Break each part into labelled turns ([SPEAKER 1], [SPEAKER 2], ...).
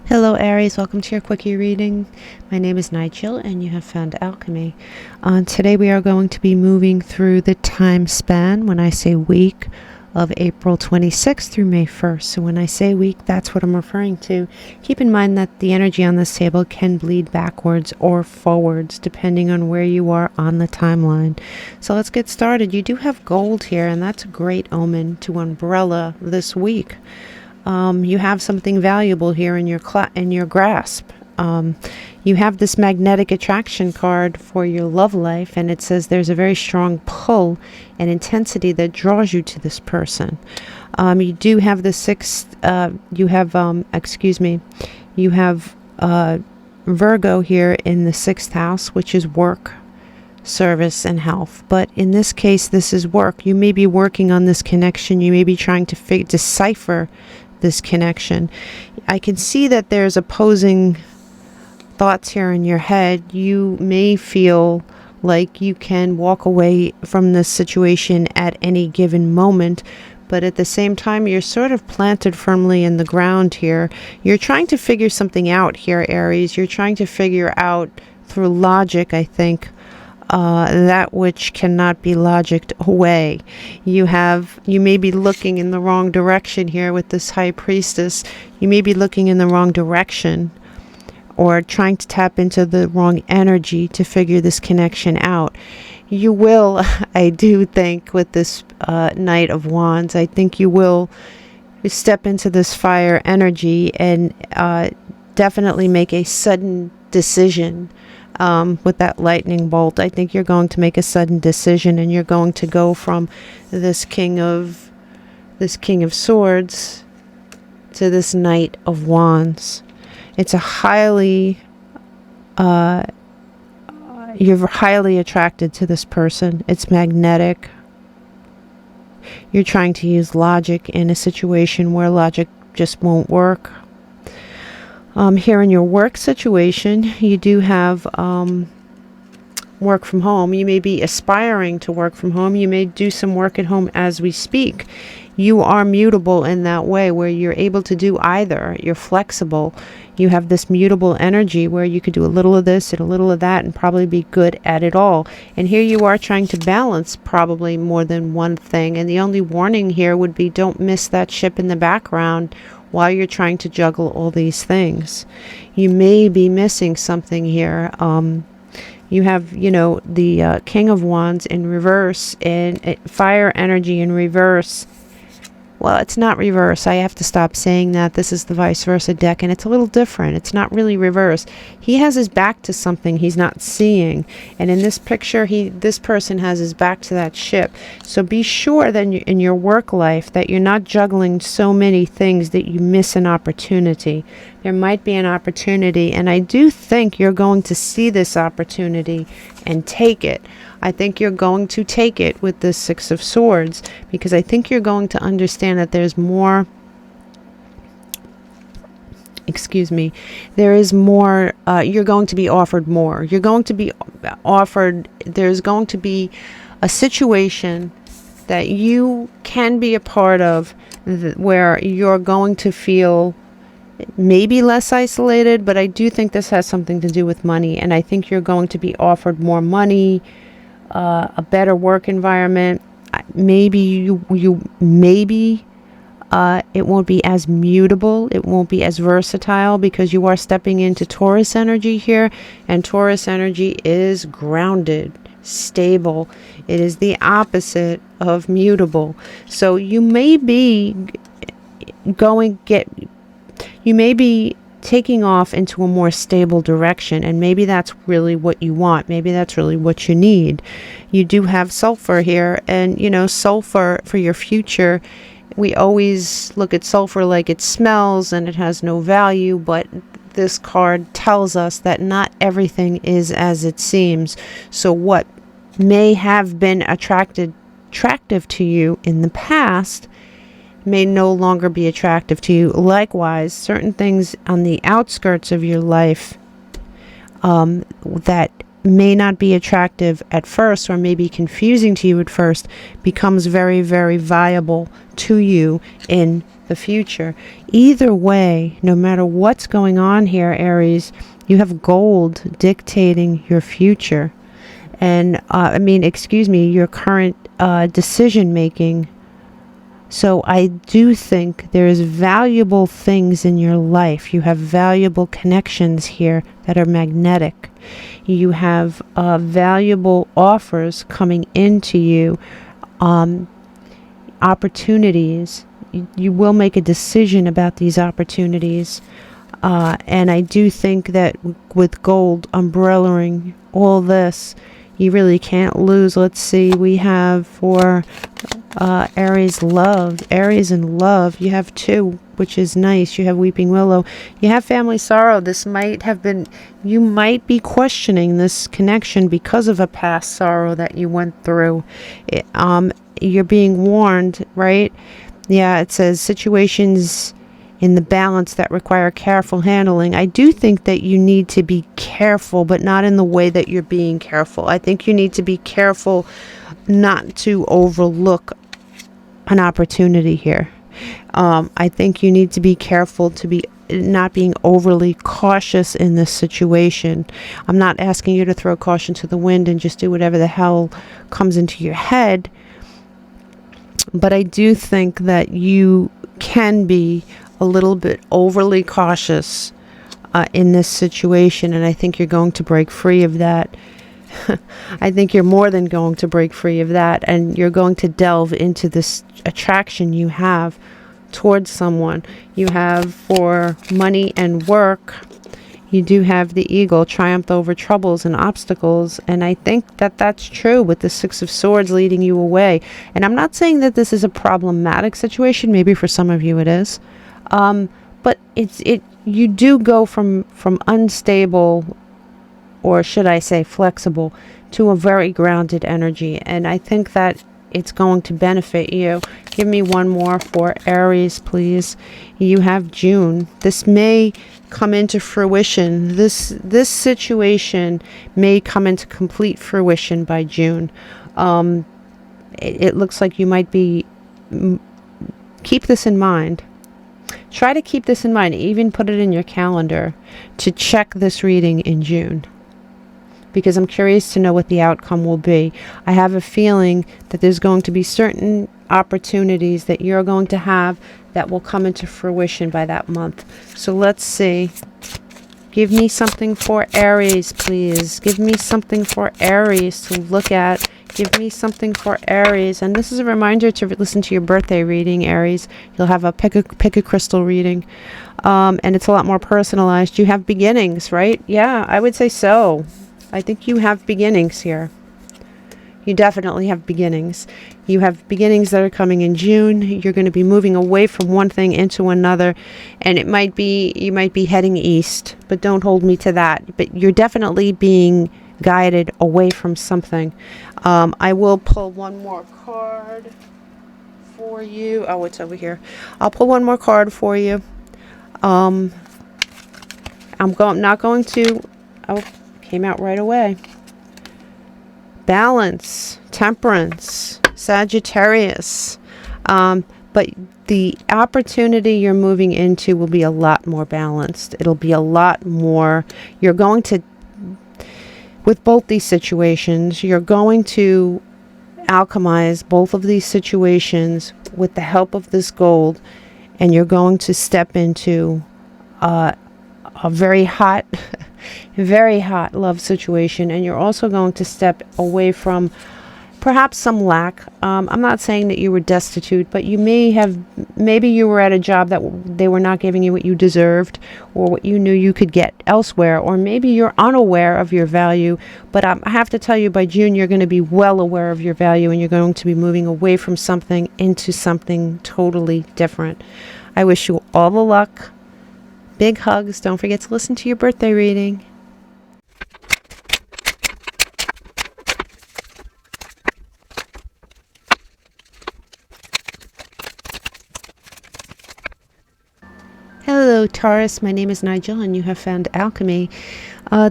[SPEAKER 1] Hello Aries, welcome to your quickie reading. My name is Nigel and you have found alchemy. Today we are going to be moving through the time span, when I say week, of April 26th through May 1st. So when I say week, that's what I'm referring to. Keep in mind that the energy on this table can bleed backwards or forwards depending on where you are on the timeline. So let's get started. You do have gold here, and that's a great omen to umbrella this week. You have something valuable here in your grasp. You have this magnetic attraction card for your love life, and it says there's a very strong pull and intensity that draws you to this person. You do have the sixth, you have Virgo here in the sixth house, which is work, service, and health. But in this case, this is work. You may be working on this connection. You may be trying to decipher this connection. I can see that there's opposing thoughts here in your head. You may feel like you can walk away from this situation at any given moment, but at the same time you're sort of planted firmly in the ground here. You're trying to figure something out here, Aries. You're trying to figure out through logic, I think, that which cannot be logicked away. You may be looking in the wrong direction here with this high priestess. You may be looking in the wrong direction or trying to tap into the wrong energy to figure this connection out. You will, I do think, with this Knight of Wands, I think you will step into this fire energy and definitely make a sudden decision. With that lightning bolt, I think you're going to make a sudden decision, and you're going to go from this King of Swords to this Knight of Wands. It's a you're highly attracted to this person. It's magnetic. You're trying to use logic in a situation where logic just won't work. Here in your work situation, you do have work from home. You may be aspiring to work from home. You may do some work at home as we speak. You are mutable in that way, where you're able to do either. You're flexible. You have this mutable energy where you could do a little of this and a little of that and probably be good at it all. And here you are trying to balance probably more than one thing. And the only warning here would be, don't miss that ship in the background while you're trying to juggle all these things. You may be missing something here. You have, the King of Wands in reverse, and fire energy in reverse. Well, it's not reverse. I have to stop saying that. This is the vice versa deck, and it's a little different. It's not really reverse. He has his back to something he's not seeing. And in this picture, this person has his back to that ship. So be sure that in your work life that you're not juggling so many things that you miss an opportunity. There might be an opportunity, and I do think you're going to see this opportunity and take it. I think you're going to take it with the Six of Swords, because I think you're going to understand that there's more. There is more. You're going to be offered more. You're going to be offered. There's going to be a situation that you can be a part of where you're going to feel maybe less isolated, but I do think this has something to do with money, and I think you're going to be offered more money, a better work environment. Maybe it won't be as mutable, it won't be as versatile, because you are stepping into Taurus energy here, and Taurus energy is grounded, stable. It is the opposite of mutable. So you may be taking off into a more stable direction. And maybe that's really what you want. Maybe that's really what you need. You do have sulfur here, and you know, sulfur for your future. We always look at sulfur like it smells and it has no value, but this card tells us that not everything is as it seems. So what may have been attractive to you in the past may no longer be attractive to you. Likewise, certain things on the outskirts of your life that may not be attractive at first, or may be confusing to you at first, becomes very, very viable to you in the future. Either way, no matter what's going on here, Aries, you have gold dictating your future. And your current decision making. So I do think there's valuable things in your life. You have valuable connections here that are magnetic. You have valuable offers coming into you, opportunities. You will make a decision about these opportunities. And I do think that with gold umbrellaing all this, you really can't lose. Let's see, we have for Aries and love, you have 2, which is nice. You have weeping willow. You have family sorrow. This might have been, you might be questioning this connection because of a past sorrow that you went through. You're being warned, right? Yeah, it says situations in the balance that require careful handling. I do think that you need to be careful, but not in the way that you're being careful. I think you need to be careful not to overlook an opportunity here. I think you need to be careful to be not being overly cautious in this situation. I'm not asking you to throw caution to the wind and just do whatever the hell comes into your head, but I do think that you can be a little bit overly cautious in this situation, and I think you're going to break free of that. I think you're more than going to break free of that, and you're going to delve into this attraction you have towards someone. You have for money and work, you do have the eagle, triumph over troubles and obstacles, and I think that that's true with the 6 of Swords leading you away. And I'm not saying that this is a problematic situation. Maybe for some of you it is. But you do go from unstable, or should I say flexible, to a very grounded energy, and I think that it's going to benefit you. Give me one more for Aries, please. You have June. This may come into fruition. This situation may come into complete fruition by June. It looks like you might be, keep this in mind. Try to keep this in mind. Even put it in your calendar to check this reading in June, because I'm curious to know what the outcome will be. I have a feeling that there's going to be certain opportunities that you're going to have that will come into fruition by that month. So let's see. Give me something for Aries, please. Give me something for Aries to look at. Give me something for Aries. And this is a reminder to listen to your birthday reading, Aries. You'll have a pick a crystal reading. And it's a lot more personalized. You have beginnings, right? Yeah, I would say so. I think you have beginnings here. You definitely have beginnings. You have beginnings that are coming in June. You're going to be moving away from one thing into another, and it might be, you might be heading east, but don't hold me to that. But you're definitely being guided away from something. I will pull one more card for you. Oh, it's over here. I'll pull one more card for you. I'm not going to. Oh, came out right away. Balance, temperance, Sagittarius. But the opportunity you're moving into will be a lot more balanced. It'll be a lot more. You're going to, with both these situations, you're going to alchemize both of these situations with the help of this gold, and you're going to step into a very hot very hot love situation, and you're also going to step away from perhaps some lack. I'm not saying that you were destitute, but you maybe you were at a job that they were not giving you what you deserved or what you knew you could get elsewhere, or maybe you're unaware of your value. But I have to tell you, by June, you're going to be well aware of your value, and you're going to be moving away from something into something totally different. I wish you all the luck. Big hugs. Don't forget to listen to your birthday reading. Hello Taurus, my name is Nigel and you have found Alchemy.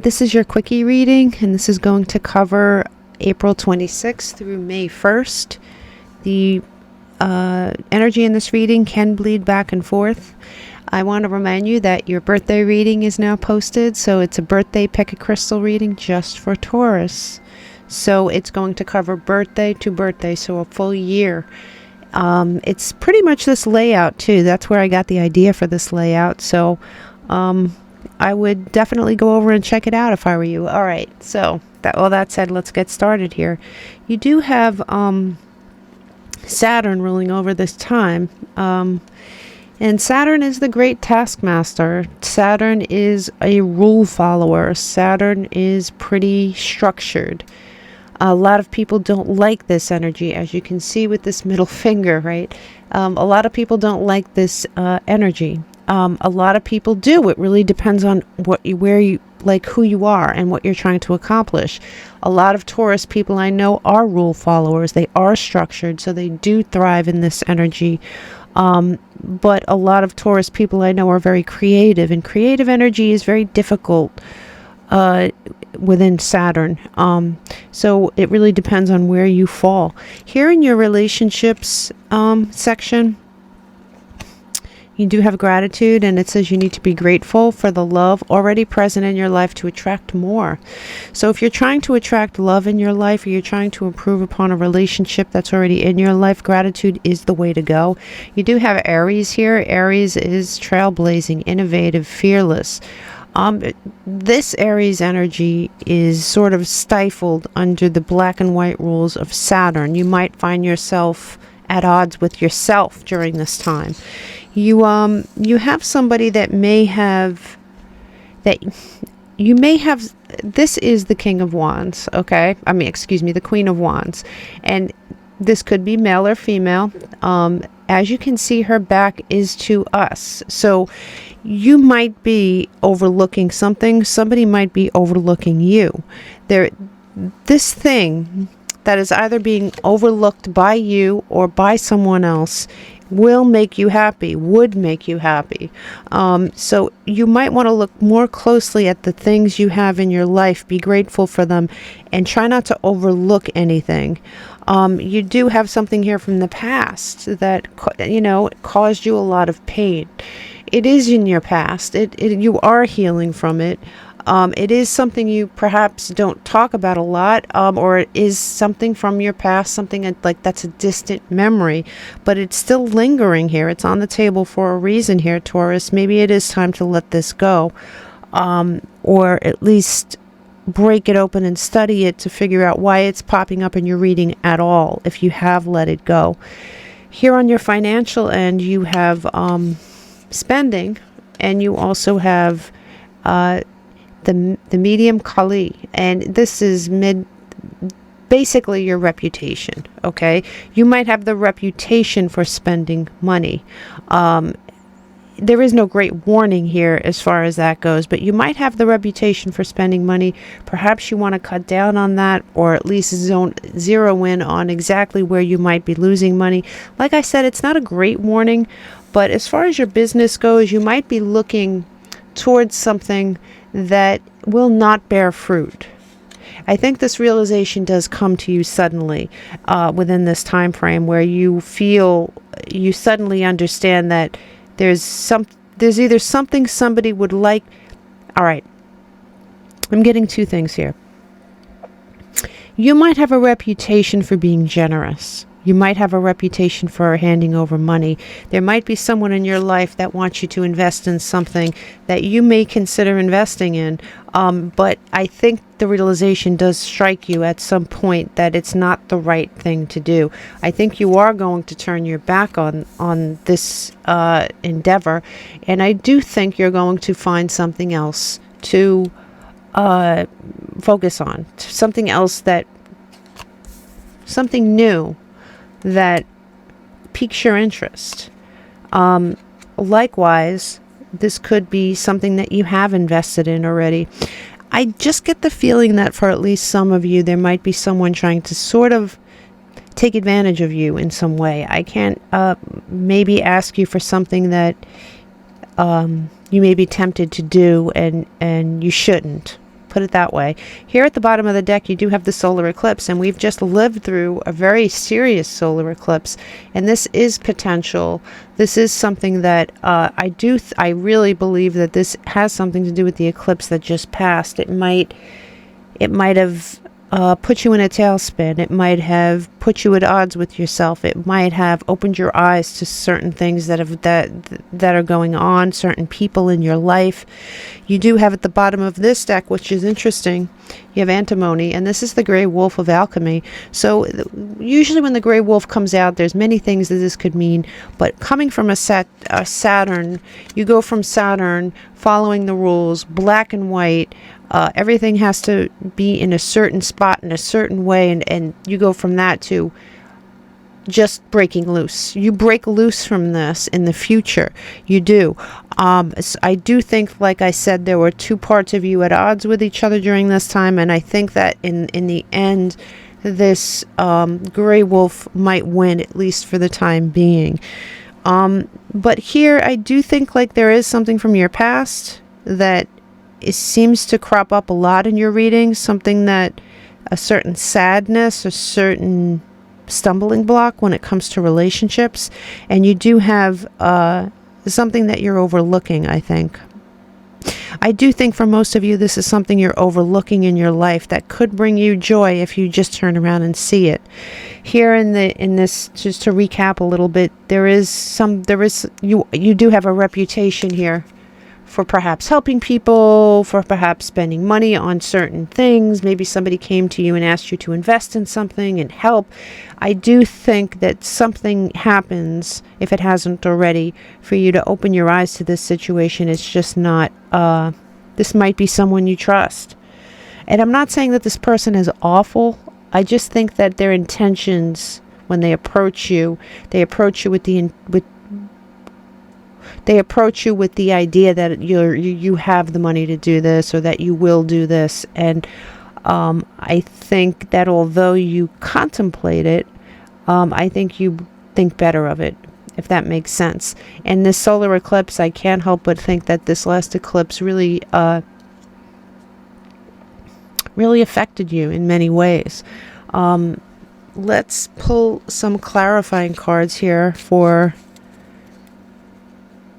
[SPEAKER 1] This is your quickie reading, and this is going to cover April 26th through May 1st. The energy in this reading can bleed back and forth. I want to remind you that your birthday reading is now posted, so it's a birthday pick a crystal reading just for Taurus. So it's going to cover birthday to birthday, so a full year. It's pretty much this layout too. That's where I got the idea for this layout. So I would definitely go over and check it out if I were you. All right. So all that said, let's get started here. You do have Saturn ruling over this time. And Saturn is the great taskmaster. Saturn is a rule follower. Saturn is pretty structured. A lot of people don't like this energy, as you can see with this middle finger, right? A lot of people don't like this energy. A lot of people do. It really depends on who you are and what you're trying to accomplish. A lot of Taurus people I know are rule followers. They are structured, so they do thrive in this energy. But a lot of Taurus people I know are very creative, and creative energy is very difficult within Saturn. So it really depends on where you fall. Here in your relationships section, you do have gratitude, and it says you need to be grateful for the love already present in your life to attract more. So if you're trying to attract love in your life, or you're trying to improve upon a relationship that's already in your life, gratitude is the way to go. You do have Aries here. Aries is trailblazing, innovative, fearless. This Aries energy is sort of stifled under the black and white rules of Saturn. You might find yourself at odds with yourself during this time. You have somebody that you may have. This is the King of Wands, okay? The Queen of Wands, and this could be male or female. As you can see, her back is to us, so you might be overlooking something. Somebody might be overlooking you. This thing that is either being overlooked by you or by someone else would make you happy. So you might want to look more closely at the things you have in your life, be grateful for them, and try not to overlook anything. You do have something here from the past that, caused you a lot of pain. It is in your past. You are healing from it. It is something you perhaps don't talk about a lot, or it is something from your past, something like that's a distant memory, but it's still lingering here. It's on the table for a reason here, Taurus. Maybe it is time to let this go, or at least break it open and study it to figure out why it's popping up in your reading at all, if you have let it go. Here on your financial end, you have spending, and you also have the medium Kali, and this is basically your reputation. Okay, you might have the reputation for spending money. There is no great warning here as far as that goes, but you might have the reputation for spending money. Perhaps you want to cut down on that, or at least zero in on exactly where you might be losing money. Like I said, it's not a great warning, but as far as your business goes, you might be looking towards something that will not bear fruit. I think this realization does come to you suddenly within this time frame, where you suddenly understand that there's either something somebody would like. All right, I'm getting two things here. You might have a reputation for being generous. You might have a reputation for handing over money. There might be someone in your life that wants you to invest in something that you may consider investing in. But I think the realization does strike you at some point that it's not the right thing to do. I think you are going to turn your back on this endeavor, and I do think you're going to find something else to focus on, something new that piques your interest. Likewise, this could be something that you have invested in already. I just get the feeling that for at least some of you, there might be someone trying to sort of take advantage of you in some way. I can't maybe ask you for something that you may be tempted to do and you shouldn't. Put it that way. Here at the bottom of the deck, you do have the solar eclipse, and we've just lived through a very serious solar eclipse, and this is potential. This is something that I really believe that this has something to do with the eclipse that just passed. It might have put you in a tailspin. It might have put you at odds with yourself. It might have opened your eyes to certain things that are going on, certain people in your life. You do have at the bottom of this deck, which is interesting, you have antimony, and this is the gray wolf of alchemy. So usually when the gray wolf comes out, there's many things that this could mean, but coming from a Saturn, you go from Saturn, following the rules, black and white. Everything has to be in a certain spot in a certain way, and you go from that to just breaking loose. You break loose from this in the future. You do. I do think, like I said, there were two parts of you at odds with each other during this time, and I think that in the end, this gray wolf might win, at least for the time being. But here, I do think like there is something from your past that it seems to crop up a lot in your readings, something that a certain sadness, a certain stumbling block when it comes to relationships, and you do have something that you're overlooking, I think. I do think for most of you this is something you're overlooking in your life that could bring you joy if you just turn around and see it. Here in this, just to recap a little bit, you do have a reputation here for perhaps helping people, for perhaps spending money on certain things. Maybe somebody came to you and asked you to invest in something and help. I do think that something happens, if it hasn't already, for you to open your eyes to this situation. It's just not, this might be someone you trust. And I'm not saying that this person is awful. I just think that their intentions, when they approach you with the idea that you have the money to do this, or that you will do this. And I think that although you contemplate it, I think you think better of it, if that makes sense. And this solar eclipse, I can't help but think that this last eclipse really affected you in many ways. Let's pull some clarifying cards here for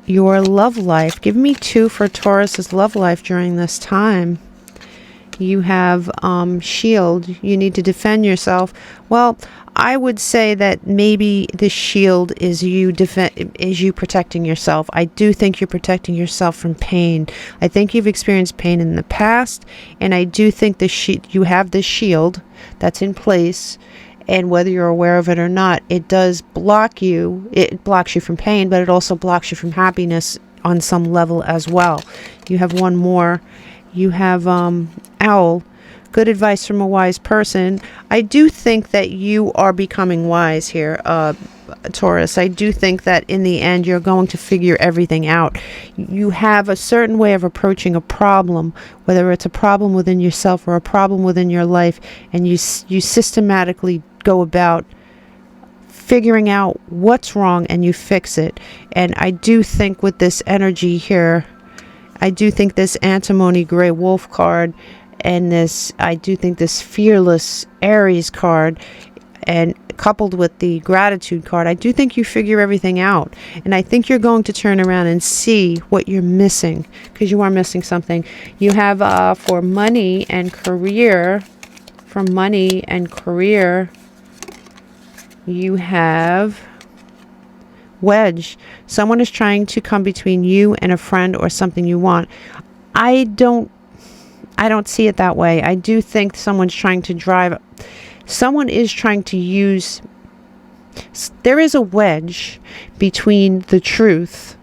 [SPEAKER 1] your love life. Give me 2 for Taurus's love life during this time. You have shield. You need to defend yourself. Well, I would say that maybe the shield is you protecting yourself. I do think you're protecting yourself from pain. I think you've experienced pain in the past, and I do think you have this shield that's in place. And whether you're aware of it or not, it does block you. It blocks you from pain, but it also blocks you from happiness on some level as well. You have one more. You have owl. Good advice from a wise person. I do think that you are becoming wise here, Taurus. I do think that in the end, you're going to figure everything out. You have a certain way of approaching a problem, whether it's a problem within yourself or a problem within your life, and you systematically go about figuring out what's wrong, and you fix it. And I do think with this energy here, I do think this antimony gray wolf card, and I do think this fearless Aries card, and coupled with the gratitude card, I do think you figure everything out. And I think you're going to turn around and see what you're missing, because you are missing something. You have for money and career, you have wedge. Someone is trying to come between you and a friend or something you want. I don't I don't see it that way. I do think someone is trying to use, there is a wedge between the truth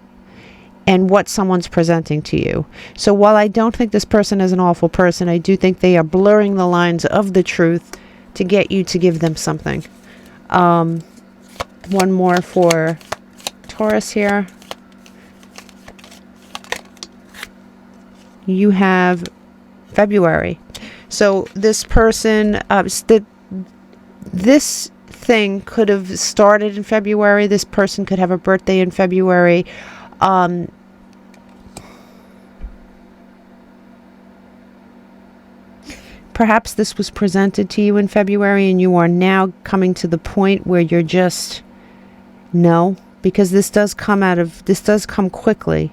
[SPEAKER 1] and what someone's presenting to you. So while I don't think this person is an awful person, I do think they are blurring the lines of the truth to get you to give them something. One more for Taurus here. You have February. So this person, this thing could have started in February. This person could have a birthday in February. Perhaps this was presented to you in February and you are now coming to the point where you're just, no, because this does come quickly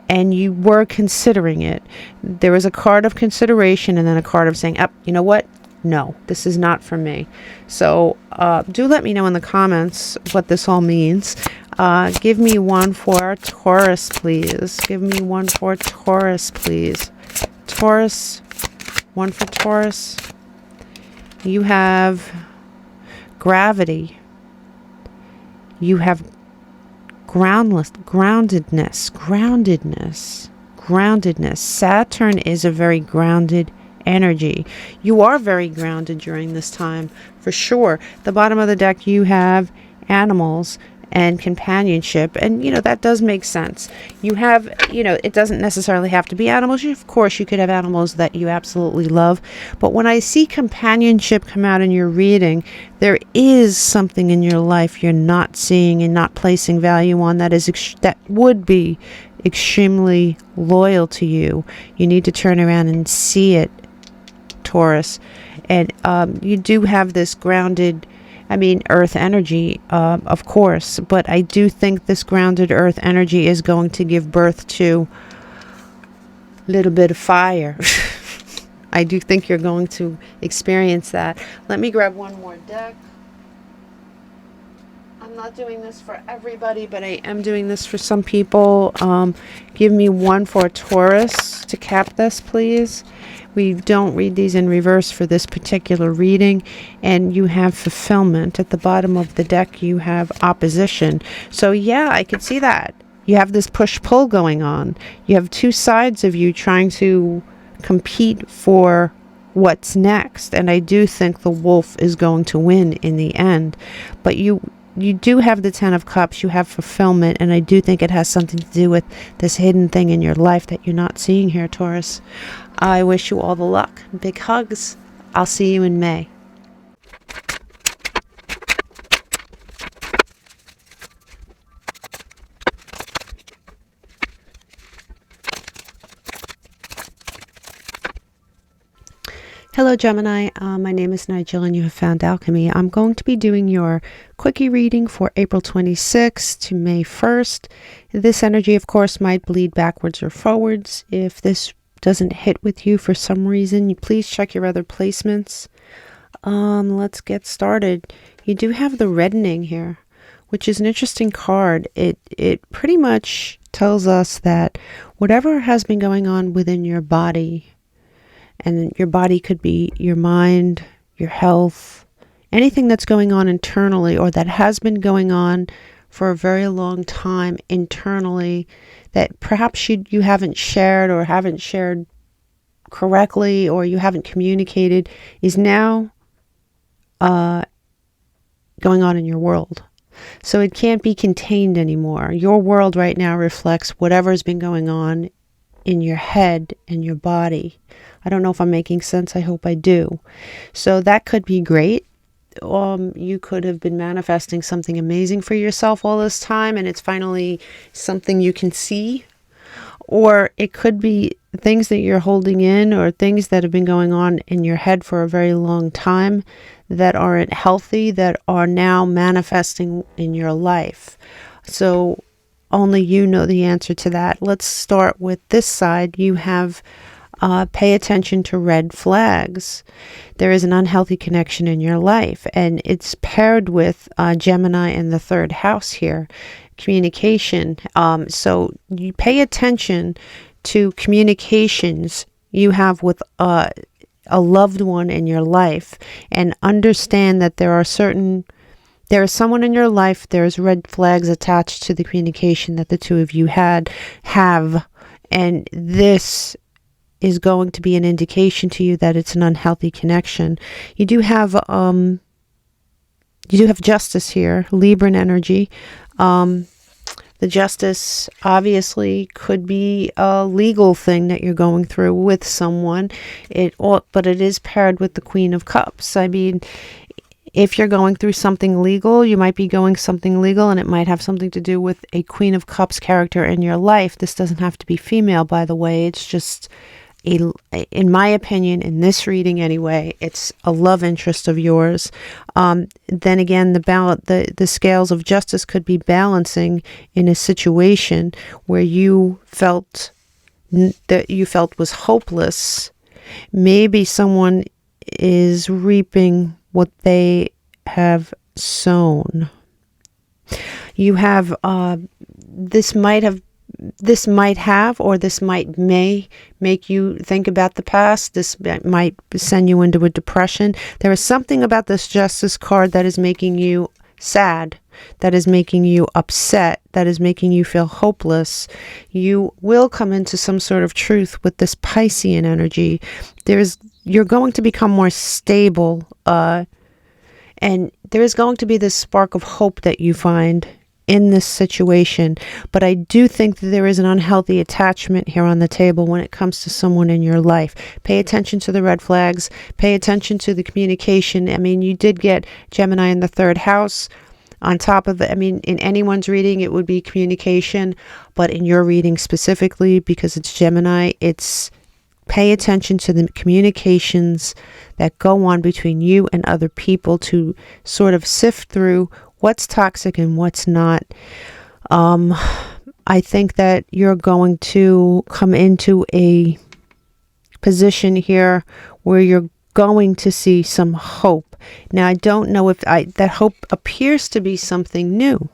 [SPEAKER 1] and you were considering it. There was a card of consideration and then a card of saying, you know what? No, this is not for me. So do let me know in the comments what this all means. Give me one for Taurus, please. Give me one for Taurus, please. Taurus, one for Taurus. You have gravity. You have groundedness. Saturn is a very grounded energy. You are very grounded during this time, for sure. The bottom of the deck, you have animals and companionship, and that does make sense. You have, it doesn't necessarily have to be animals. Of course, you could have animals that you absolutely love, but when I see companionship come out in your reading, there is something in your life you're not seeing and not placing value on that would be extremely loyal to you. You need to turn around and see it, Taurus. And you do have this grounded, earth energy, of course, but I do think this grounded earth energy is going to give birth to a little bit of fire. I do think you're going to experience that. Let me grab one more deck. I'm not doing this for everybody, but I am doing this for some people. Give me one for Taurus to cap this, please. We don't read these in reverse for this particular reading. And you have fulfillment. At the bottom of the deck, you have opposition. So yeah, I could see that. You have this push-pull going on. You have two sides of you trying to compete for what's next. And I do think the wolf is going to win in the end. But you do have the Ten of Cups. You have fulfillment. And I do think it has something to do with this hidden thing in your life that you're not seeing here, Taurus. I wish you all the luck. Big hugs. I'll see you in May. Hello Gemini, my name is Nigel and you have found Alchemy. I'm going to be doing your quickie reading for April 26th to May 1st. This energy, of course, might bleed backwards or forwards. If this doesn't hit with you for some reason, please check your other placements. Let's get started. You do have the reddening here, which is an interesting card. It pretty much tells us that whatever has been going on within your body, and your body could be your mind, your health, anything that's going on internally or that has been going on for a very long time internally that perhaps you haven't shared or haven't shared correctly or you haven't communicated is now going on in your world. So it can't be contained anymore. Your world right now reflects whatever's been going on in your head and your body. I don't know if I'm making sense. I hope I do. So that could be great. You could have been manifesting something amazing for yourself all this time and it's finally something you can see. Or it could be things that you're holding in or things that have been going on in your head for a very long time that aren't healthy, that are now manifesting in your life. So only you know the answer to that. Let's start with this side. You have pay attention to red flags. There is an unhealthy connection in your life, and it's paired with Gemini in the third house here, communication. So you pay attention to communications you have with a loved one in your life, and understand that there is someone in your life, there's red flags attached to the communication that the two of you have, and this is going to be an indication to you that it's an unhealthy connection. You do have justice here, Libran energy. The justice obviously could be a legal thing that you're going through with someone. But it is paired with the Queen of Cups. I mean, if you're going through something legal, you might be going something legal, and it might have something to do with a Queen of Cups character in your life. This doesn't have to be female, by the way. It's just in my opinion, in this reading anyway, it's a love interest of yours. Then again, the scales of justice could be balancing in a situation where you felt was hopeless. Maybe someone is reaping what they have sown. You have this may make you think about the past. This might send you into a depression. There is something about this justice card that is making you sad, that is making you upset, that is making you feel hopeless. You will come into some sort of truth with this Piscean energy. You're going to become more stable, and there is going to be this spark of hope that you find in this situation. But I do think that there is an unhealthy attachment here on the table when it comes to someone in your life. Pay attention to the red flags. Pay attention to the communication. I mean, you did get Gemini in the third house. On top of it, I mean, in anyone's reading, it would be communication. But in your reading specifically, because it's Gemini, it's pay attention to the communications that go on between you and other people to sort of sift through what's toxic and what's not. I think that you're going to come into a position here where you're going to see some hope. Now, I don't know if that hope appears to be something new.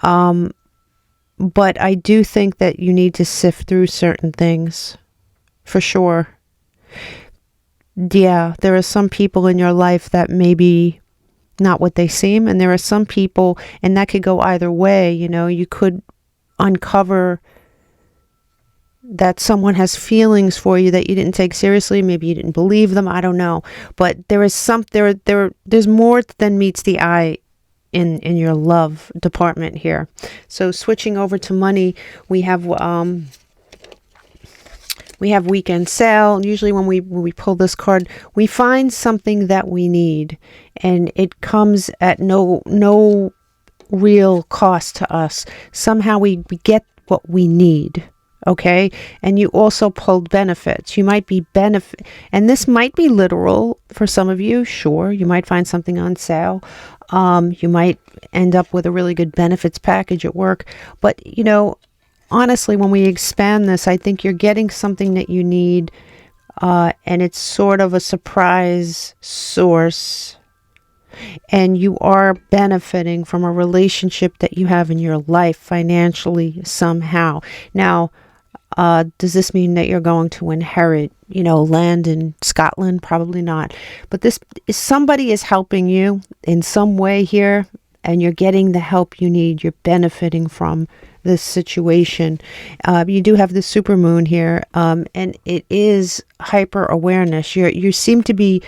[SPEAKER 1] But I do think that you need to sift through certain things, for sure. Yeah, there are some people in your life that maybe not what they seem, and there are some people, and that could go either way. You know, you could uncover that someone has feelings for you that you didn't take seriously. Maybe you didn't believe them. I don't know, but there is there's more than meets the eye in your love department here. So switching over to money, we have weekend sale. Usually when we pull this card, we find something that we need, and it comes at no real cost to us. Somehow we get what we need. Okay. And you also pulled benefits. You might be and this might be literal for some of you. Sure. You might find something on sale. You might end up with a really good benefits package at work. But, you know, honestly, when we expand this, I think you're getting something that you need, and it's sort of a surprise source, and you are benefiting from a relationship that you have in your life financially somehow. Now, does this mean that you're going to inherit, land in Scotland? Probably not. But somebody is helping you in some way here, and you're getting the help you need. You're benefiting from this situation. You do have the supermoon here, and it is hyper awareness. You seem to be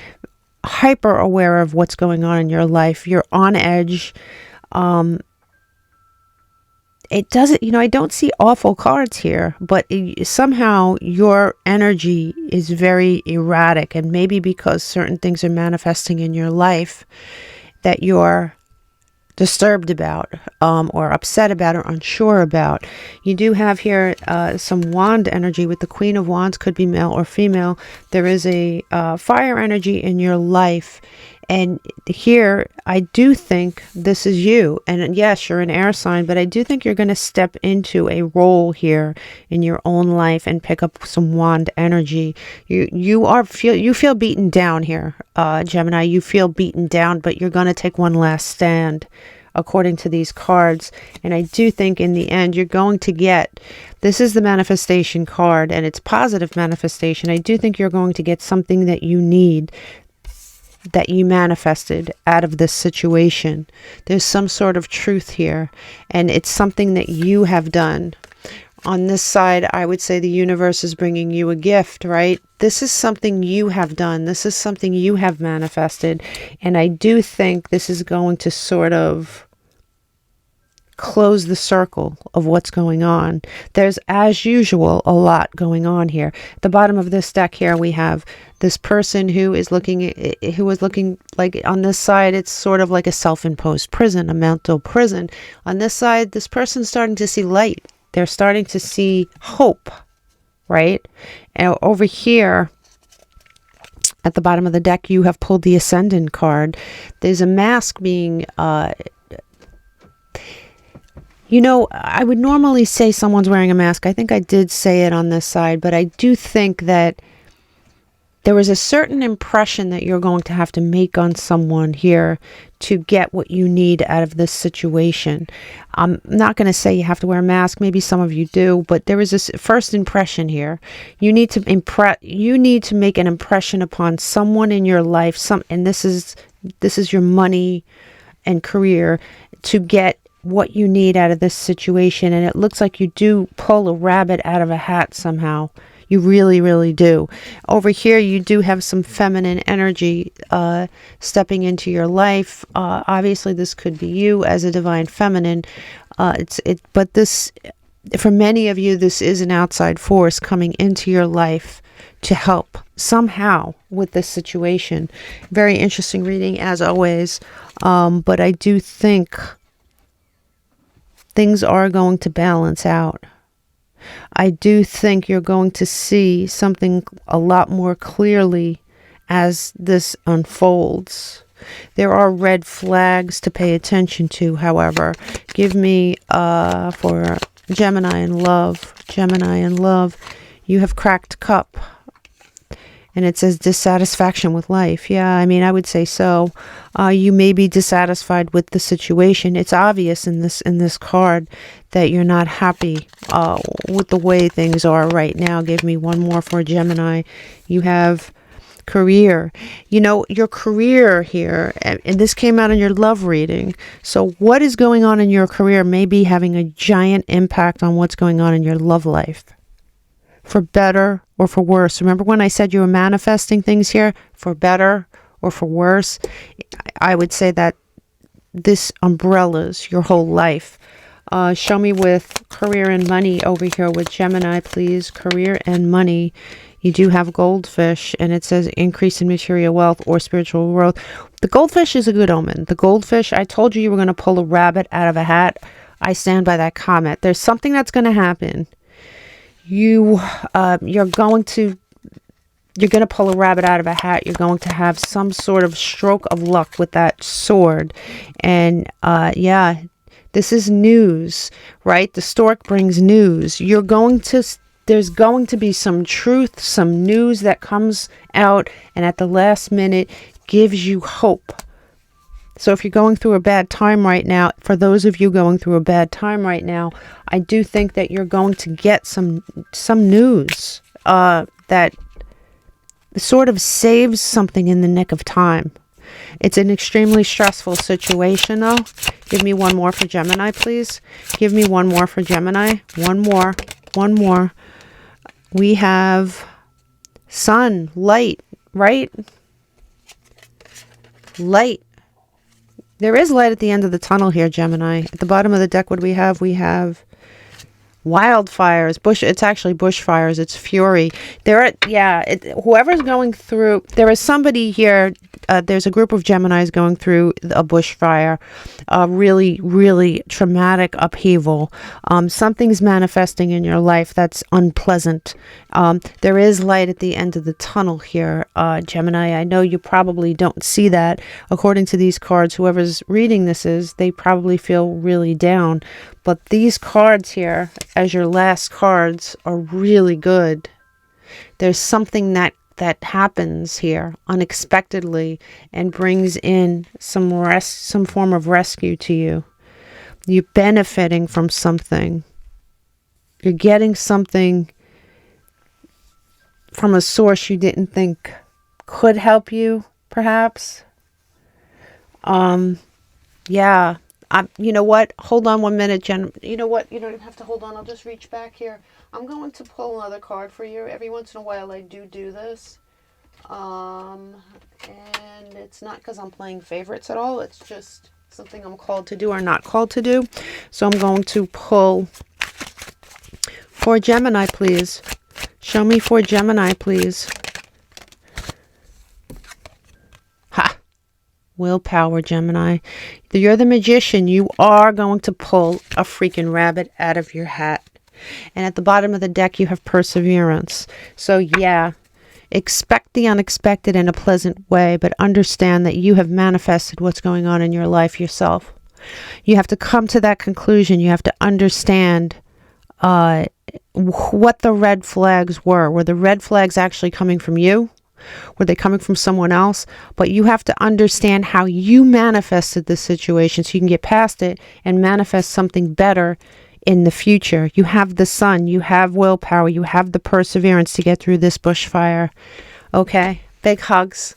[SPEAKER 1] hyper aware of what's going on in your life. You're on edge. It doesn't, I don't see awful cards here, but somehow your energy is very erratic, and maybe because certain things are manifesting in your life that you're disturbed about, or upset about, or unsure about. You do have here some wand energy with the Queen of Wands, could be male or female. There is a fire energy in your life, and here I do think this is you. And yes, you're an air sign, but I do think you're going to step into a role here in your own life and pick up some wand energy. You feel beaten down here, Gemini. You feel beaten down, but you're going to take one last stand. according to these cards. And I do think in the end, you're going to get, this is the manifestation card, and it's positive manifestation. I do think you're going to get something that you need, that you manifested out of this situation. There's some sort of truth here, and it's something that you have done. On this side, I would say the universe is bringing you a gift, right? This is something you have done. This is something you have manifested. And I do think this is going to sort of close the circle of what's going on. There's, as usual, a lot going on here. At the bottom of this deck here, we have this person who is looking like, on this side, it's sort of like a self-imposed prison, a mental prison. On this side, this person's starting to see light. They're starting to see hope, right? And over here, at the bottom of the deck, you have pulled the Ascendant card. There's a mask being, you know, I would normally say someone's wearing a mask. I think I did say it on this side, but I do think that there is a certain impression that you're going to have to make on someone here to get what you need out of this situation. I'm not going to say you have to wear a mask. Maybe some of you do, but there is this first impression here. You need to make an impression upon someone in your life. And this is your money and career, to get what you need out of this situation. And it looks like you do pull a rabbit out of a hat somehow. You really, really do. Over here, you do have some feminine energy stepping into your life. Obviously, this could be you as a divine feminine. But this, for many of you, this is an outside force coming into your life to help somehow with this situation. Very interesting reading, as always. But I do think things are going to balance out. I do think you're going to see something a lot more clearly as this unfolds. There are red flags to pay attention to, however. Give me, for Gemini in love, you have cracked cup. And it says dissatisfaction with life. Yeah, I mean, I would say so. You may be dissatisfied with the situation. It's obvious in this card that you're not happy with the way things are right now. Give me one more for Gemini. You have career. You know, your career here, and this came out in your love reading. So what is going on in your career may be having a giant impact on what's going on in your love life. For better or for worse. Remember when I said you were manifesting things here? For better or for worse? I would say that this umbrellas your whole life. Show me with career and money over here with Gemini, please. Career and money. You do have goldfish, and it says increase in material wealth or spiritual growth. The goldfish is a good omen. The goldfish, I told you were going to pull a rabbit out of a hat. I stand by that comment. There's something that's going to happen. You're going to pull a rabbit out of a hat. You're going to have some sort of stroke of luck with that sword. And yeah, this is news, right? The stork brings news. There's going to be some truth, some news that comes out, and at the last minute gives you hope. So if you're going through a bad time right now, for those of you going through a bad time right now, I do think that you're going to get some news that sort of saves something in the nick of time. It's an extremely stressful situation, though. Give me one more for Gemini, please. Give me one more for Gemini. One more. We have sun, light, right? Light. There is light at the end of the tunnel here, Gemini. At the bottom of the deck, what do we have? We have wildfires. It's actually bushfires. It's fury. Whoever's going through, there is somebody here. There's a group of Geminis going through a bushfire, really, really traumatic upheaval. Something's manifesting in your life that's unpleasant. There is light at the end of the tunnel here, Gemini. I know you probably don't see that. According to these cards, whoever's reading this they probably feel really down. But these cards here, as your last cards, are really good. There's something that that happens here unexpectedly and brings in some form of rescue to you. You're benefiting from something. You're getting something from a source you didn't think could help you, perhaps. Yeah. You know what? Hold on 1 minute, Jen. You know what? You don't even have to hold on. I'll just reach back here. I'm going to pull another card for you. Every once in a while I do this. And it's not because I'm playing favorites at all. It's just something I'm called to do or not called to do. So I'm going to pull for Gemini, please. Show me for Gemini, please. Ha! Willpower, Gemini. You're the magician. You are going to pull a freaking rabbit out of your hat. And at the bottom of the deck, you have perseverance. So yeah, expect the unexpected in a pleasant way, but understand that you have manifested what's going on in your life yourself. You have to come to that conclusion. You have to understand what the red flags were. Were the red flags actually coming from you? Were they coming from someone else? But you have to understand how you manifested this situation so you can get past it and manifest something better in the future. You have the sun, you have willpower, you have the perseverance to get through this bushfire. Okay, big hugs.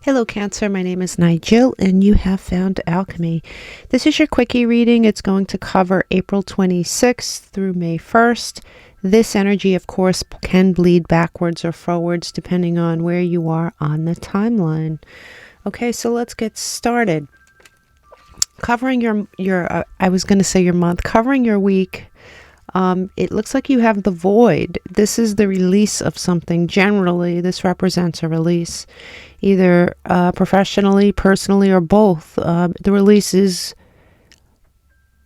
[SPEAKER 1] Hello Cancer, my name is Nigel and you have found Alchemy. This is your quickie reading. It's going to cover April 26th through May 1st. This energy, of course, can bleed backwards or forwards depending on where you are on the timeline. Okay, so let's get started. Covering your I was going to say your month, covering your week. It looks like you have the void. This is the release of something. Generally, this represents a release, either professionally, personally, or both. The release is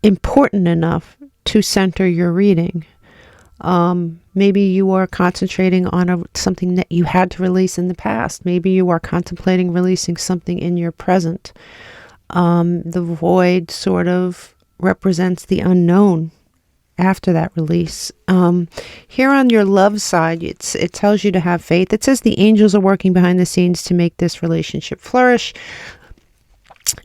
[SPEAKER 1] important enough to center your reading. Maybe you are concentrating on something that you had to release in the past. Maybe you are contemplating releasing something in your present. The void sort of represents the unknown after that release. Here on your love side, it tells you to have faith. It says the angels are working behind the scenes to make this relationship flourish.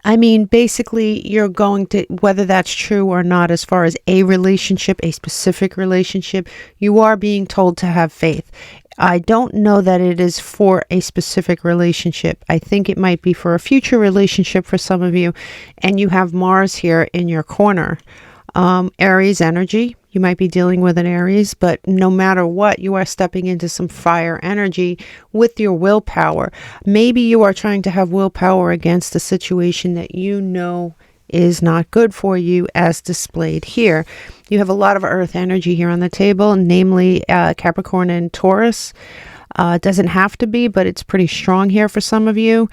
[SPEAKER 1] I mean, basically, you're going to, whether that's true or not, as far as a relationship, a specific relationship, you are being told to have faith. I don't know that it is for a specific relationship. I think it might be for a future relationship for some of you. And you have Mars here in your corner. Aries energy. You might be dealing with an Aries, but no matter what, you are stepping into some fire energy with your willpower. Maybe you are trying to have willpower against a situation that you know is not good for you, as displayed here. You have a lot of earth energy here on the table, namely Capricorn and Taurus. It doesn't have to be, but it's pretty strong here for some of you.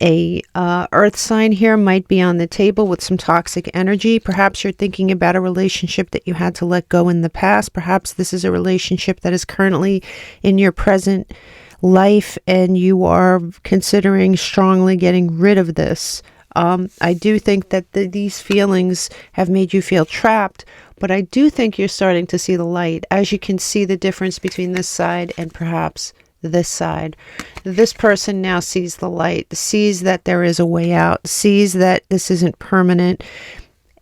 [SPEAKER 1] A earth sign here might be on the table with some toxic energy. Perhaps you're thinking about a relationship that you had to let go in the past. Perhaps this is a relationship that is currently in your present life and you are considering strongly getting rid of this. I do think that these feelings have made you feel trapped, but I do think you're starting to see the light, as you can see the difference between this side and perhaps this side. This person now sees the light, sees that there is a way out, sees that this isn't permanent,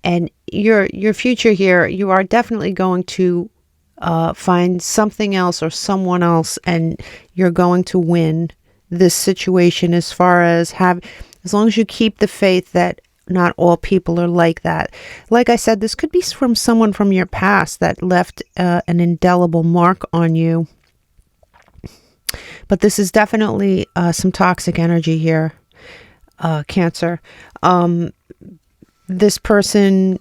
[SPEAKER 1] and your future here, you are definitely going to find something else or someone else, and you're going to win this situation, as long as you keep the faith that not all people are like that. Like I said, this could be from someone from your past that left an indelible mark on you. But this is definitely some toxic energy here, Cancer. This person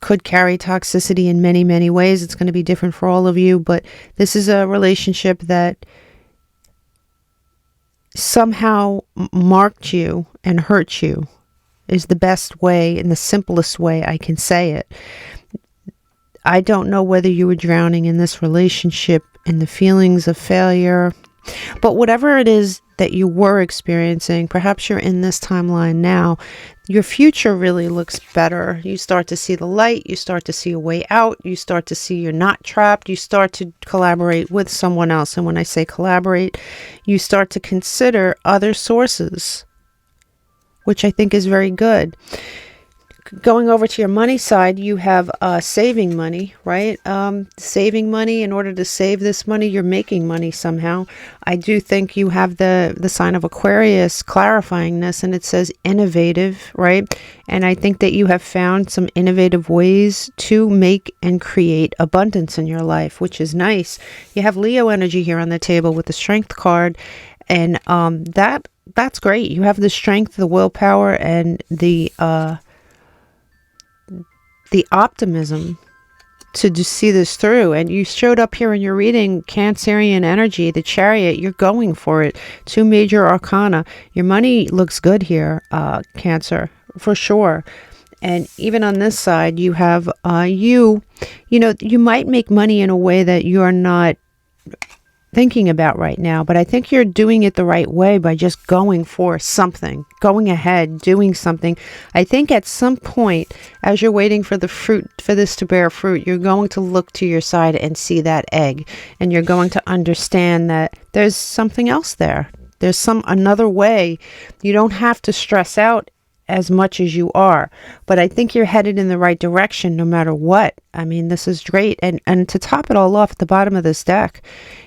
[SPEAKER 1] could carry toxicity in many, many ways. It's going to be different for all of you, but this is a relationship that somehow marked you and hurt you, is the best way and the simplest way I can say it. I don't know whether you were drowning in this relationship in the feelings of failure, But whatever it is that you were experiencing, perhaps you're in this timeline now, your future really looks better. You start to see the light. You start to see a way out. You start to see you're not trapped. You start to collaborate with someone else. And when I say collaborate, you start to consider other sources, which I think is very good. Going over to your money side, you have saving money, right? Saving money. In order to save this money, you're making money somehow. I do think you have the sign of Aquarius clarifying this, and it says innovative, right? And I think that you have found some innovative ways to make and create abundance in your life, which is nice. You have Leo energy here on the table with the Strength card, and that's great. You have the strength, the willpower, and the optimism to just see this through. And you showed up here in your reading Cancerian energy, the Chariot. You're going for it. 2 major arcana. Your money looks good here, Cancer, for sure. And even on this side, you have you know, you might make money in a way that you're not thinking about right now, but I think you're doing it the right way by just going for something, going ahead, doing something. I think at some point, as you're waiting for the fruit, for this to bear fruit, you're going to look to your side and see that egg, and you're going to understand that there's something else there. There's another way. You don't have to stress out as much as you are, but I think you're headed in the right direction no matter what. I mean, this is great. And to top it all off, at the bottom of this deck,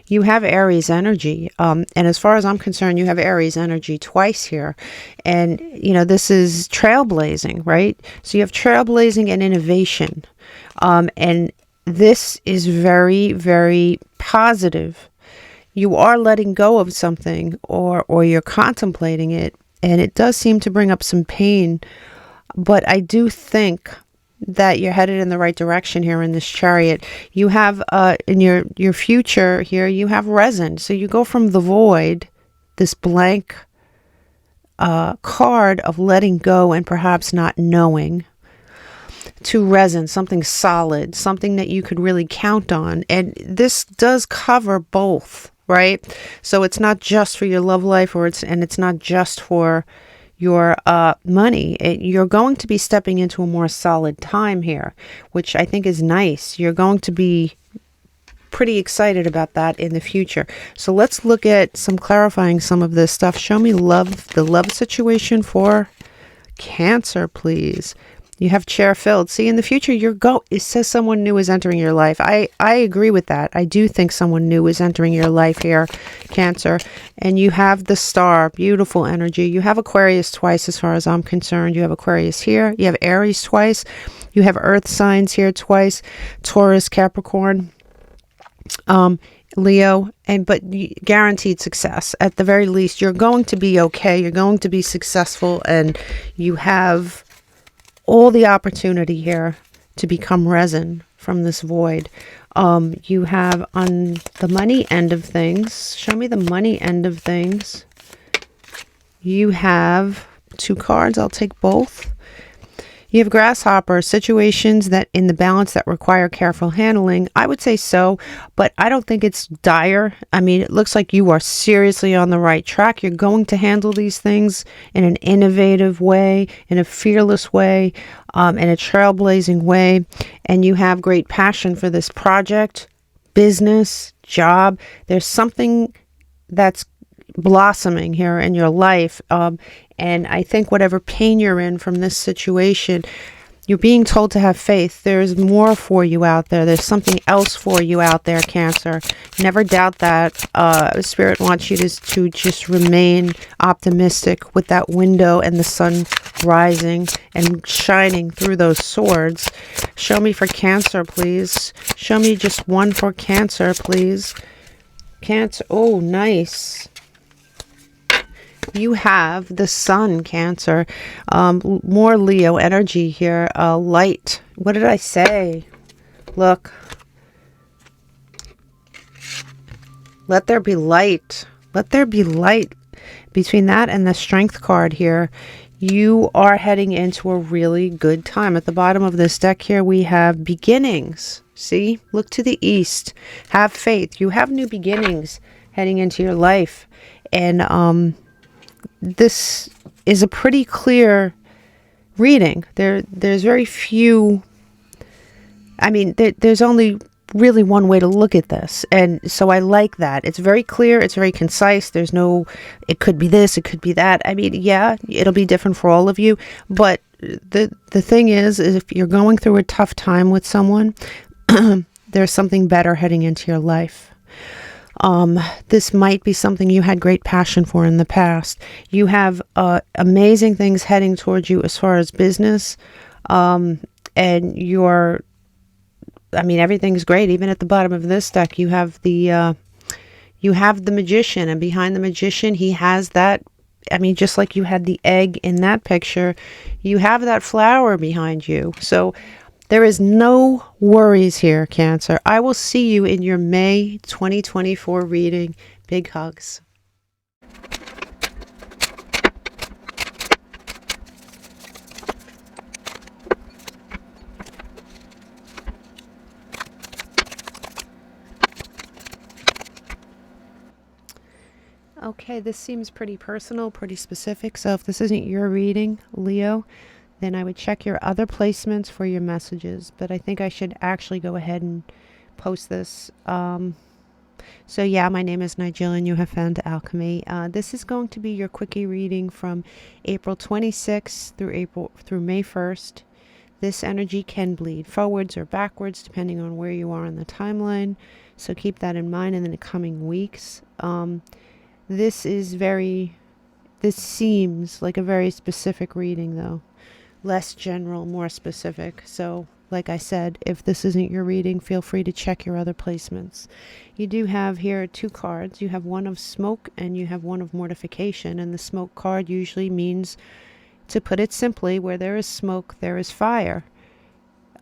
[SPEAKER 1] you have Aries energy. And as far as I'm concerned, you have Aries energy twice here. And, you know, this is trailblazing, right? So you have trailblazing and innovation. And this is very, very positive. You are letting go of something, or you're contemplating it. And it does seem to bring up some pain, but I do think that you're headed in the right direction here in this Chariot. You have in your future here, you have resin. So you go from the void, this blank card of letting go and perhaps not knowing, to resin, something solid, something that you could really count on. And this does cover both. Right? So it's not just for your love life, and it's not just for your money. You're going to be stepping into a more solid time here, which I think is nice. You're going to be pretty excited about that in the future. So let's look at clarifying some of this stuff. Show me the love situation for Cancer, please. You have chair filled. See, in the future, it says someone new is entering your life. I agree with that. I do think someone new is entering your life here, Cancer. And you have the Star, beautiful energy. You have Aquarius twice as far as I'm concerned. You have Aquarius here. You have Aries twice. You have Earth signs here twice. Taurus, Capricorn, Leo, but guaranteed success. At the very least, you're going to be okay. You're going to be successful, and you have all the opportunity here to become resin from this void. You have on the money end of things, show me the money end of things. You have 2 cards. I'll take both. You have grasshopper, situations that in the balance that require careful handling. I would say so, but I don't think it's dire. I mean, it looks like you are seriously on the right track. You're going to handle these things in an innovative way, in a fearless way, in a trailblazing way. And you have great passion for this project, business, job. There's something that's blossoming here in your life. And I think whatever pain you're in from this situation, you're being told to have faith. There's more for you out there. There's something else for you out there, Cancer. Never doubt that. Spirit wants you to just remain optimistic with that window and the sun rising and shining through those swords. Show me for Cancer, please. Show me just one for Cancer, please. Cancer. Oh, nice. You have the sun, Cancer. More Leo energy here. Light. What did I say? Look. Let there be light. Let there be light. Between that and the Strength card here, you are heading into a really good time. At the bottom of this deck here, we have beginnings. See? Look to the east. Have faith. You have new beginnings heading into your life. And this is a pretty clear reading. There's very few, I mean, there's only really one way to look at this, and so I like that. It's very clear, it's very concise. There's no, it could be this, it could be that. I mean, yeah, it'll be different for all of you, but the thing is if you're going through a tough time with someone, there's something better heading into your life. This might be something you had great passion for in the past. You have amazing things heading towards you as far as business, and you're, I mean, everything's great. Even at the bottom of this deck, you have the magician, and behind the magician, he has that, I mean, just like you had the egg in that picture, you have that flower behind you. So there is no worries here, Cancer. I will see you in your May 2024 reading. Big hugs. Okay, this seems pretty personal, pretty specific. So if this isn't your reading, Leo, then I would check your other placements for your messages. But I think I should actually go ahead and post this. So yeah, my name is Nigel and you have found Alchemy. This is going to be your quickie reading from April 26th through May 1st. This energy can bleed forwards or backwards depending on where you are on the timeline. So keep that in mind in the coming weeks. This seems like a very specific reading though. Less general, more specific. So like I said, if this isn't your reading, feel free to check your other placements. You do have here 2 cards. You have one of smoke and you have one of mortification. And the smoke card usually means, to put it simply, where there is smoke, there is fire.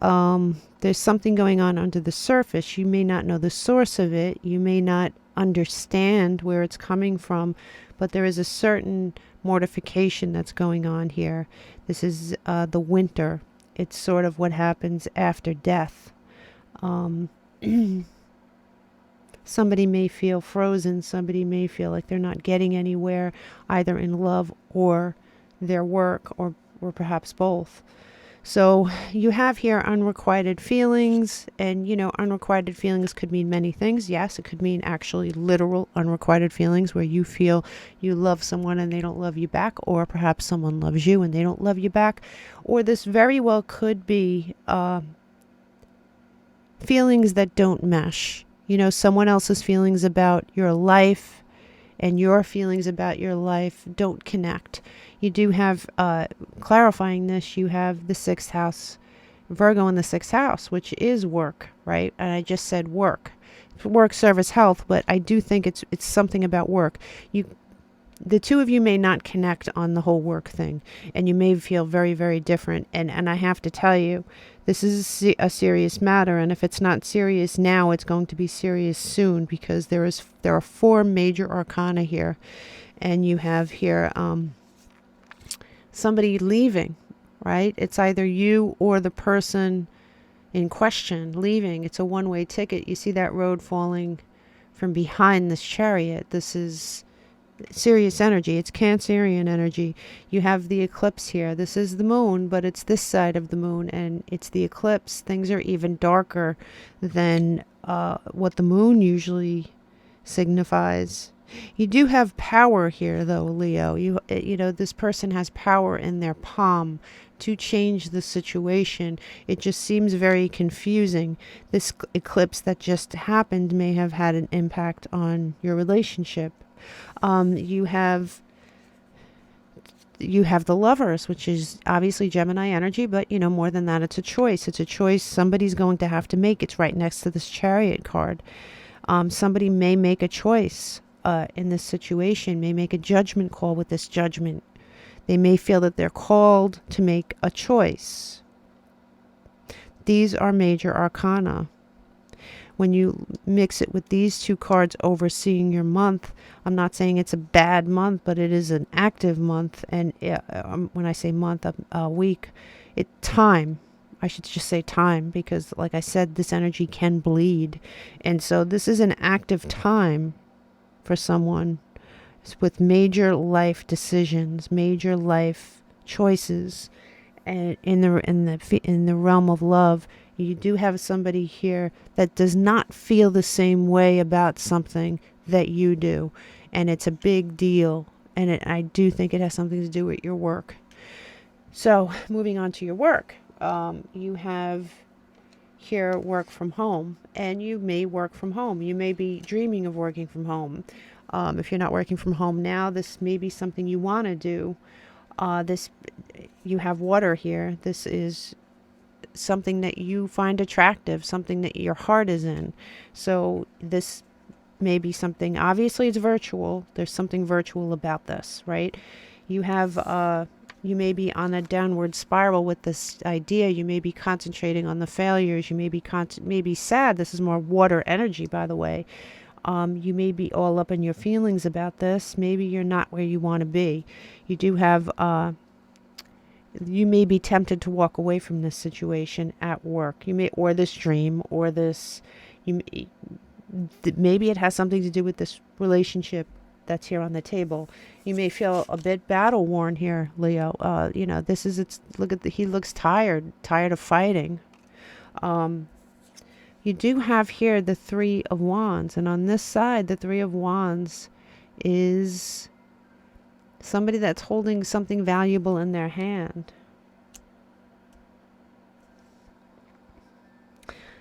[SPEAKER 1] There's something going on under the surface. You may not know the source of it. You may not understand where it's coming from, but there is a certain mortification that's going on here. This is the winter. It's sort of what happens after death. Somebody may feel frozen. Somebody may feel like they're not getting anywhere, either in love or their work, or perhaps both. So you have here unrequited feelings, and you know, unrequited feelings could mean many things. Yes, it could mean actually literal unrequited feelings where you feel you love someone and they don't love you back, or perhaps someone loves you and they don't love you back. Or this very well could be feelings that don't mesh. You know, someone else's feelings about your life and your feelings about your life don't connect. You do have, clarifying this, you have the 6th house, Virgo in the 6th house, which is work, right? And I just said work, service, health, but I do think it's something about work. The two of you may not connect on the whole work thing, and you may feel very, very different. And I have to tell you, this is a serious matter, and if it's not serious now, it's going to be serious soon, because there are 4 major arcana here, and you have here somebody leaving, right? It's either you or the person in question leaving. It's a one-way ticket. You see that road falling from behind this chariot. This is serious energy. It's Cancerian energy. You have the eclipse here. This is the moon, but it's this side of the moon, and it's the eclipse. Things are even darker than what the moon usually signifies. You do have power here, though, Leo. You know, this person has power in their palm to change the situation. It just seems very confusing. This eclipse that just happened may have had an impact on your relationship. You have the Lovers, which is obviously Gemini energy, but you know, more than that, it's a choice. It's a choice somebody's going to have to make. It's right next to this Chariot card. Somebody may make a choice in this situation, may make a judgment call with this judgment. They may feel that they're called to make a choice. These are major arcana. When you mix it with these 2 cards overseeing your month, I'm not saying it's a bad month, but it is an active month. And when I say month, a week, time. I should just say time, because like I said, this energy can bleed. And so this is an active time for someone. It's with major life decisions, major life choices, and in the realm of love, you do have somebody here that does not feel the same way about something that you do, and it's a big deal. And I do think it has something to do with your work. So moving on to your work, you have here work from home, and you may work from home. You may be dreaming of working from home. If you're not working from home now, this may be something you want to do. You have water here. This is something that you find attractive, something that your heart is in. So this may be something, obviously it's virtual. There's something virtual about this, right? You have, you may be on a downward spiral with this idea. You may be concentrating on the failures. You may be sad. This is more water energy, by the way. You may be all up in your feelings about this. Maybe you're not where you want to be. You do have, you may be tempted to walk away from this situation at work. Or this dream, or this, maybe it has something to do with this relationship that's here on the table. You may feel a bit battle worn here, Leo. He looks tired of fighting. You do have here the Three of Wands, and on this side, the Three of Wands is somebody that's holding something valuable in their hand.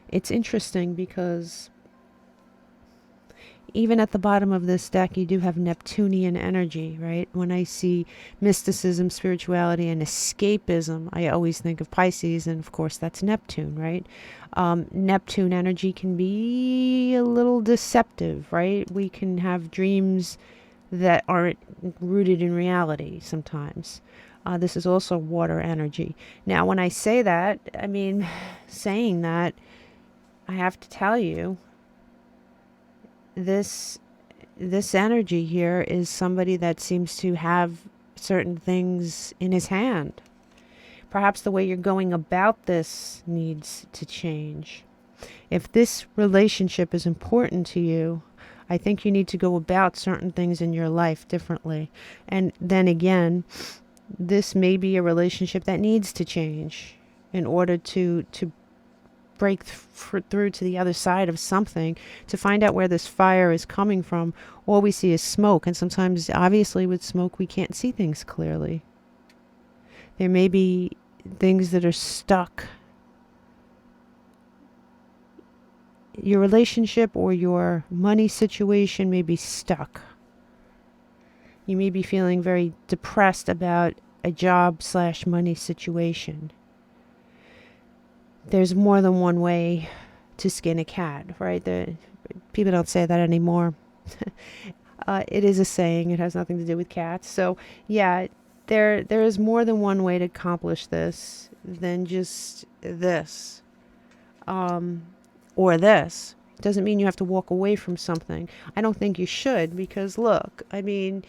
[SPEAKER 1] It's interesting because even at the bottom of this deck, you do have Neptunian energy, right? When I see mysticism, spirituality, and escapism, I always think of Pisces, and of course that's Neptune, right? Neptune energy can be a little deceptive, right? We can have dreams that aren't rooted in reality sometimes. This is also water energy. Now, when I say that, I mean, saying that, I have to tell you, this energy here is somebody that seems to have certain things in his hand. Perhaps the way you're going about this needs to change. If this relationship is important to you, I think you need to go about certain things in your life differently. And then again, this may be a relationship that needs to change in order to break through to the other side of something, to find out where this fire is coming from. All we see is smoke, and sometimes, obviously, with smoke, we can't see things clearly. There may be things that are stuck. Your relationship or your money situation may be stuck. You may be feeling very depressed about a job/money situation. There's more than one way to skin a cat, right? People don't say that anymore. It is a saying. It has nothing to do with cats. So, yeah, there is more than one way to accomplish this than just this. Or this. It doesn't mean you have to walk away from something. I don't think you should, because look, I mean,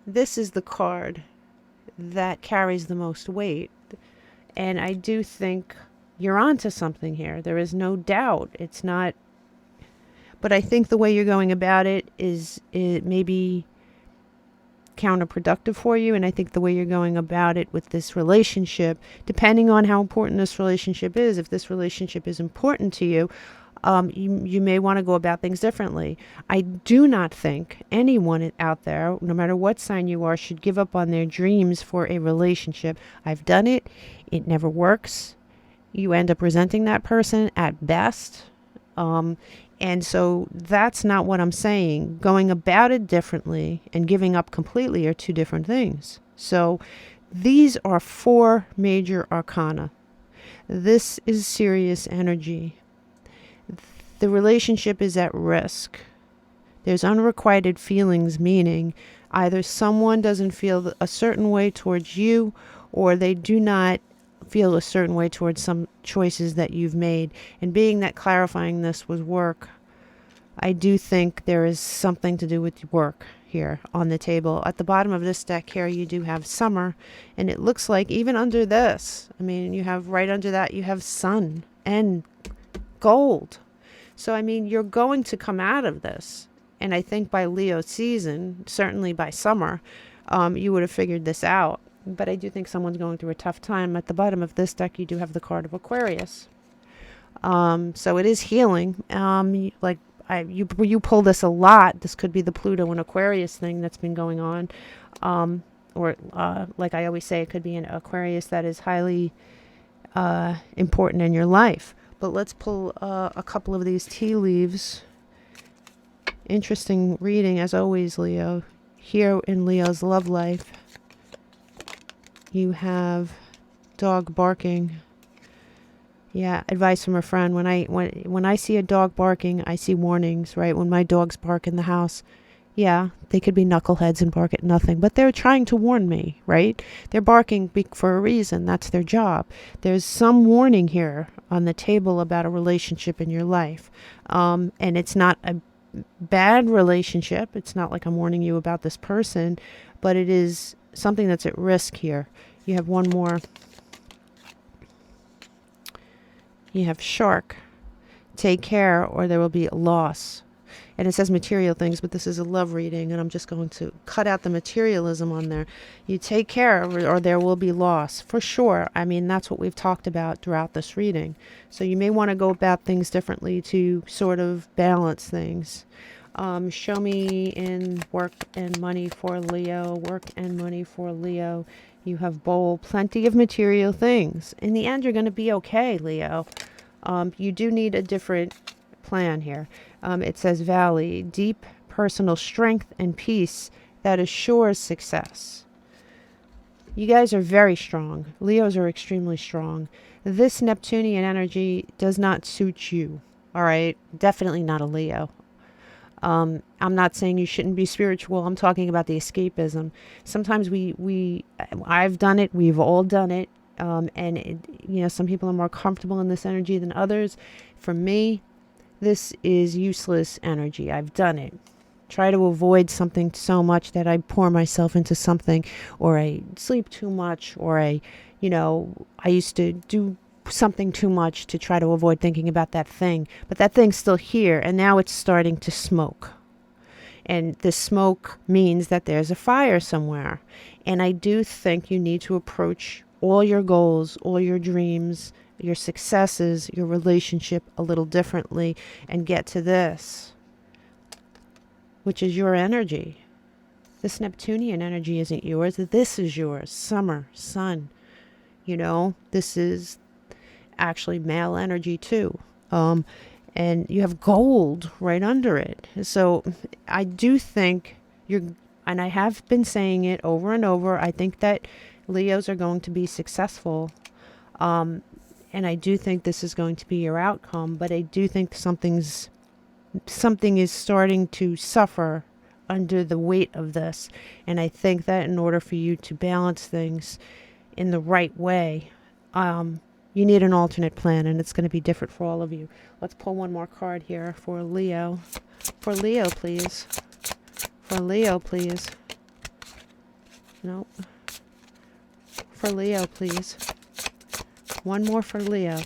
[SPEAKER 1] this is the card that carries the most weight. And I do think you're onto something here. There is no doubt. It's not, but I think the way you're going about it may be counterproductive for you. And I think the way you're going about it with this relationship, depending on how important this relationship is, if this relationship is important to you, you may want to go about things differently. I do not think anyone out there, no matter what sign you are, should give up on their dreams for a relationship. I've done it. It never works. You end up resenting that person at best. And so that's not what I'm saying. Going about it differently and giving up completely are two different things. So these are 4 major arcana. This is serious energy. The relationship is at risk. There's unrequited feelings, meaning either someone doesn't feel a certain way towards you, or they do not feel a certain way towards some choices that you've made. And being that clarifying this was work, I do think there is something to do with work here on the table. At the bottom of this deck here, you do have summer, and it looks like even under this, I mean, you have right under that, you have sun and gold. So, I mean, you're going to come out of this. And I think by Leo season, certainly by summer, you would have figured this out. But I do think someone's going through a tough time. At the bottom of this deck, you do have the card of Aquarius. So it is healing. You pull this a lot. This could be the Pluto and Aquarius thing that's been going on. Or like I always say, it could be an Aquarius that is highly important in your life. But let's pull a couple of these tea leaves. Interesting reading, as always, Leo. Here in Leo's love life, you have dog barking. Yeah, advice from a friend. When I see a dog barking, I see warnings, right? When my dogs bark in the house, yeah, they could be knuckleheads and bark at nothing, but they're trying to warn me, right? They're barking for a reason. That's their job. There's some warning here on the table about a relationship in your life. And it's not a bad relationship. It's not like I'm warning you about this person, but it is something that's at risk here. You have one more. You have shark. Take care or there will be a loss. And it says material things, but this is a love reading, and I'm just going to cut out the materialism on there. You take care or there will be loss. For sure. I mean, that's what we've talked about throughout this reading. So you may want to go about things differently to sort of balance things. Show me in work and money for Leo. Work and money for Leo. You have bowl, plenty of material things. In the end, you're going to be okay, Leo. You do need a different plan here. It says valley, deep personal strength and peace that assures success. You guys are very strong. Leos are extremely strong. This Neptunian energy does not suit you. All right. Definitely not a Leo. I'm not saying you shouldn't be spiritual. I'm talking about the escapism. Sometimes I've done it. We've all done it. Some people are more comfortable in this energy than others. For me, this is useless energy. I've done it. Try to avoid something so much that I pour myself into something, or I sleep too much, or I used to do something too much to try to avoid thinking about that thing. But that thing's still here, and now it's starting to smoke. And the smoke means that there's a fire somewhere. And I do think you need to approach all your goals, all your dreams, your successes, your relationship a little differently and get to this, which is your energy. This Neptunian energy isn't yours. This is yours. Summer, sun. This is actually male energy too. And you have gold right under it. So I do think and I have been saying it over and over, I think that Leos are going to be successful. And I do think this is going to be your outcome, but I do think something is starting to suffer under the weight of this. And I think that in order for you to balance things in the right way, you need an alternate plan, and it's going to be different for all of you. Let's pull one more card here for Leo. For Leo, please. For Leo, please. Nope. For Leo, please. One more for Leo.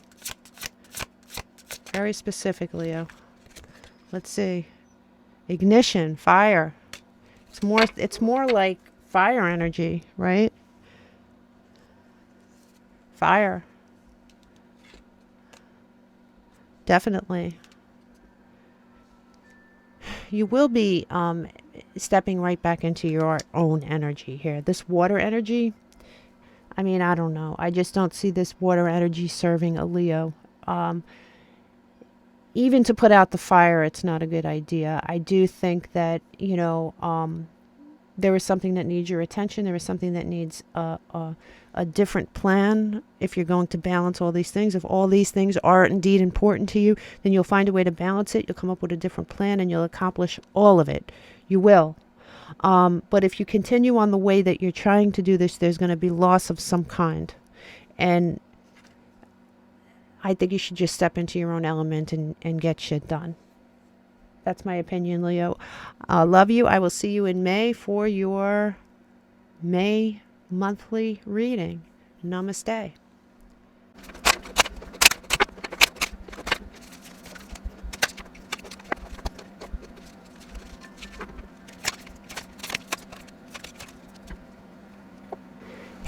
[SPEAKER 1] Very specific, Leo. Let's see. Ignition, fire. It's more like fire energy, right? Fire. Definitely. You will be stepping right back into your own energy here. This water energy, I mean, I don't know. I just don't see this water energy serving a Leo. Even to put out the fire, it's not a good idea. I do think that, there is something that needs your attention. There is something that needs a different plan. If you're going to balance all these things, if all these things are indeed important to you, then you'll find a way to balance it. You'll come up with a different plan and you'll accomplish all of it. You will. But if you continue on the way that you're trying to do this, there's going to be loss of some kind. And I think you should just step into your own element and get shit done. That's my opinion, Leo. Love you. I will see you in May for your May monthly reading. Namaste.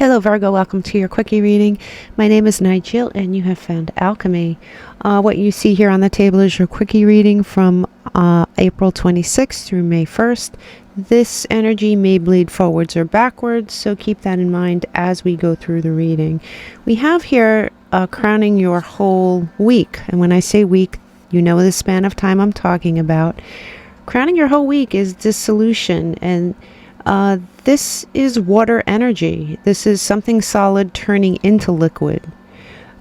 [SPEAKER 1] Hello Virgo, welcome to your quickie reading. My name is Nigel and you have found Alchemy. What you see here on the table is your quickie reading from April 26th through May 1st. This energy may bleed forwards or backwards, so keep that in mind as we go through the reading. We have here crowning your whole week, and when I say week, you know the span of time I'm talking about. Crowning your whole week is dissolution, and this is water energy. This is something solid turning into liquid.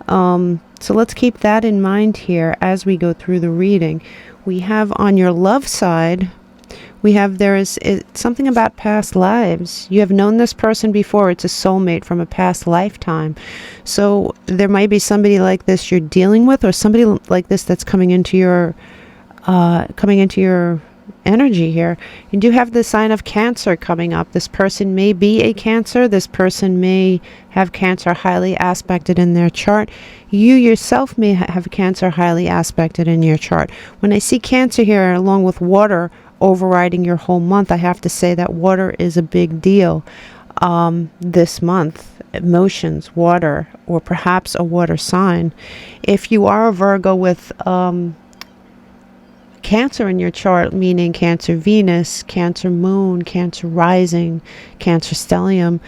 [SPEAKER 1] So let's keep that in mind here as we go through the reading. We have on your love side, it's something about past lives. You have known this person before. It's a soulmate from a past lifetime. So there might be somebody like this you're dealing with, or somebody like this that's coming into your energy here. You do have the sign of Cancer coming up. This person may be a Cancer. This person may have Cancer highly aspected in their chart. You yourself may have Cancer highly aspected in your chart. When I see Cancer here along with water overriding your whole month, I have to say that water is a big deal this month. Emotions, water, or perhaps a water sign. If you are a Virgo with Cancer in your chart, meaning Cancer Venus, Cancer Moon, Cancer Rising, Cancer Stellium,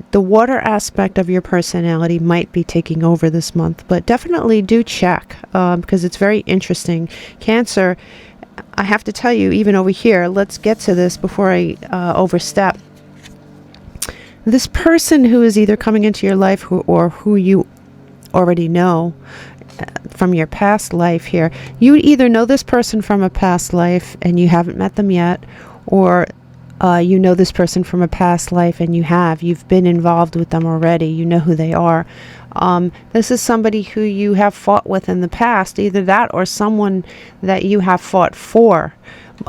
[SPEAKER 1] the water aspect of your personality might be taking over this month, but definitely do check because it's very interesting. Cancer, I have to tell you, even over here, let's get to this before I overstep. This person who is either coming into your life or who you already know from your past life here, you either know this person from a past life and you haven't met them yet, or you know this person from a past life and you've been involved with them already. You know who they are. This is somebody who you have fought with in the past, either that or someone that you have fought for,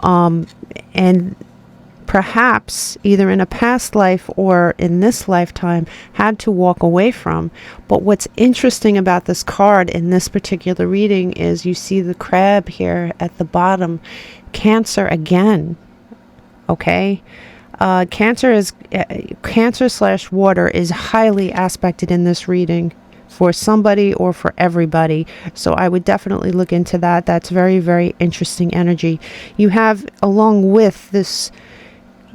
[SPEAKER 1] and perhaps either in a past life or in this lifetime had to walk away from. But what's interesting about this card in this particular reading is you see the crab here at the bottom. Cancer again. Okay, Cancer / water is highly aspected in this reading for somebody or for everybody. So I would definitely look into that. That's very, very interesting energy. You have, along with this,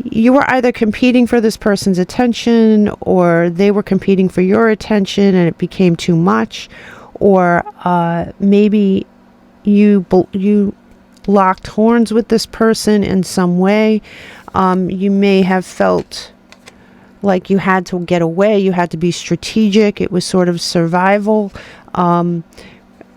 [SPEAKER 1] you were either competing for this person's attention, or they were competing for your attention and it became too much, or maybe you locked horns with this person in some way. You may have felt like you had to get away, you had to be strategic, it was sort of survival,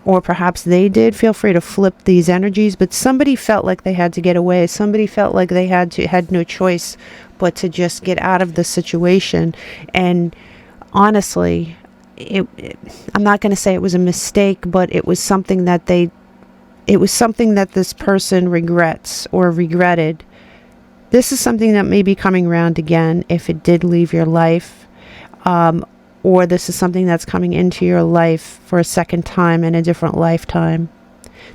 [SPEAKER 1] or perhaps they did. Feel free to flip these energies, but somebody felt like they had to get away. Somebody felt like they had no choice but to just get out of the situation. And honestly, I'm not going to say it was a mistake, but it was something that this person regrets or regretted. This is something that may be coming around again if it did leave your life, or this is something that's coming into your life for a second time in a different lifetime.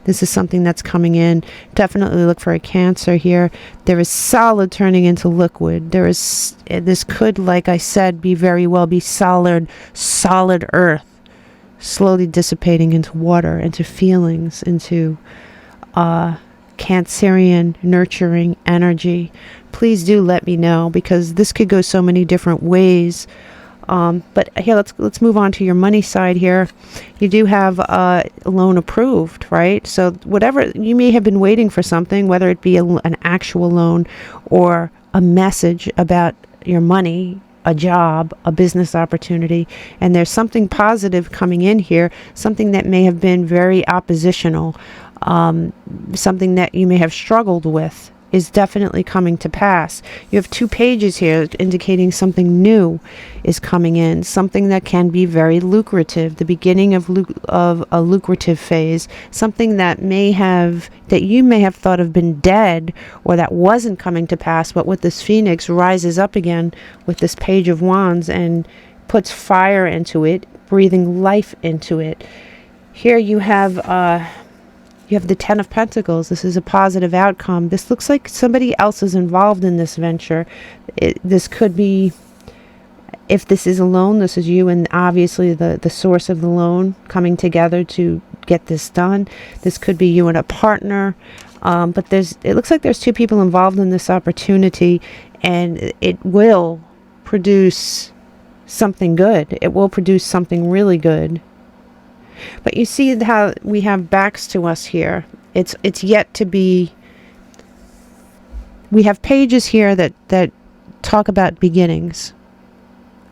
[SPEAKER 1] This is something that's coming in. Definitely look for a Cancer here. There is solid turning into liquid. This could, like I said, very well be solid earth, slowly dissipating into water, into feelings, into Cancerian nurturing energy. Please do let me know, because this could go so many different ways. But here, let's move on to your money side here. You do have loan approved, right? So whatever, you may have been waiting for something, whether it be an actual loan or a message about your money, a job, a business opportunity, and there's something positive coming in here, something that may have been very oppositional, something that you may have struggled with is definitely coming to pass. You have 2 pages here indicating something new is coming in, something that can be very lucrative, the beginning of a lucrative phase, something that you may have thought of been dead, or that wasn't coming to pass, but with this Phoenix rises up again with this Page of Wands and puts fire into it, breathing life into it. Here you have the Ten of Pentacles. This is a positive outcome. This looks like somebody else is involved in this venture. This could be If this is a loan, this is you and obviously the source of the loan coming together to get this done. This could be you and a partner. But it looks like there's two people involved in this opportunity, and it will produce something good. It will produce something really good. But you see how we have backs to us here. It's yet to be. We have pages here that talk about beginnings.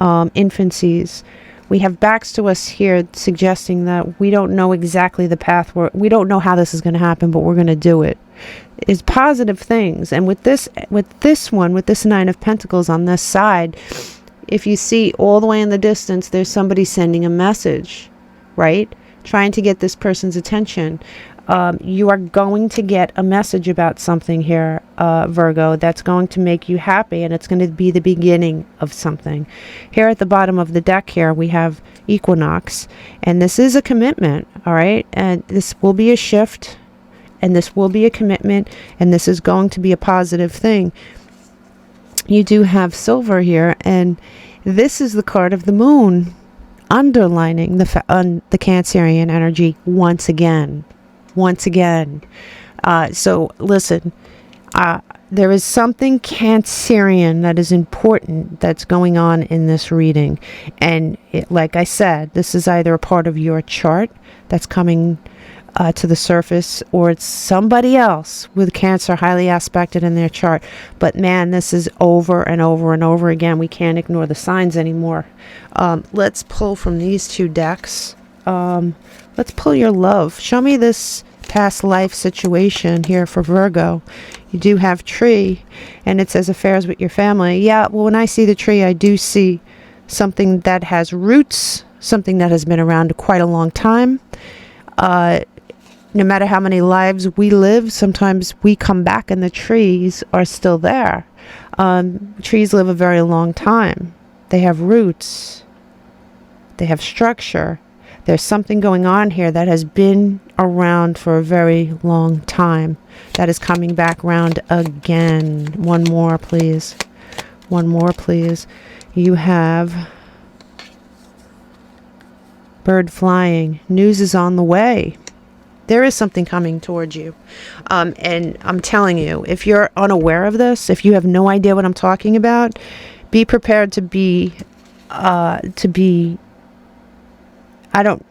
[SPEAKER 1] Infancies. We have backs to us here suggesting that we don't know exactly the path, we don't know how this is going to happen, but we're going to do it. It's positive things. And with this Nine of Pentacles on this side, if you see all the way in the distance, there's somebody sending a message, right? Trying to get this person's attention. You are going to get a message about something here, Virgo, that's going to make you happy, and it's going to be the beginning of something. Here at the bottom of the deck here, we have equinox, and this is a commitment, all right? And this will be a shift, and this will be a commitment, and this is going to be a positive thing. You do have silver here, and this is the card of the moon, underlining the Cancerian energy once again. So listen, there is something Cancerian that is important that's going on in this reading. And like I said, this is either a part of your chart that's coming to the surface, or it's somebody else with Cancer highly aspected in their chart. But man, this is over and over and over again. We can't ignore the signs anymore. Let's pull from these two decks. Let's pull your love. Show me this past life situation here for Virgo. You do have tree, and it says affairs with your family. Yeah, well, when I see the tree, I do see something that has roots, something that has been around quite a long time. No matter how many lives we live, sometimes we come back and the trees are still there. Trees live a very long time. They have roots. They have structure. There's something going on here that has been around for a very long time that is coming back round again. One more, please. One more, please. You have bird flying. News is on the way. There is something coming towards you. And I'm telling you, if you're unaware of this, if you have no idea what I'm talking about, be prepared to be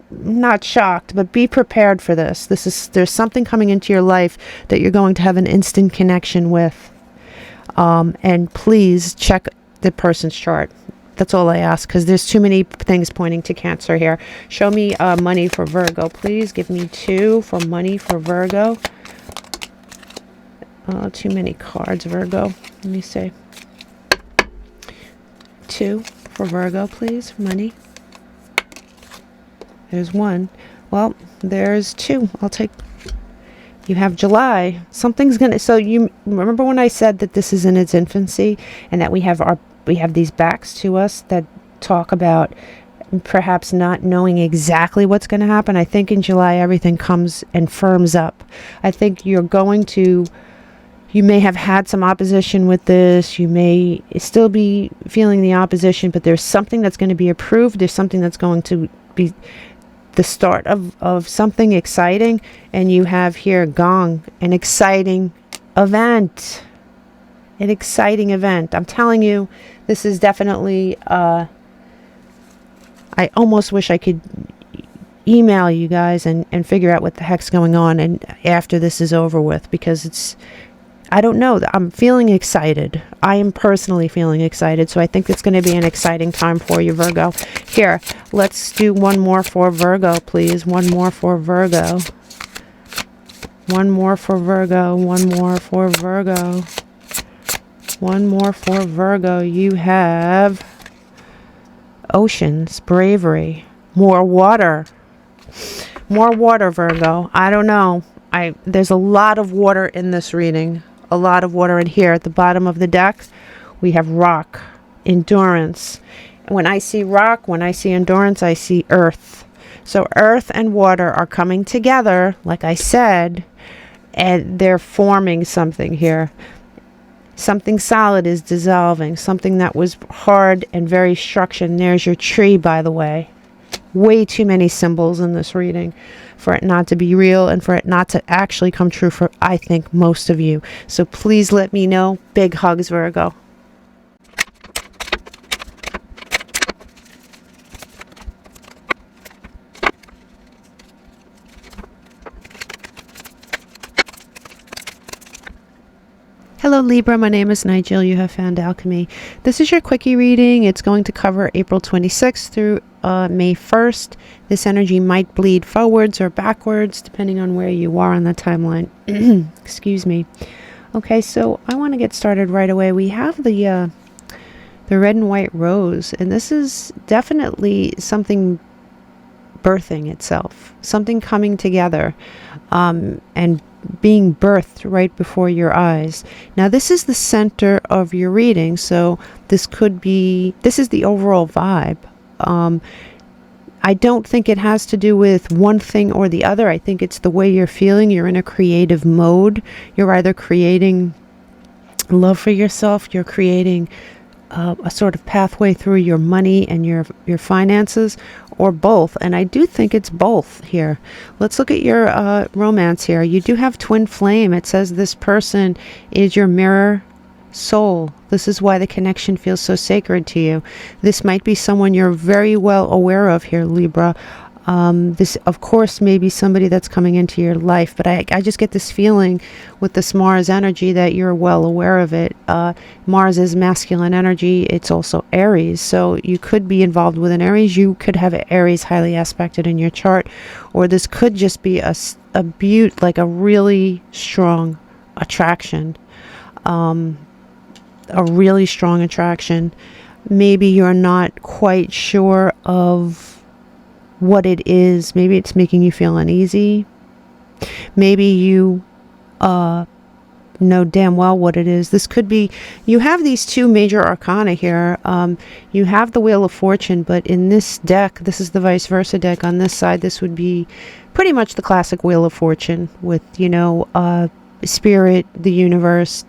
[SPEAKER 1] not shocked, but be prepared for this. There's something coming into your life that you're going to have an instant connection with. And please check the person's chart. That's all I ask, because there's too many things pointing to Cancer here. Show me money for Virgo, please. Give me 2 for money for Virgo. Too many cards, Virgo. Let me see. 2 for Virgo, please. Money. There's 1. Well, there's 2. I'll take. You have July. Something's gonna. So you remember when I said that this is in its infancy, and that we have these backs to us that talk about perhaps not knowing exactly what's going to happen. I think in July everything comes and firms up. I think you may have had some opposition with this. You may still be feeling the opposition, but there's something that's going to be approved. There's something that's going to be the start of something exciting. And you have here gong, an exciting event. An exciting event. I'm telling you, this is definitely, I almost wish I could email you guys and figure out what the heck's going on and after this is over with, because I don't know. I'm feeling excited. I am personally feeling excited. So I think it's going to be an exciting time for you, Virgo. Here, let's do one more for Virgo, please. One more for Virgo. One more for Virgo. One more for Virgo. One more for Virgo. You have oceans, bravery, more water. More water, Virgo. I don't know. There's a lot of water in this reading. A lot of water in here. At the bottom of the deck, we have rock, endurance. And when I see rock, when I see endurance, I see earth. So earth and water are coming together, like I said, and they're forming something here. Something solid is dissolving. Something that was hard and very structured. And there's your tree, by the way. Way too many symbols in this reading for it not to be real and for it not to actually come true for, I think, most of you. So please let me know. Big hugs, Virgo. Hello Libra, my name is Nigel. You have found Alchemy. This is your quickie reading. It's going to cover April 26th through May 1st. This energy might bleed forwards or backwards depending on where you are on the timeline. Excuse me. Okay, so I want to get started right away. We have the red and white rose, and this is definitely something birthing itself, something coming together, and being birthed right before your eyes. Now this is the center of your reading, so this is the overall vibe. I don't think it has to do with one thing or the other. I think it's the way you're feeling. You're in a creative mode. You're either creating love for yourself, you're creating a sort of pathway through your money and your finances, or both. And I do think it's both here. Let's look at your romance here. You do have twin flame. It says this person is your mirror soul. This is why the connection feels so sacred to you. This might be someone you're very well aware of here, Libra. This, of course, may be somebody that's coming into your life, but I just get this feeling with this Mars energy that you're well aware of it. Mars is masculine energy. It's also Aries, so you could be involved with an Aries. You could have Aries highly aspected in your chart, or this could just be a like a really strong attraction, a really strong attraction. Maybe you're not quite sure of what it is. Maybe it's making you feel uneasy. Maybe you know damn well what it is. This could be, you have these two major arcana here. You have the Wheel of Fortune, but in this deck, this is the vice versa deck. On this side, this would be pretty much the classic Wheel of Fortune with, you know, spirit, the universe,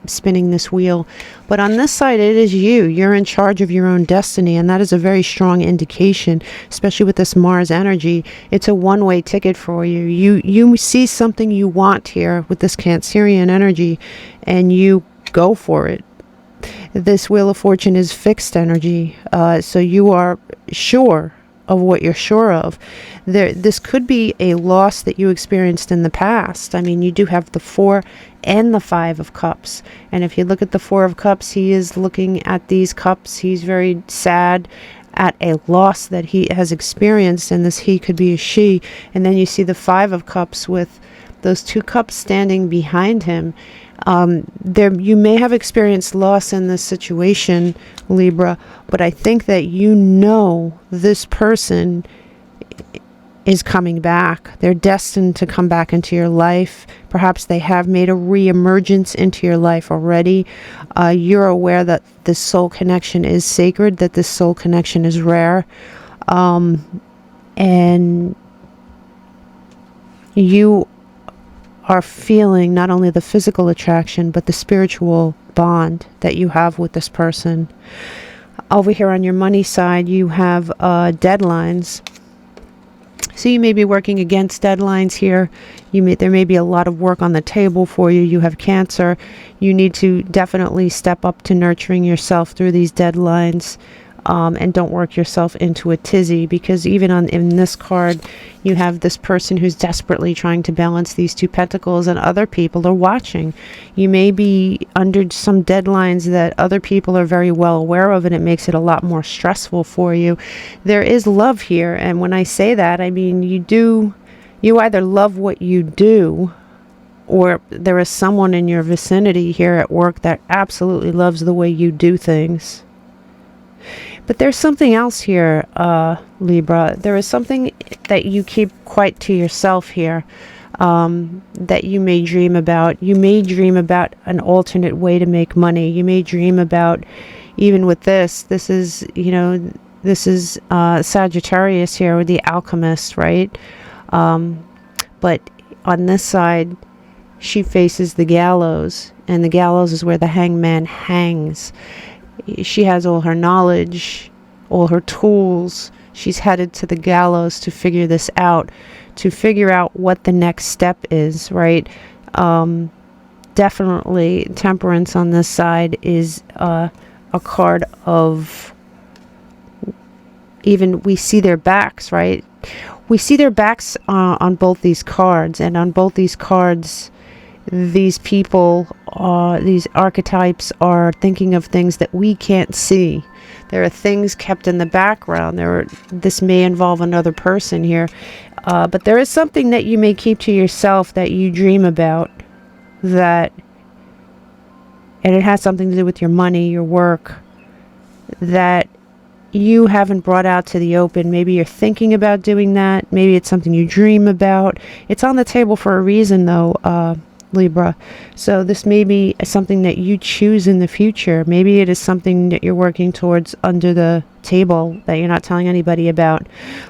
[SPEAKER 1] spinning this wheel. But on this side, it is you. You're in charge of your own destiny, and that is a very strong indication, especially with this Mars energy. It's a one-way ticket for you. You see something you want here with this Cancerian energy, and you go for it. This Wheel of Fortune is fixed energy, so you are sure of what you're sure of. This could be a loss that you experienced in the past. I mean, you do have the 4 and the 5 of Cups. And if you look at the 4 of Cups, he is looking at these cups. He's very sad at a loss that he has experienced, and this he could be a she. And then you see the 5 of Cups with those 2 cups standing behind him. You may have experienced loss in this situation, Libra, but I think that you know this person is coming back. They're destined to come back into your life. Perhaps they have made a re-emergence into your life already. You're aware that this soul connection is sacred, that this soul connection is rare. And you are feeling not only the physical attraction, but the spiritual bond that you have with this person. Over here on your money side, you have deadlines. So you may be working against deadlines here. There may be a lot of work on the table for you. You have Cancer. You need to definitely step up to nurturing yourself through these deadlines. And don't work yourself into a tizzy, because even in this card, you have this person who's desperately trying to balance these 2 pentacles, and other people are watching. You may be under some deadlines that other people are very well aware of, and it makes it a lot more stressful for you. There is love here, and when I say that, I mean you either love what you do, or there is someone in your vicinity here at work that absolutely loves the way you do things. But there's something else here, Libra. There is something that you keep quite to yourself here, that you may dream about. You may dream about an alternate way to make money. You may dream about, even with this is, you know, this is Sagittarius here, with the alchemist, right? But on this side, she faces the gallows, and the gallows is where the hangman hangs. She has all her knowledge, all her tools. She's headed to the gallows to figure this out, to figure out what the next step is, right? Definitely Temperance on this side is a card of, even we see their backs, right? We see their backs on both these cards, and on both these cards, these people, these archetypes are thinking of things that we can't see. There are things kept in the background. This may involve another person here, but there is something that you may keep to yourself that you dream about, and it has something to do with your money, your work, that you haven't brought out to the open. Maybe you're thinking about doing that. Maybe it's something you dream about. It's on the table for a reason, though, Libra. So this may be something that you choose in the future. Maybe it is something that you're working towards under the table that you're not telling anybody about.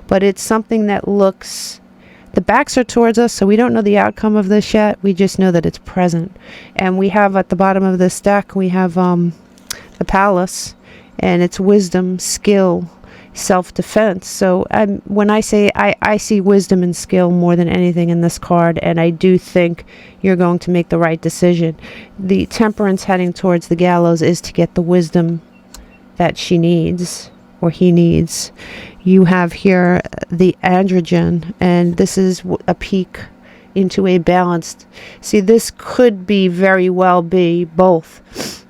[SPEAKER 1] But it's something that looks... The backs are towards us, so we don't know the outcome of this yet. We just know that it's present. And we have at the bottom of this deck, we have the Palace, and it's wisdom, skill, self-defense. So when I say I see wisdom and skill more than anything in this card, and I do think you're going to make the right decision. The Temperance heading towards the gallows is to get the wisdom that she needs, or he needs. You have here the androgen, and this is a peek into a balanced... See, this could be very well be both.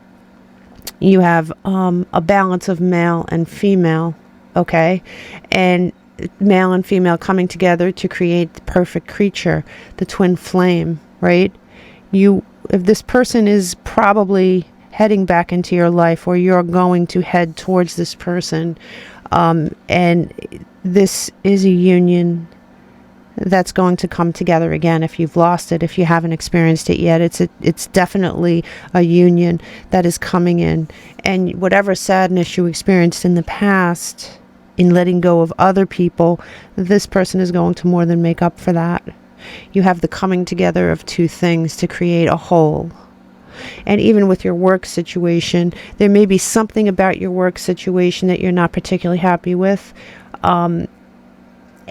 [SPEAKER 1] You have a balance of male and female, okay? And male and female coming together to create the perfect creature, the twin flame, right? If this person is probably heading back into your life, or you're going to head towards this person, and this is a union that's going to come together again. If you've lost it, if you haven't experienced it yet, it's definitely a union that is coming in. And whatever sadness you experienced in the past in letting go of other people, this person is going to more than make up for that. You have the coming together of two things to create a whole. And even with your work situation, there may be something about your work situation that you're not particularly happy with.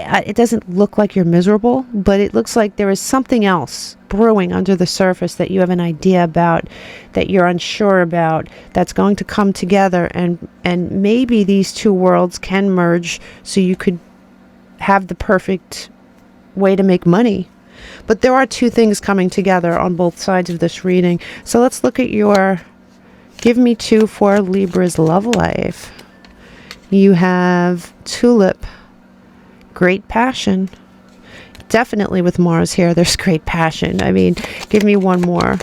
[SPEAKER 1] It doesn't look like you're miserable, but it looks like there is something else brewing under the surface that you have an idea about, that you're unsure about, that's going to come together, and maybe these two worlds can merge so you could have the perfect way to make money. But there are two things coming together on both sides of this reading. So let's look at your... Give me two for Libra's love life. You have Tulip. Great passion. Definitely with Mars here, there's great passion. I mean, give me one more.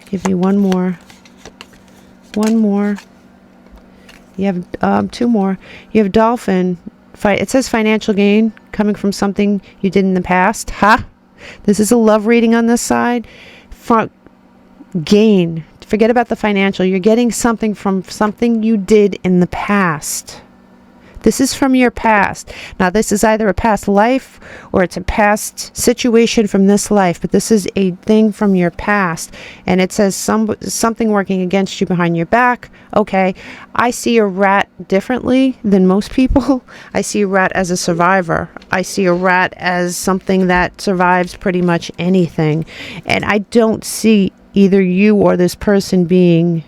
[SPEAKER 1] Give me one more. One more. You have two more. You have Dolphin. It says financial gain coming from something you did in the past. This is a love reading on this side. Gain. Forget about the financial. You're getting something from something you did in the past. This is from your past. Now, this is either a past life or it's a past situation from this life, but this is a thing from your past. And it says something working against you behind your back. Okay, I see a rat differently than most people. I see a rat as a survivor. I see a rat as something that survives pretty much anything. And I don't see either you or this person being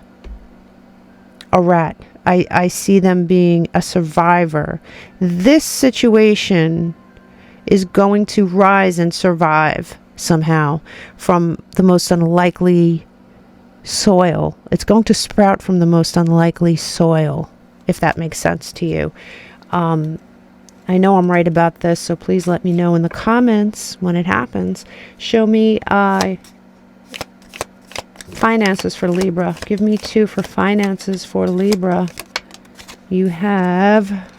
[SPEAKER 1] a rat. I see them being a survivor. This situation is going to rise and survive somehow from the most unlikely soil. It's going to sprout from the most unlikely soil, if that makes sense to you. I know I'm right about this, so please let me know in the comments when it happens. Show me finances for Libra. Give me two for finances for Libra. You have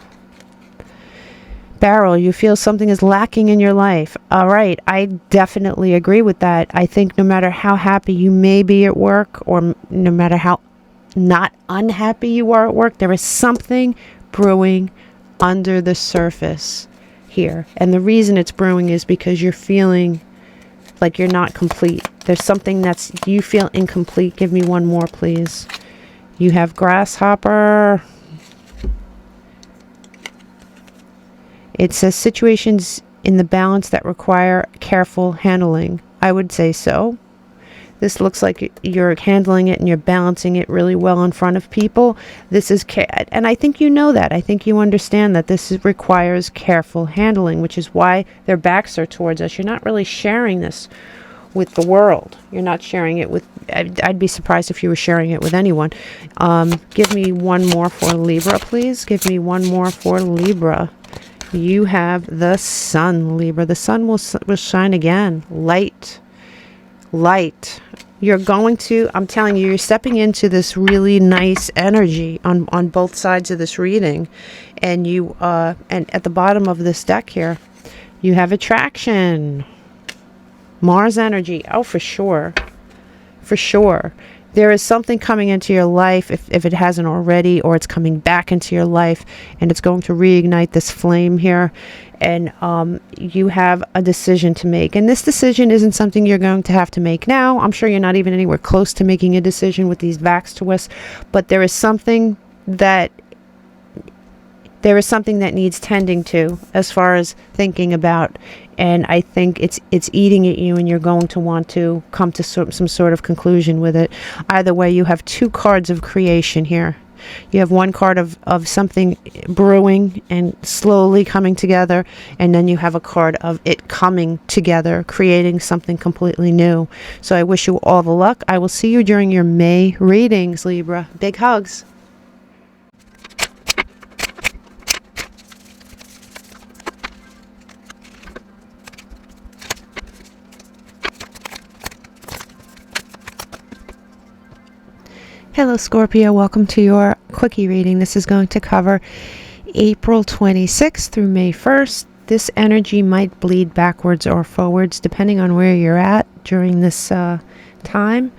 [SPEAKER 1] Barrel. You feel something is lacking in your life. All right. I definitely agree with that. I think no matter how happy you may be at work, or no matter how not unhappy you are at work, there is something brewing under the surface here. And the reason it's brewing is because you're feeling like you're not complete. There's something that's, you feel incomplete. Give me one more, please. You have grasshopper. It says situations in the balance that require careful handling. I would say so. This looks like you're handling it and you're balancing it really well in front of people. This is, and I think you know that. I think you understand that this requires careful handling, which is why their backs are towards us. You're not really sharing this with the world. You're not sharing it with, I'd be surprised if you were sharing it with anyone. Give me one more for Libra, please. Give me one more for Libra. You have the sun, Libra. The sun will shine again. Light. Light. You're going to, I'm telling you, you're stepping into this really nice energy on both sides of this reading. And you, and at the bottom of this deck here, you have attraction. Mars energy. Oh, for sure. For sure. There is something coming into your life, if it hasn't already, or it's coming back into your life, and it's going to reignite this flame here. And you have a decision to make. And this decision isn't something you're going to have to make now. I'm sure you're not even anywhere close to making a decision with these backs to us. But there is something that needs tending to as far as thinking about. And I think it's eating at you, and you're going to want to come to some sort of conclusion with it. Either way, you have two cards of creation here. You have one card of something brewing and slowly coming together, and then you have a card of it coming together, creating something completely new. So I wish you all the luck. I will see you during your May readings, Libra. Big hugs. Hello Scorpio, welcome to your quickie reading. This is going to cover April 26th through May 1st. This energy might bleed backwards or forwards depending on where you're at during this time.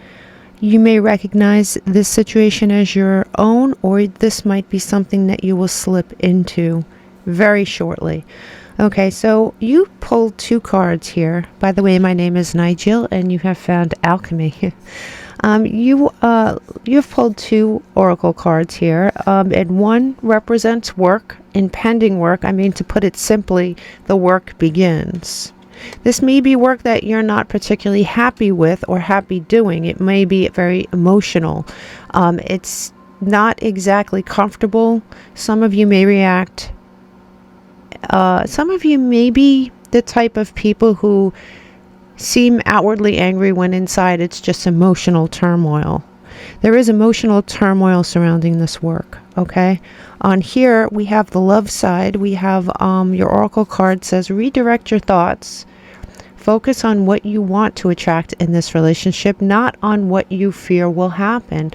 [SPEAKER 1] You may recognize this situation as your own, or this might be something that you will slip into very shortly. Okay, so you pulled two cards here. By the way, my name is Nigel and you have found Alchemy. You have pulled two oracle cards here, and one represents work, impending work. I mean, to put it simply, the work begins. This may be work that you're not particularly happy with or happy doing. It may be very emotional. It's not exactly comfortable. Some of you may react. Some of you may be the type of people who seem outwardly angry when inside it's just emotional turmoil. There is emotional turmoil surrounding this work, okay? On here, we have the love side. We have your oracle card says, redirect your thoughts. Focus on what you want to attract in this relationship, not on what you fear will happen.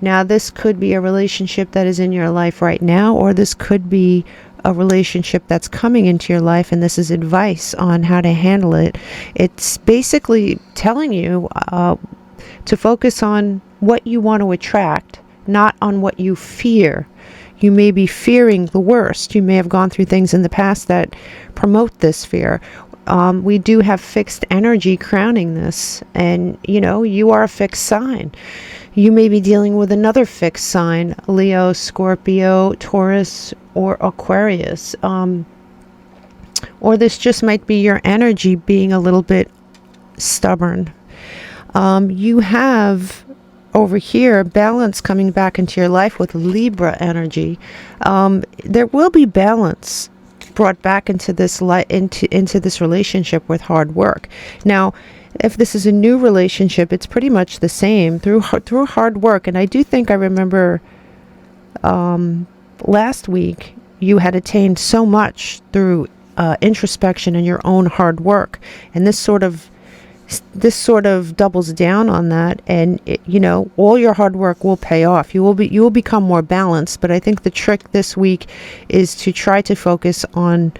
[SPEAKER 1] Now, this could be a relationship that is in your life right now, or this could be a relationship that's coming into your life, and this is advice on how to handle it. It's basically telling you to focus on what you want to attract, not on what you fear. You may be fearing the worst. You may have gone through things in the past that promote this fear. We do have fixed energy crowning this, and you are a fixed sign. You may be dealing with another fixed sign, Leo, Scorpio, Taurus, or Aquarius. Or this just might be your energy being a little bit stubborn. You have over here balance coming back into your life with Libra energy. There will be balance brought back into this into this relationship with hard work. Now, if this is a new relationship, it's pretty much the same through hard work. And I do think I remember last week you had attained so much through introspection and your own hard work, and this sort of doubles down on that. And all your hard work will pay off. You will become more balanced. But I think the trick this week is to try to focus on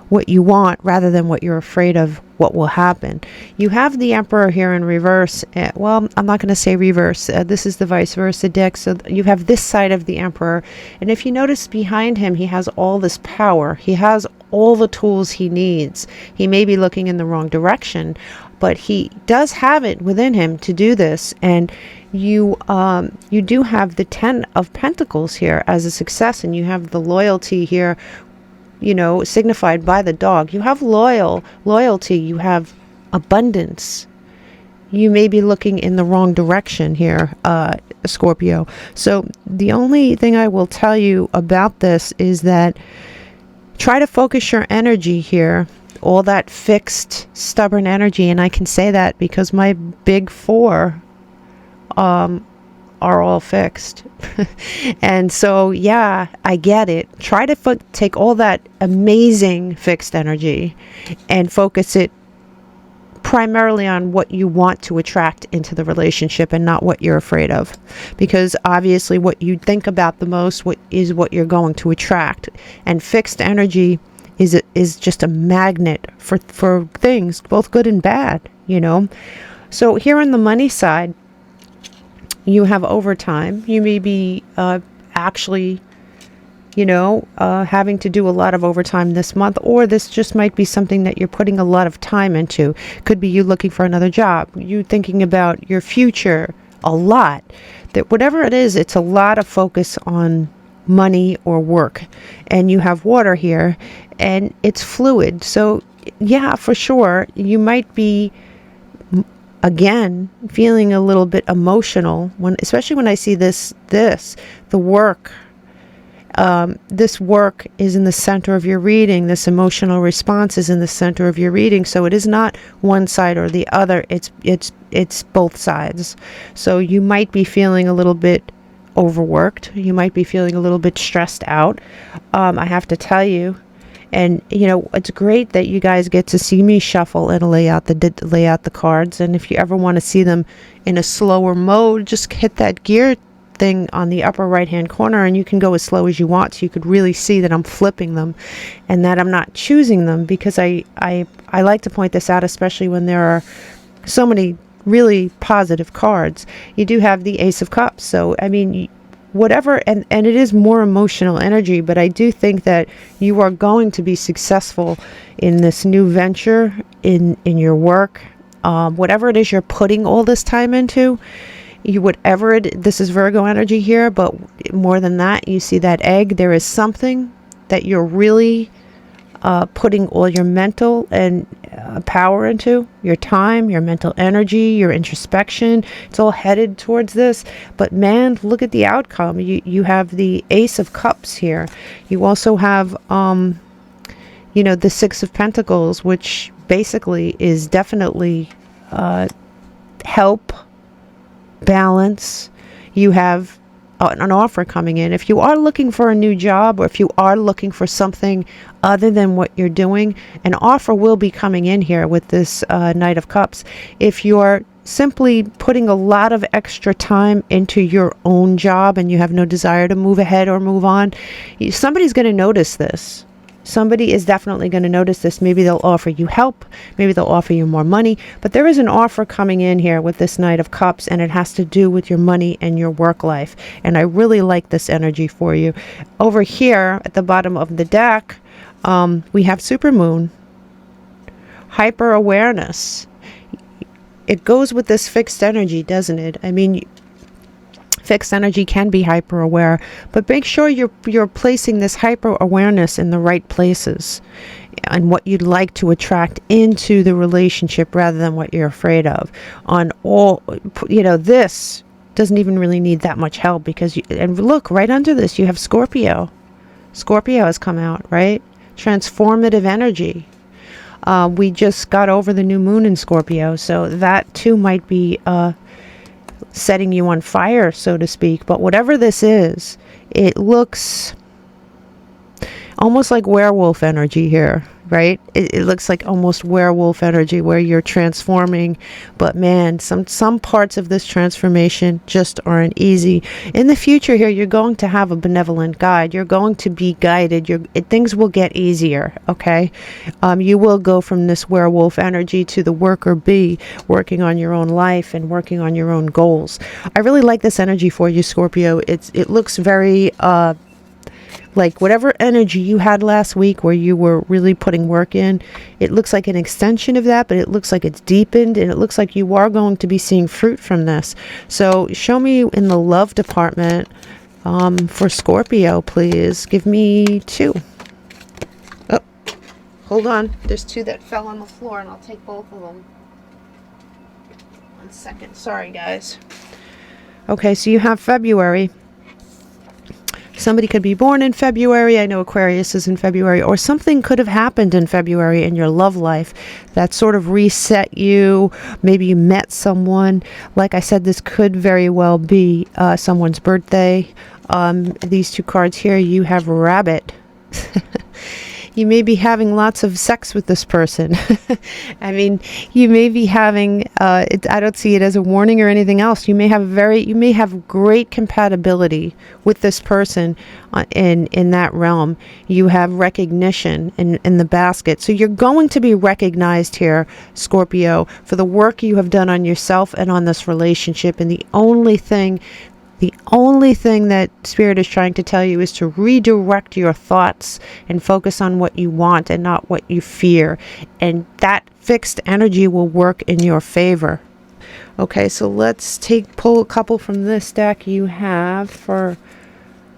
[SPEAKER 1] what you want rather than what you're afraid of what will happen. You have the Emperor here in reverse. Well, I'm not going to say reverse. This is the vice versa deck. So you have this side of the Emperor. And if you notice behind him, he has all this power. He has all the tools he needs. He may be looking in the wrong direction, but he does have it within him to do this. And you do have the 10 of Pentacles here as a success, and you have the loyalty here, you know, signified by the dog. You have loyalty, you have abundance. You may be looking in the wrong direction here, Scorpio. So the only thing I will tell you about this is that try to focus your energy here, all that fixed, stubborn energy. And I can say that because my big four are all fixed. And so, yeah, I get it. Try to take all that amazing fixed energy and focus it primarily on what you want to attract into the relationship and not what you're afraid of, because obviously what you think about the most is what you're going to attract. And fixed energy is just a magnet for things both good and bad, you know. So here on the money side, you have overtime. You may be actually, you know, having to do a lot of overtime this month, or this just might be something that you're putting a lot of time into. Could be you looking for another job, you thinking about your future a lot. That whatever it is, it's a lot of focus on money or work. And you have water here, and it's fluid. So yeah, for sure, you might be again feeling a little bit emotional especially when I see the work. This work is in the center of your reading. This emotional response is in the center of your reading. So it is not one side or the other. It's both sides. So you might be feeling a little bit overworked. You might be feeling a little bit stressed out. I have to tell you, and you know, it's great that you guys get to see me shuffle and lay out the cards. And if you ever want to see them in a slower mode, just hit that gear thing on the upper right hand corner, and you can go as slow as you want, so you could really see that I'm flipping them and that I'm not choosing them, because I like to point this out, especially when there are so many really positive cards. You do have the Ace of Cups, so I mean, whatever, and it is more emotional energy, but I do think that you are going to be successful in this new venture, in your work, whatever it is you're putting all this time into. This is Virgo energy here, but more than that, you see that egg. There is something that you're really putting all your mental and power into, your time, your mental energy, your introspection. It's all headed towards this. But man, look at the outcome. You have the Ace of Cups here. You also have, you know, the Six of Pentacles, which basically is definitely help, balance. You have an offer coming in. If you are looking for a new job, or if you are looking for something other than what you're doing, an offer will be coming in here with this Knight of Cups. If you're simply putting a lot of extra time into your own job and you have no desire to move ahead or move on, somebody's going to notice this. Somebody is definitely going to notice this. Maybe they'll offer you help. Maybe they'll offer you more money. But there is an offer coming in here with this Knight of Cups, and it has to do with your money and your work life. And I really like this energy for you. Over here at the bottom of the deck, we have Supermoon. Hyper awareness. It goes with this fixed energy, doesn't it? I mean, fixed energy can be hyper aware, but make sure you're placing this hyper awareness in the right places and what you'd like to attract into the relationship rather than what you're afraid of. On all, you know, this doesn't even really need that much help, because and look right under this, you have Scorpio. Scorpio has come out, right? Transformative energy. We just got over the new moon in Scorpio, so that too might be setting you on fire, so to speak. But whatever this is, it looks almost like werewolf energy here, right? It looks like almost werewolf energy where you're transforming. But man, some parts of this transformation just aren't easy. In the future here, you're going to have a benevolent guide. You're going to be guided. Things will get easier, okay? You will go from this werewolf energy to the worker bee, working on your own life and working on your own goals. I really like this energy for you, Scorpio. It looks very Like whatever energy you had last week where you were really putting work in, it looks like an extension of that, but it looks like it's deepened, and it looks like you are going to be seeing fruit from this. So show me in the love department for Scorpio, please. Give me 2. Oh, hold on. There's 2 that fell on the floor, and I'll take both of them. 1 second. Sorry, guys. Okay, so you have February. Somebody could be born in February. I know Aquarius is in February, or something could have happened in February in your love life that sort of reset you. Maybe you met someone. Like I said, this could very well be someone's birthday. These 2 cards here, you have Rabbit. You may be having lots of sex with this person. I mean, you may be having, I don't see it as a warning or anything else. You may have great compatibility with this person in that realm. You have recognition in the basket. So you're going to be recognized here, Scorpio, for the work you have done on yourself and on this relationship. And the only thing that Spirit is trying to tell you is to redirect your thoughts and focus on what you want and not what you fear. And that fixed energy will work in your favor. Okay, so let's pull a couple from this deck you have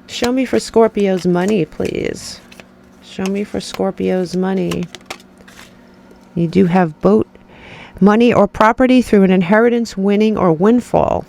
[SPEAKER 1] show me for Scorpio's money, please. Show me for Scorpio's money. You do have boat, money or property through an inheritance, winning, or windfall.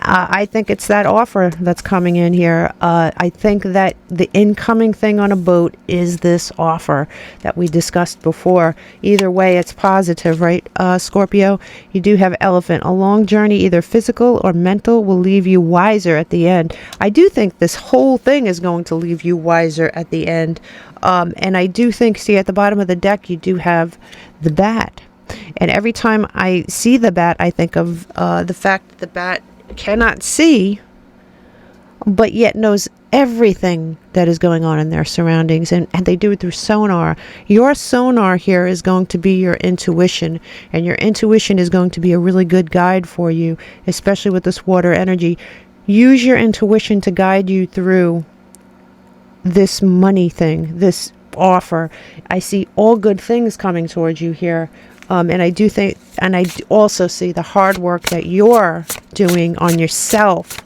[SPEAKER 1] I think it's that offer that's coming in here. I think that the incoming thing on a boat is this offer that we discussed before. Either way, it's positive, right, Scorpio? You do have Elephant. A long journey, either physical or mental, will leave you wiser at the end. I do think this whole thing is going to leave you wiser at the end. And I do think, see, at the bottom of the deck, you do have the bat. And every time I see the bat, I think of the fact that the bat cannot see, but yet knows everything that is going on in their surroundings, and they do it through sonar. Your sonar here is going to be your intuition, and your intuition is going to be a really good guide for you, especially with this water energy. Use your intuition to guide you through this money thing, this offer. I see all good things coming towards you here. And I do think, and I also see the hard work that you're doing on yourself,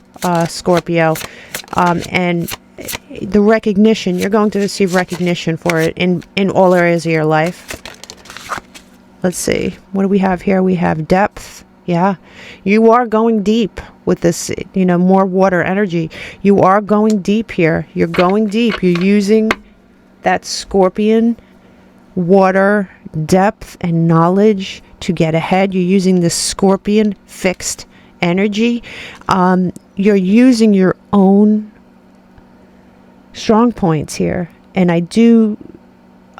[SPEAKER 1] Scorpio, and the recognition. You're going to receive recognition for it in all areas of your life. Let's see. What do we have here? We have depth. Yeah. You are going deep with this, more water energy. You are going deep here. You're going deep. You're using that Scorpion water depth and knowledge to get ahead. You're using this Scorpion fixed energy. You're using your own strong points here, and I do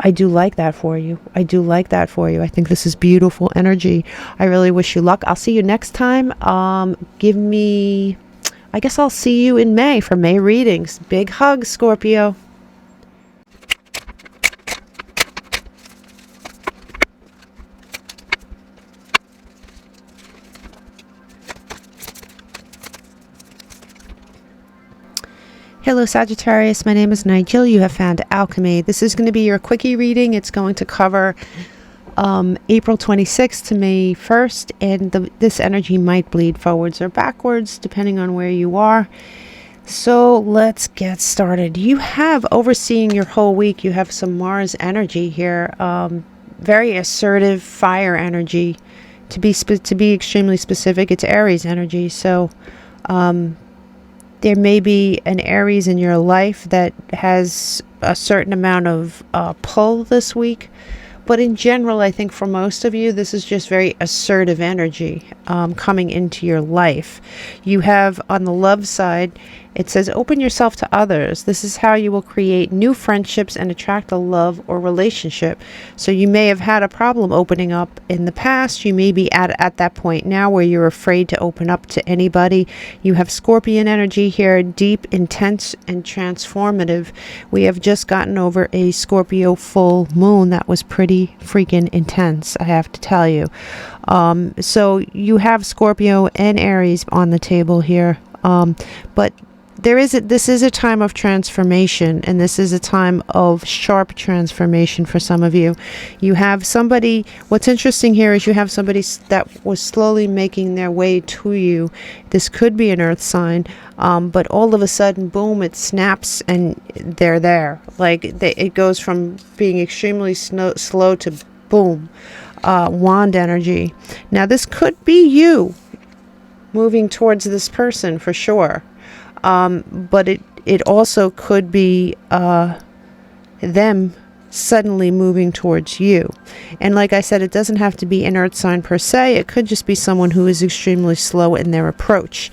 [SPEAKER 1] like that for you. I do like that for you. I think this is beautiful energy. I really wish you luck. I'll see you next time. I guess I'll see you in May for May readings. Big hugs, Scorpio. Hello Sagittarius, my name is Nigel. You have found Alchemy. This is going to be your quickie reading. It's going to cover April 26th to May 1st, and this energy might bleed forwards or backwards depending on where you are. So let's get started. You have, overseeing your whole week, you have some Mars energy here, very assertive fire energy. To be extremely specific, it's Aries energy. So there may be an Aries in your life that has a certain amount of pull this week. But in general, I think for most of you, this is just very assertive energy coming into your life. You have, on the love side, it says, open yourself to others. This is how you will create new friendships and attract a love or relationship. So you may have had a problem opening up in the past. You may be at that point now where you're afraid to open up to anybody. You have Scorpion energy here, deep, intense, and transformative. We have just gotten over a Scorpio full moon that was pretty freaking intense, I have to tell you. So you have Scorpio and Aries on the table here. But this is a time of transformation, and this is a time of sharp transformation for some of you. You have somebody, what's interesting here is you have somebody that was slowly making their way to you. This could be an earth sign, but all of a sudden, boom, it snaps and they're there. Like it goes from being extremely slow to boom, wand energy. Now this could be you moving towards this person for sure. But it also could be them suddenly moving towards you. And like I said, it doesn't have to be an earth sign per se. It could just be someone who is extremely slow in their approach.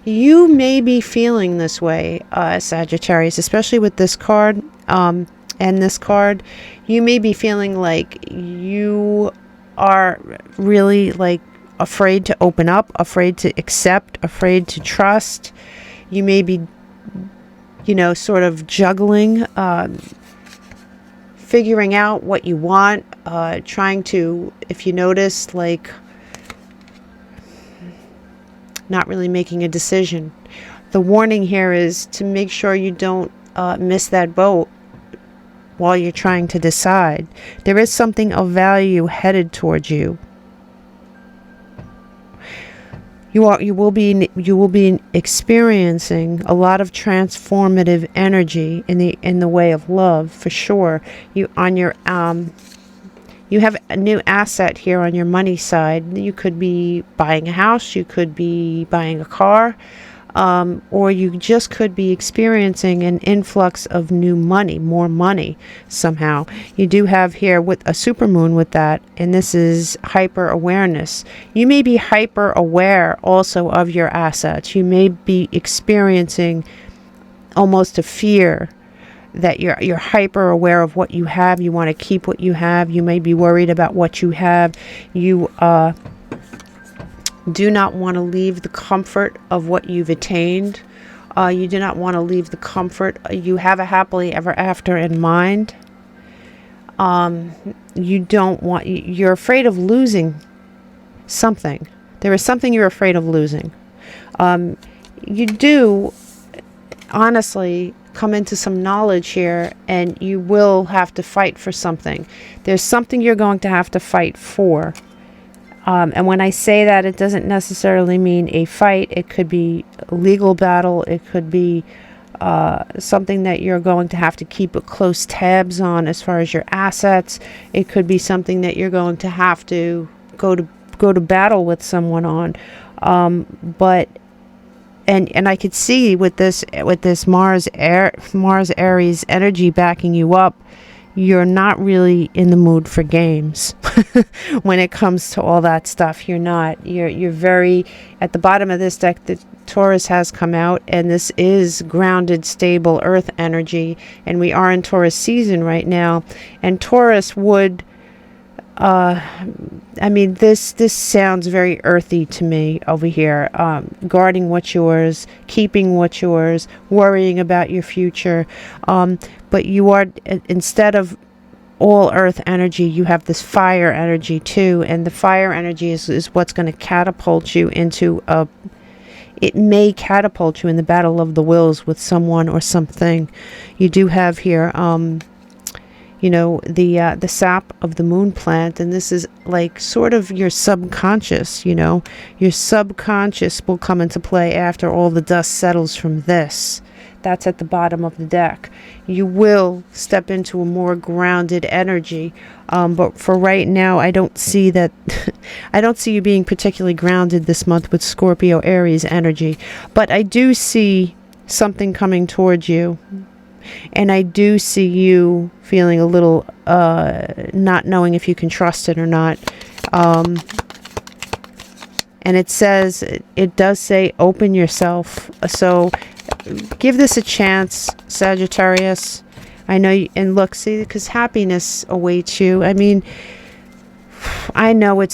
[SPEAKER 1] You may be feeling this way, Sagittarius, especially with this card and this card. You may be feeling like you are really like afraid to open up, afraid to accept, afraid to trust. You may be, you know, sort of juggling, figuring out what you want, trying to, if you notice, like not really making a decision. The warning here is to make sure you don't miss that boat while you're trying to decide. There is something of value headed towards you. You will be experiencing a lot of transformative energy in the way of love, for sure. You have a new asset here on your money side. You could be buying a house, you could be buying a car, or you just could be experiencing an influx of new money, more money somehow. You do have here with a supermoon with that, and this is hyper awareness. You may be hyper aware also of your assets. You may be experiencing almost a fear that you're hyper aware of what you have. You want to keep what you have. You may be worried about what you have. You do not want to leave the comfort of what you've attained. You do not want to leave the comfort. You have a happily ever after in mind. You're afraid of losing something. There is something you're afraid of losing. You do honestly come into some knowledge here, and you will have to fight for something. There's something you're going to have to fight for. And when I say that, it doesn't necessarily mean a fight. It could be a legal battle. It could be something that you're going to have to keep close tabs on as far as your assets. It could be something that you're going to have to go to battle with someone on. But I could see with this Mars Aries energy backing you up, you're not really in the mood for games. When it comes to all that stuff, you're not. You're very, at the bottom of this deck, the Taurus has come out, and this is grounded, stable earth energy, and we are in Taurus season right now. And Taurus would, this sounds very earthy to me over here. Guarding what's yours, keeping what's yours, worrying about your future. But you are, instead of all earth energy, you have this fire energy too. And the fire energy is what's going to catapult you into it may catapult you in the battle of the wills with someone or something. You do have here, the sap of the moon plant, and this is like sort of your subconscious. Your subconscious will come into play after all the dust settles from this. That's at the bottom of the deck. You will step into a more grounded energy, but for right now, I don't see that. I don't see you being particularly grounded this month with Scorpio Aries energy, but I do see something coming towards you. And I do see you feeling a little not knowing if you can trust it or not. And it does say open yourself. So give this a chance, Sagittarius. I know, and look, see, because happiness awaits you. I mean, I know it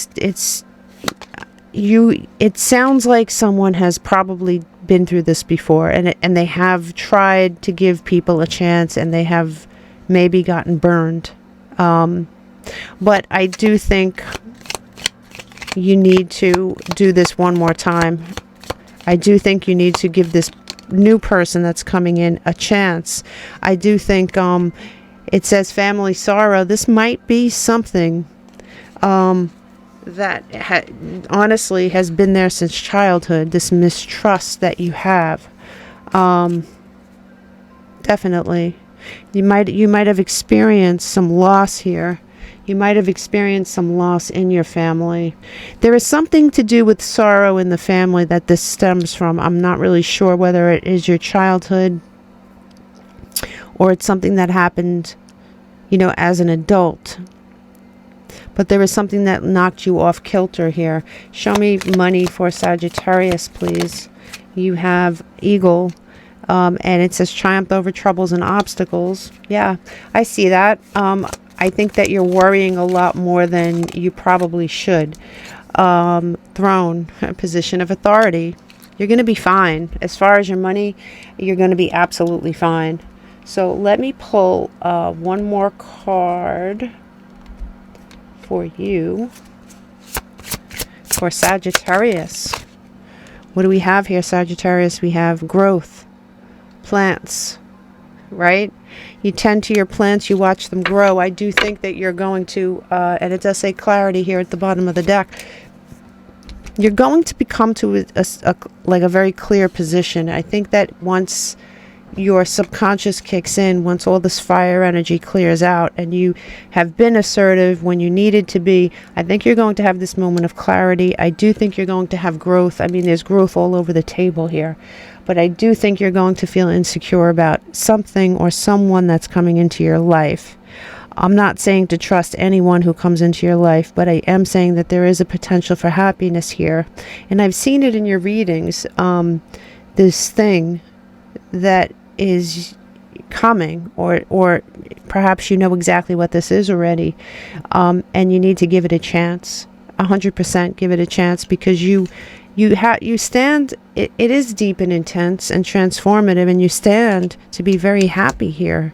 [SPEAKER 1] sounds like someone has probably been through this before, and they have tried to give people a chance, and they have maybe gotten burned. But I do think you need to do this one more time. I do think you need to give this new person that's coming in a chance. I do think it says family sorrow. This might be something that honestly has been there since childhood, this mistrust that you have. Definitely. You might have experienced some loss here. You might have experienced some loss in your family. There is something to do with sorrow in the family that this stems from. I'm not really sure whether it is your childhood or it's something that happened, you know, as an adult. But there is something that knocked you off kilter here. Show me money for Sagittarius, please. You have Eagle. And it says triumph over troubles and obstacles. Yeah, I see that. I think that you're worrying a lot more than you probably should. Throne, a position of authority. You're going to be fine. As far as your money, you're going to be absolutely fine. So let me pull one more card for you. For Sagittarius. What do we have here, Sagittarius? We have growth. Plants, right? You tend to your plants, you watch them grow. I do think that you're going to, and it does say clarity here at the bottom of the deck, you're going to become to like a very clear position. I think that once your subconscious kicks in, once all this fire energy clears out and you have been assertive when you needed to be, I think you're going to have this moment of clarity. I do think you're going to have growth. I mean, there's growth all over the table here. But I do think you're going to feel insecure about something or someone that's coming into your life. I'm not saying to trust anyone who comes into your life, but I am saying that there is a potential for happiness here. And I've seen it in your readings, this thing that is coming, or perhaps you know exactly what this is already, and you need to give it a chance. 100% give it a chance, because you stand, it is deep and intense and transformative, and you stand to be very happy here,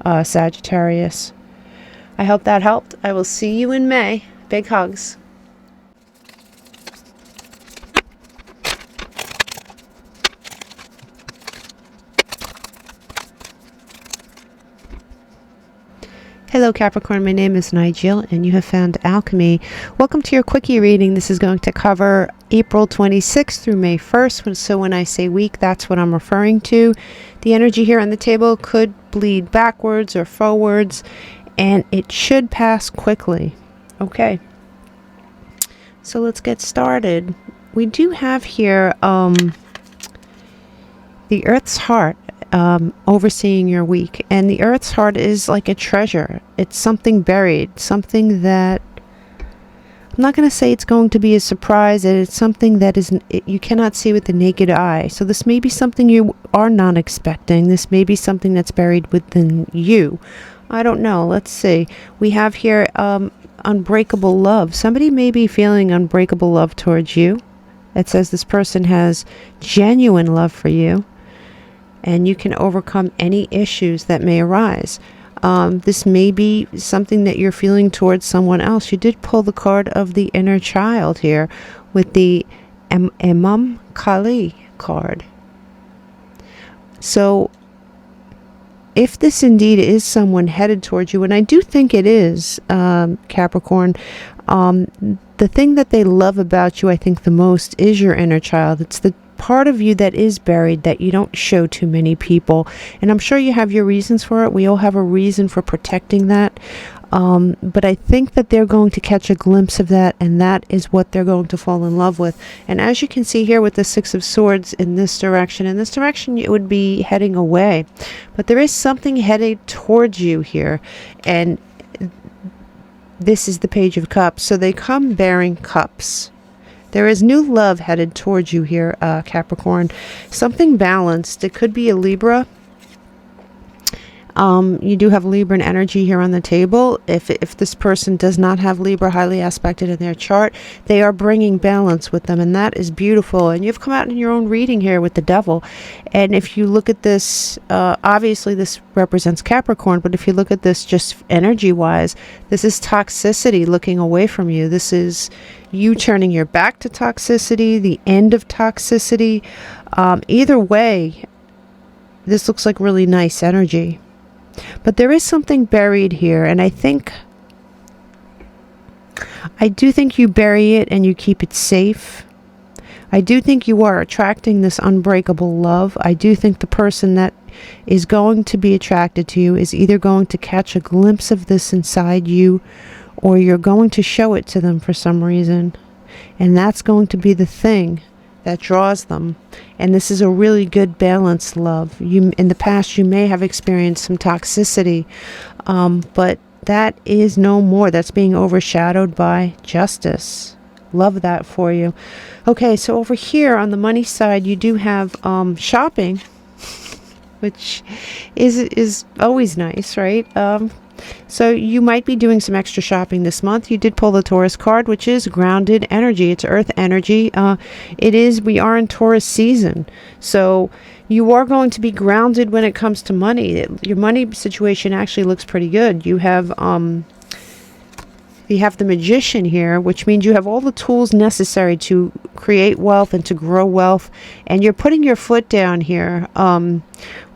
[SPEAKER 1] Sagittarius. I hope that helped. I will see you in May. Big hugs. Hello Capricorn, my name is Nigel and you have found Alchemy. Welcome to your quickie reading. This is going to cover April 26th through May 1st. So when I say week, that's what I'm referring to. The energy here on the table could bleed backwards or forwards, and it should pass quickly. Okay, so let's get started. We do have here the Earth's heart overseeing your week, and the Earth's heart is like a treasure. It's something buried, something that I'm not going to say it's going to be a surprise, and it's something that you cannot see with the naked eye. So this may be something you are not expecting. This may be something that's buried within you. I don't know. Let's see. We have here unbreakable love. Somebody may be feeling unbreakable love towards you. It says this person has genuine love for you, and you can overcome any issues that may arise. This may be something that you're feeling towards someone else. You did pull the card of the inner child here with the Imam Kali card. So if this indeed is someone headed towards you, and I do think it is, Capricorn, the thing that they love about you, I think the most, is your inner child. It's the part of you that is buried that you don't show to many people, and I'm sure you have your reasons for it. We all have a reason for protecting that, but I think that they're going to catch a glimpse of that, and that is what they're going to fall in love with. And as you can see here with the Six of Swords in this direction, it would be heading away, but there is something headed towards you here, and this is the Page of Cups. So they come bearing cups. There is new love headed towards you here, Capricorn. Something balanced. It could be a Libra. You do have Libran energy here on the table. If this person does not have Libra highly aspected in their chart, they are bringing balance with them, and that is beautiful. And you've come out in your own reading here with the Devil. And if you look at this, obviously this represents Capricorn, but if you look at this just energy-wise, this is toxicity looking away from you. This is you turning your back to toxicity, the end of toxicity. Either way, this looks like really nice energy. But there is something buried here, and I do think you bury it and you keep it safe. I do think you are attracting this unbreakable love. I do think the person that is going to be attracted to you is either going to catch a glimpse of this inside you, or you're going to show it to them for some reason. And that's going to be the thing that draws them. And this is a really good balanced love. In the past, you may have experienced some toxicity, but that is no more. That's being overshadowed by justice. Love that for you. Okay, so over here on the money side, you do have shopping, which is always nice, right? So you might be doing some extra shopping this month. You did pull the Taurus card, which is grounded energy. It's earth energy. We are in Taurus season. So you are going to be grounded when it comes to money. Your money situation actually looks pretty good. You have the Magician here, which means you have all the tools necessary to create wealth and to grow wealth. And you're putting your foot down here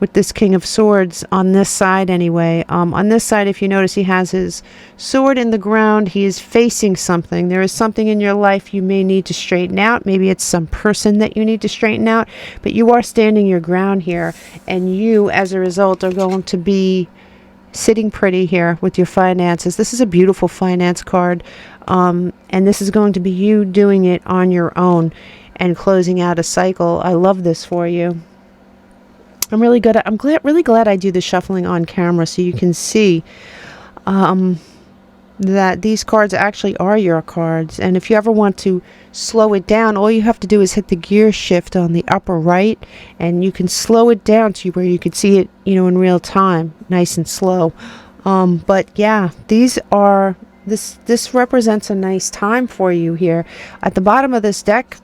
[SPEAKER 1] with this King of Swords on this side anyway. On this side, if you notice, he has his sword in the ground. He is facing something. There is something in your life you may need to straighten out. Maybe it's some person that you need to straighten out. But you are standing your ground here. And you, as a result, are going to be sitting pretty here with your finances. This is a beautiful finance card, and this is going to be you doing it on your own and closing out a cycle. I love this for you. I'm really glad I do the shuffling on camera so you can see that these cards actually are your cards. And if you ever want to slow it down, all you have to do is hit the gear shift on the upper right, and you can slow it down to where you could see it, in real time, nice and slow. But yeah, this represents a nice time for you here. At the bottom of this deck,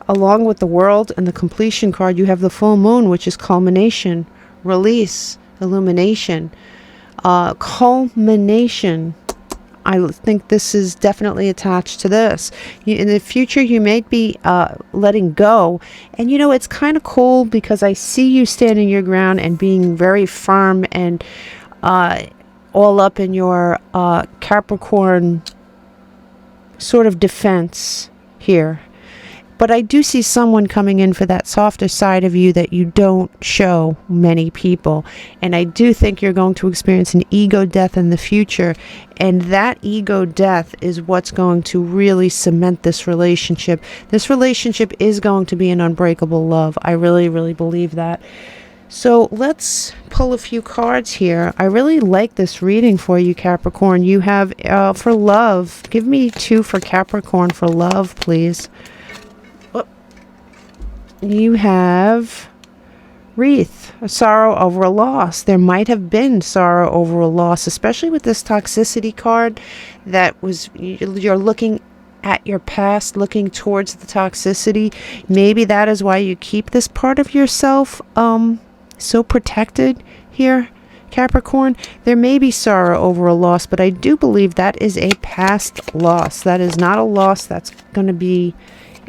[SPEAKER 1] along with the World and the Completion card, you have the Full Moon, which is culmination, release, illumination, culmination. I think this is definitely attached to this. In the future, you may be letting go. And it's kind of cool because I see you standing your ground and being very firm and all up in your Capricorn sort of defense here. But I do see someone coming in for that softer side of you that you don't show many people. And I do think you're going to experience an ego death in the future. And that ego death is what's going to really cement this relationship. This relationship is going to be an unbreakable love. I really, really believe that. So let's pull a few cards here. I really like this reading for you, Capricorn. You have for love. Give me 2 for Capricorn for love, please. You have wreath, a sorrow over a loss. There might have been sorrow over a loss, especially with this toxicity card that was, you're looking at your past, looking towards the toxicity. Maybe that is why you keep this part of yourself so protected here, Capricorn. There may be sorrow over a loss, but I do believe that is a past loss. That is not a loss that's going to be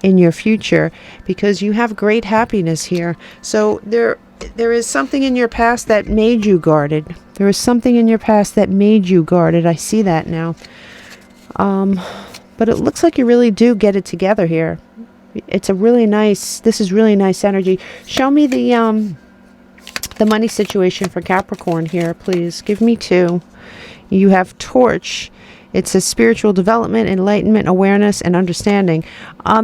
[SPEAKER 1] in your future, because you have great happiness here. So there is something in your past that made you guarded. There is something in your past that made you guarded. I see that now. But it looks like you really do get it together here. This is really nice energy. Show me the money situation for Capricorn here, please. Give me 2. You have Torch. It says spiritual development, enlightenment, awareness, and understanding.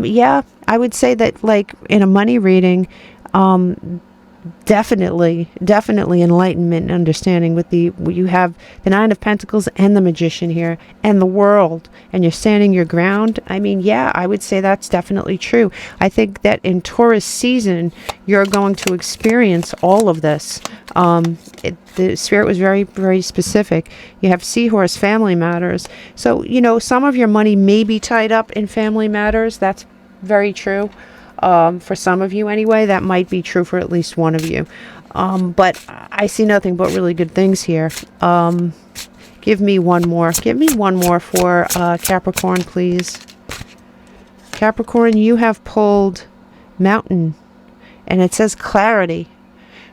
[SPEAKER 1] Yeah, I would say that, like, in a money reading, definitely enlightenment and understanding. You have the 9 of Pentacles and the Magician here, and the World, and you're standing your ground. I mean, yeah, I would say that's definitely true. I think that in Taurus season, you're going to experience all of this. The Spirit was very, very specific. You have Seahorse, family matters. So, some of your money may be tied up in family matters. That's very true. For some of you anyway. That might be true for at least one of you. But I see nothing but really good things here. Give me one more. Give me one more for Capricorn, please. Capricorn, you have pulled Mountain, and it says clarity.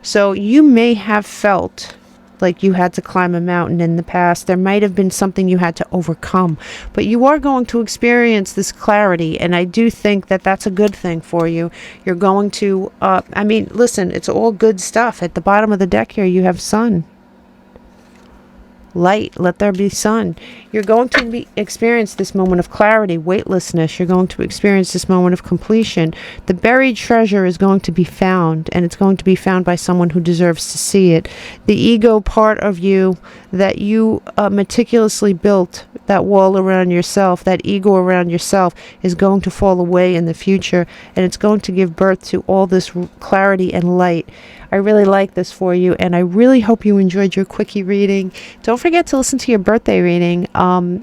[SPEAKER 1] So you may have felt like you had to climb a mountain in the past. There might have been something you had to overcome, but you are going to experience this clarity, and I do think that that's a good thing for you. You're going to I mean, listen, it's all good stuff. At the bottom of the deck here you have sun, light, let there be sun. You're going to experience this moment of clarity, weightlessness. You're going to experience this moment of completion. The buried treasure is going to be found, and it's going to be found by someone who deserves to see it. The ego part of you that you meticulously built, that wall around yourself, that ego around yourself, is going to fall away in the future, and it's going to give birth to all this clarity and light. I really like this for you, and I really hope you enjoyed your quickie reading. Don't forget to listen to your birthday reading.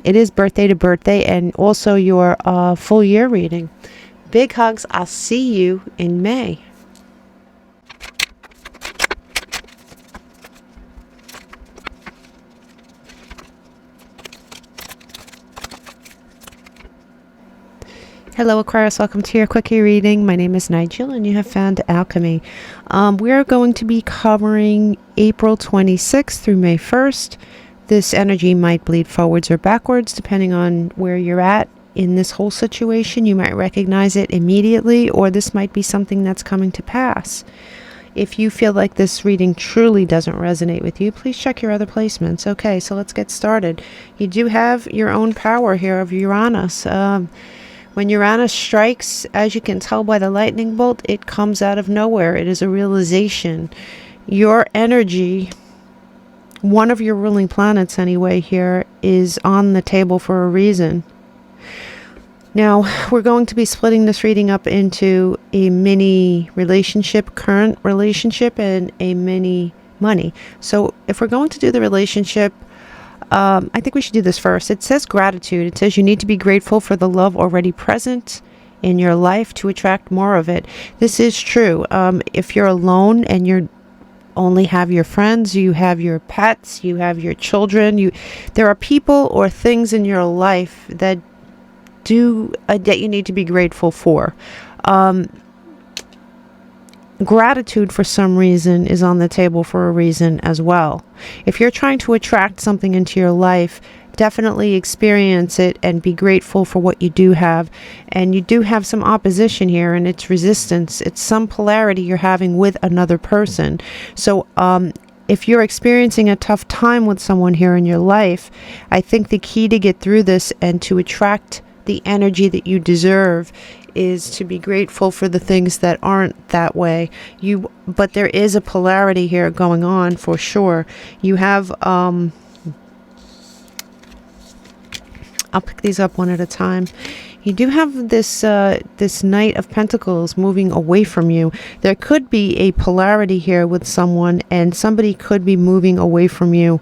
[SPEAKER 1] It is birthday to birthday, and also your full year reading. Big hugs. I'll see you in May. Hello Aquarius, welcome to your quickie reading. My name is Nigel and you have found Alchemy. We are going to be covering April 26th through May 1st. This energy might bleed forwards or backwards depending on where you're at in this whole situation. You might recognize it immediately, or this might be something that's coming to pass. If you feel like this reading truly doesn't resonate with you, please check your other placements. Okay, so let's get started. You do have your own power here of Uranus. When Uranus strikes, as you can tell by the lightning bolt, it comes out of nowhere. It is a realization. Your energy, one of your ruling planets anyway here, is on the table for a reason. Now, we're going to be splitting this reading up into a mini relationship, current relationship, and a mini money. So if we're going to do the relationship, I think we should do this first. It says gratitude. It says you need to be grateful for the love already present in your life to attract more of it. This is true. If you're alone and you only have your friends, you have your pets, you have your children, there are people or things in your life that that you need to be grateful for. Gratitude for some reason is on the table for a reason as well. If you're trying to attract something into your life, definitely experience it and be grateful for what you do have. And you do have some opposition here, and it's resistance. It's some polarity you're having with another person. So if you're experiencing a tough time with someone here in your life, I think the key to get through this and to attract the energy that you deserve is to be grateful for the things that aren't that way. But there is a polarity here going on for sure. You have I'll pick these up one at a time. You do have this this Knight of Pentacles moving away from you. There could be a polarity here with someone, and somebody could be moving away from you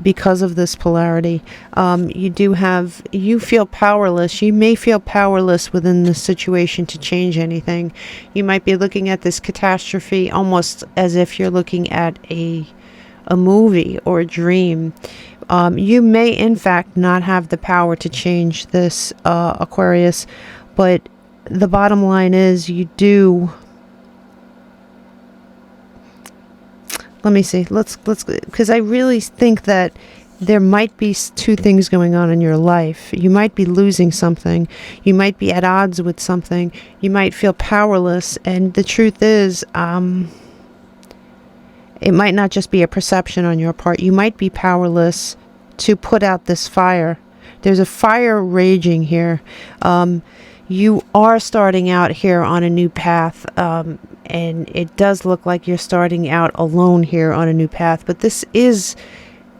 [SPEAKER 1] because of this polarity. You feel powerless. You may feel powerless within this situation to change anything. You might be looking at this catastrophe almost as if you're looking at a movie or a dream. You may in fact not have the power to change this, Aquarius, but the bottom line is you do. Let me see. Let's because I really think that there might be two things going on in your life. You might be losing something. You might be at odds with something. You might feel powerless, and the truth is, it might not just be a perception on your part. You might be powerless to put out this fire. There's a fire raging here. You are starting out here on a new path, and it does look like you're starting out alone here on a new path. But this is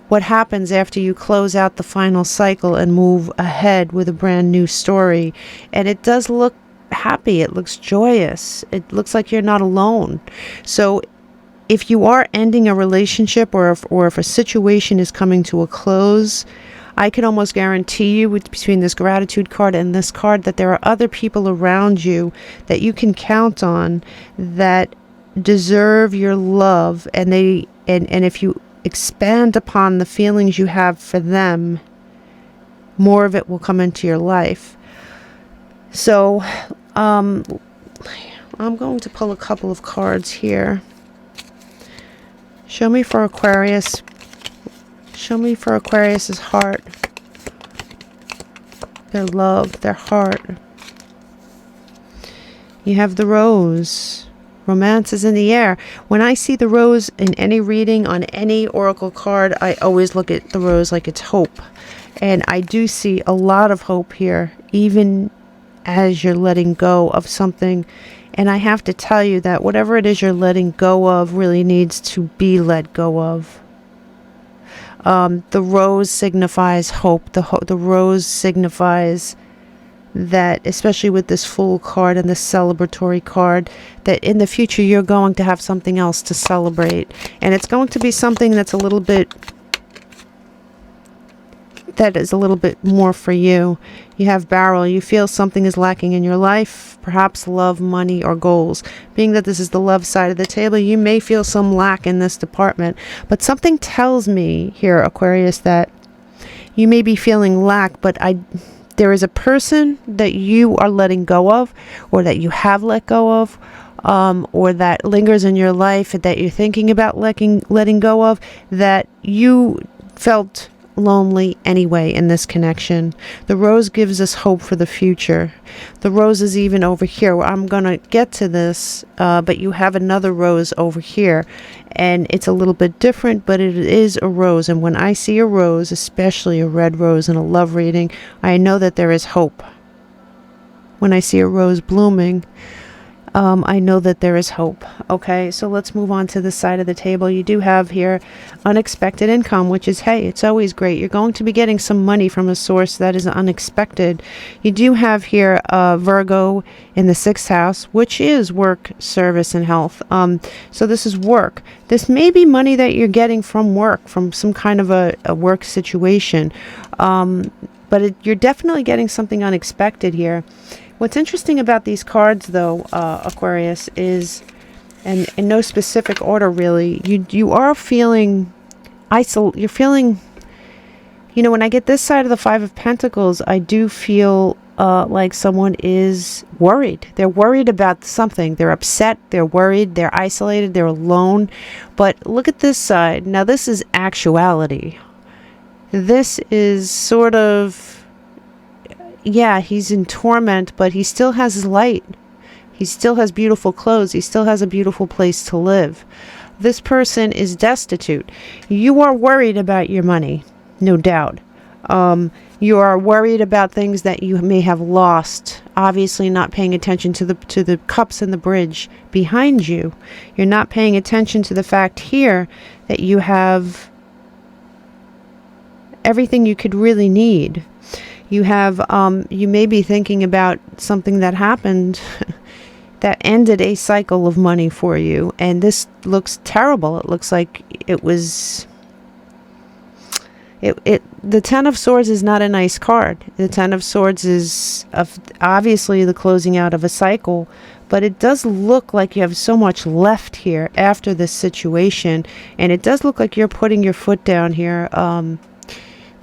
[SPEAKER 1] what happens after you close out the final cycle and move ahead with a brand new story. And it does look happy. It looks joyous. It looks like you're not alone. So if you are ending a relationship, or if a situation is coming to a close, I can almost guarantee you, between this gratitude card and this card, that there are other people around you that you can count on that deserve your love, and if you expand upon the feelings you have for them, more of it will come into your life. So I'm going to pull a couple of cards here. Show me for Aquarius. Show me for Aquarius's heart. Their love, their heart. You have the rose. Romance is in the air. When I see the rose in any reading on any oracle card, I always look at the rose like it's hope. And I do see a lot of hope here, even as you're letting go of something. And I have to tell you that whatever it is you're letting go of really needs to be let go of. The rose signifies hope. The rose signifies that, especially with this Fool card and this celebratory card, that in the future you're going to have something else to celebrate. And it's going to be something that's a little bit, that is a little bit more for you. You have Barrel. You feel something is lacking in your life, perhaps love, money, or goals. Being that this is the love side of the table, you may feel some lack in this department. But something tells me here, Aquarius, that you may be feeling lack, but there is a person that you are letting go of, or that you have let go of, or that lingers in your life that you're thinking about letting go of, that you felt lonely anyway in this connection. The rose gives us hope for the future. The rose is even over here. I'm going to get to this, but you have another rose over here, and it's a little bit different, but it is a rose. And when I see a rose, especially a red rose in a love reading, I know that there is hope. When I see a rose blooming, I know that there is hope. Okay, so let's move on to the side of the table. You do have here unexpected income, which is, hey, it's always great. You're going to be getting some money from a source that is unexpected. You do have here Virgo in the 6th house, which is work, service, and health. So this is work. This may be money that you're getting from work, from some kind of a work situation. But you're definitely getting something unexpected here. What's interesting about these cards, though, Aquarius, is, and in no specific order really, you are feeling you're feeling, when I get this side of the 5 of Pentacles, I do feel like someone is worried. They're worried about something. They're upset. They're worried. They're isolated. They're alone. But look at this side. Now, this is actuality. This is sort of, yeah, he's in torment, but he still has his light. He still has beautiful clothes. He still has a beautiful place to live. This person is destitute. You are worried about your money, no doubt. You are worried about things that you may have lost. Obviously not paying attention to the cups in the bridge behind you. You're not paying attention to the fact here that you have everything you could really need. You have, you may be thinking about something that happened that ended a cycle of money for you. And this looks terrible. It looks like it was, the 10 of Swords is not a nice card. The 10 of Swords is obviously the closing out of a cycle, but it does look like you have so much left here after this situation. And it does look like you're putting your foot down here.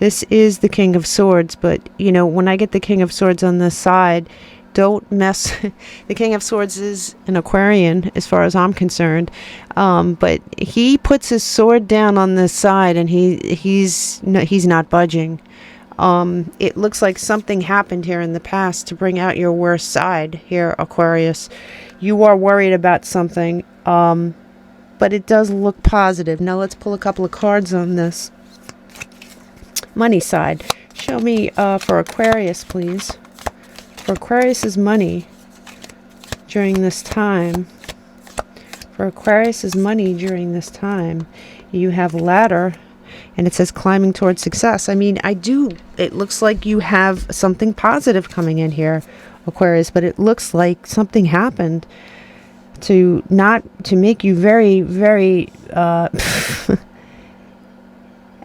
[SPEAKER 1] This is the King of Swords, but, when I get the King of Swords on this side, don't mess. The King of Swords is an Aquarian, as far as I'm concerned, but he puts his sword down on this side, and he's not budging. It looks like something happened here in the past to bring out your worst side here, Aquarius. You are worried about something, but it does look positive. Now let's pull a couple of cards on this. Money side. Show me for Aquarius, please. For Aquarius's money during this time. For Aquarius's money during this time, you have ladder, and it says climbing towards success. I mean, it looks like you have something positive coming in here, Aquarius, but it looks like something happened to make you very, very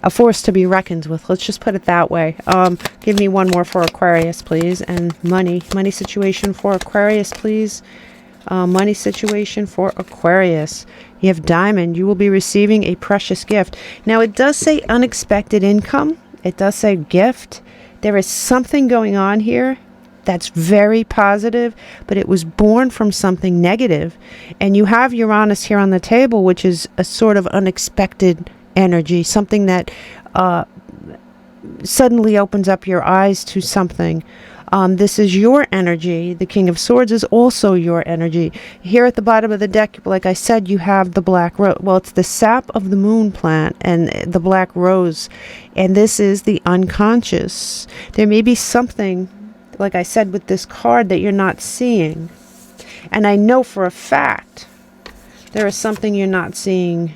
[SPEAKER 1] a force to be reckoned with. Let's just put it that way. Give me one more for Aquarius, please. And money situation for Aquarius, please. Money situation for Aquarius. You have Diamond. You will be receiving a precious gift. Now, it does say unexpected income. It does say gift. There is something going on here that's very positive, but it was born from something negative. And you have Uranus here on the table, which is a sort of unexpected energy, something that suddenly opens up your eyes to something. This is your energy. The King of Swords is also your energy. Here at the bottom of the deck, like I said, you have the black rose. Well, it's the sap of the moon plant and the black rose. And this is the unconscious. There may be something, like I said, with this card that you're not seeing. And I know for a fact there is something you're not seeing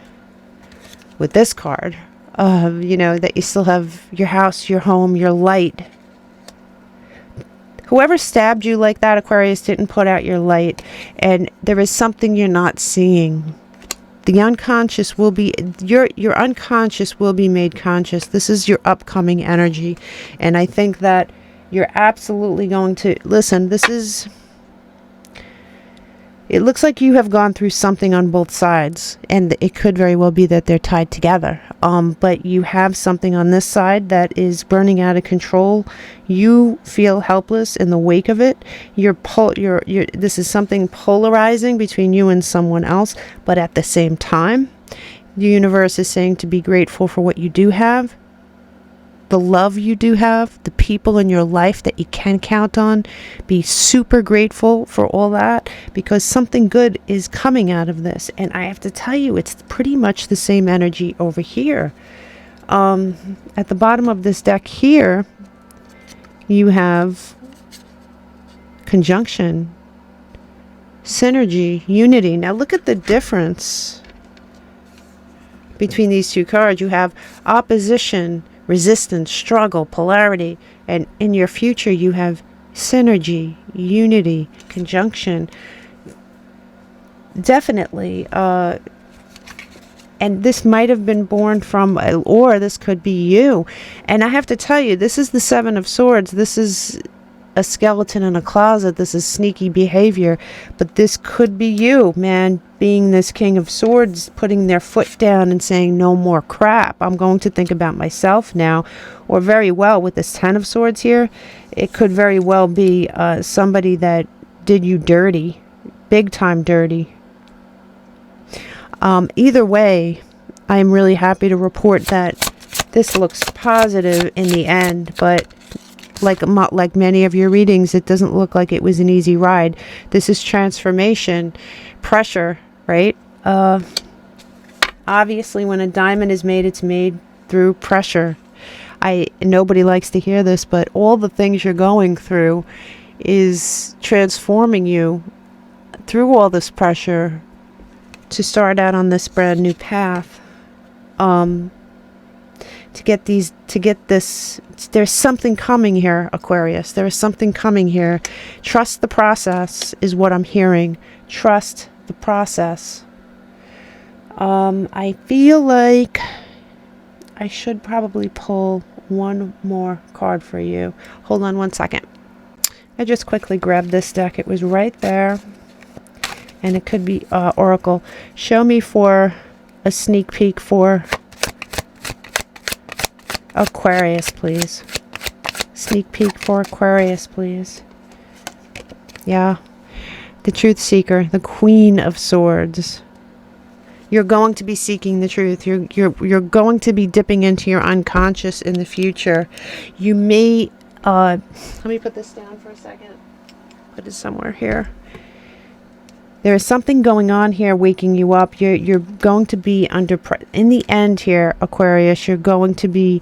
[SPEAKER 1] with this card. You know, that you still have your house, your home, your light. Whoever stabbed you like that, Aquarius, didn't put out your light. And there is something you're not seeing. The unconscious will be, your unconscious will be made conscious. This is your upcoming energy. And I think that you're absolutely going to, listen, this is, it looks like you have gone through something on both sides. And it could very well be that they're tied together. But you have something on this side that is burning out of control. You feel helpless in the wake of it. This is something polarizing between you and someone else. But at the same time, the universe is saying to be grateful for what you do have. The love you do have, the people in your life that you can count on. Be super grateful for all that, because something good is coming out of this. And I have to tell you, it's pretty much the same energy over here. At the bottom of this deck here, you have conjunction, synergy, unity. Now look at the difference between these two cards. You have opposition, resistance, struggle, polarity, and in your future you have synergy, unity, conjunction. Definitely. And this might have been born from, or this could be you. And I have to tell you, this is the Seven of Swords. This is a skeleton in a closet. This is sneaky behavior. But this could be you, man, being this King of Swords, putting their foot down and saying, no more crap. I'm going to think about myself now. Or very well, with this Ten of Swords here, it could very well be somebody that did you dirty. Big time dirty. Either way, I'm really happy to report that this looks positive in the end. But like many of your readings, it doesn't look like it was an easy ride. This is transformation, pressure, right? Obviously, when a diamond is made, it's made through pressure. Nobody likes to hear this, but all the things you're going through is transforming you through all this pressure to start out on this brand new path. To get this, there's something coming here, Aquarius. There is something coming here. Trust the process is what I'm hearing. Trust the process. I feel like I should probably pull one more card for you. Hold on one second. I just quickly grabbed this deck. It was right there. And it could be Oracle. Show me for a sneak peek for Aquarius, please. Sneak peek for Aquarius, please. Yeah. The Truth Seeker, the Queen of Swords. You're going to be seeking the truth. You're going to be dipping into your unconscious in the future. You may let me put this down for a second. Put it somewhere here. There is something going on here waking you up. You're going to be in the end here, Aquarius, you're going to be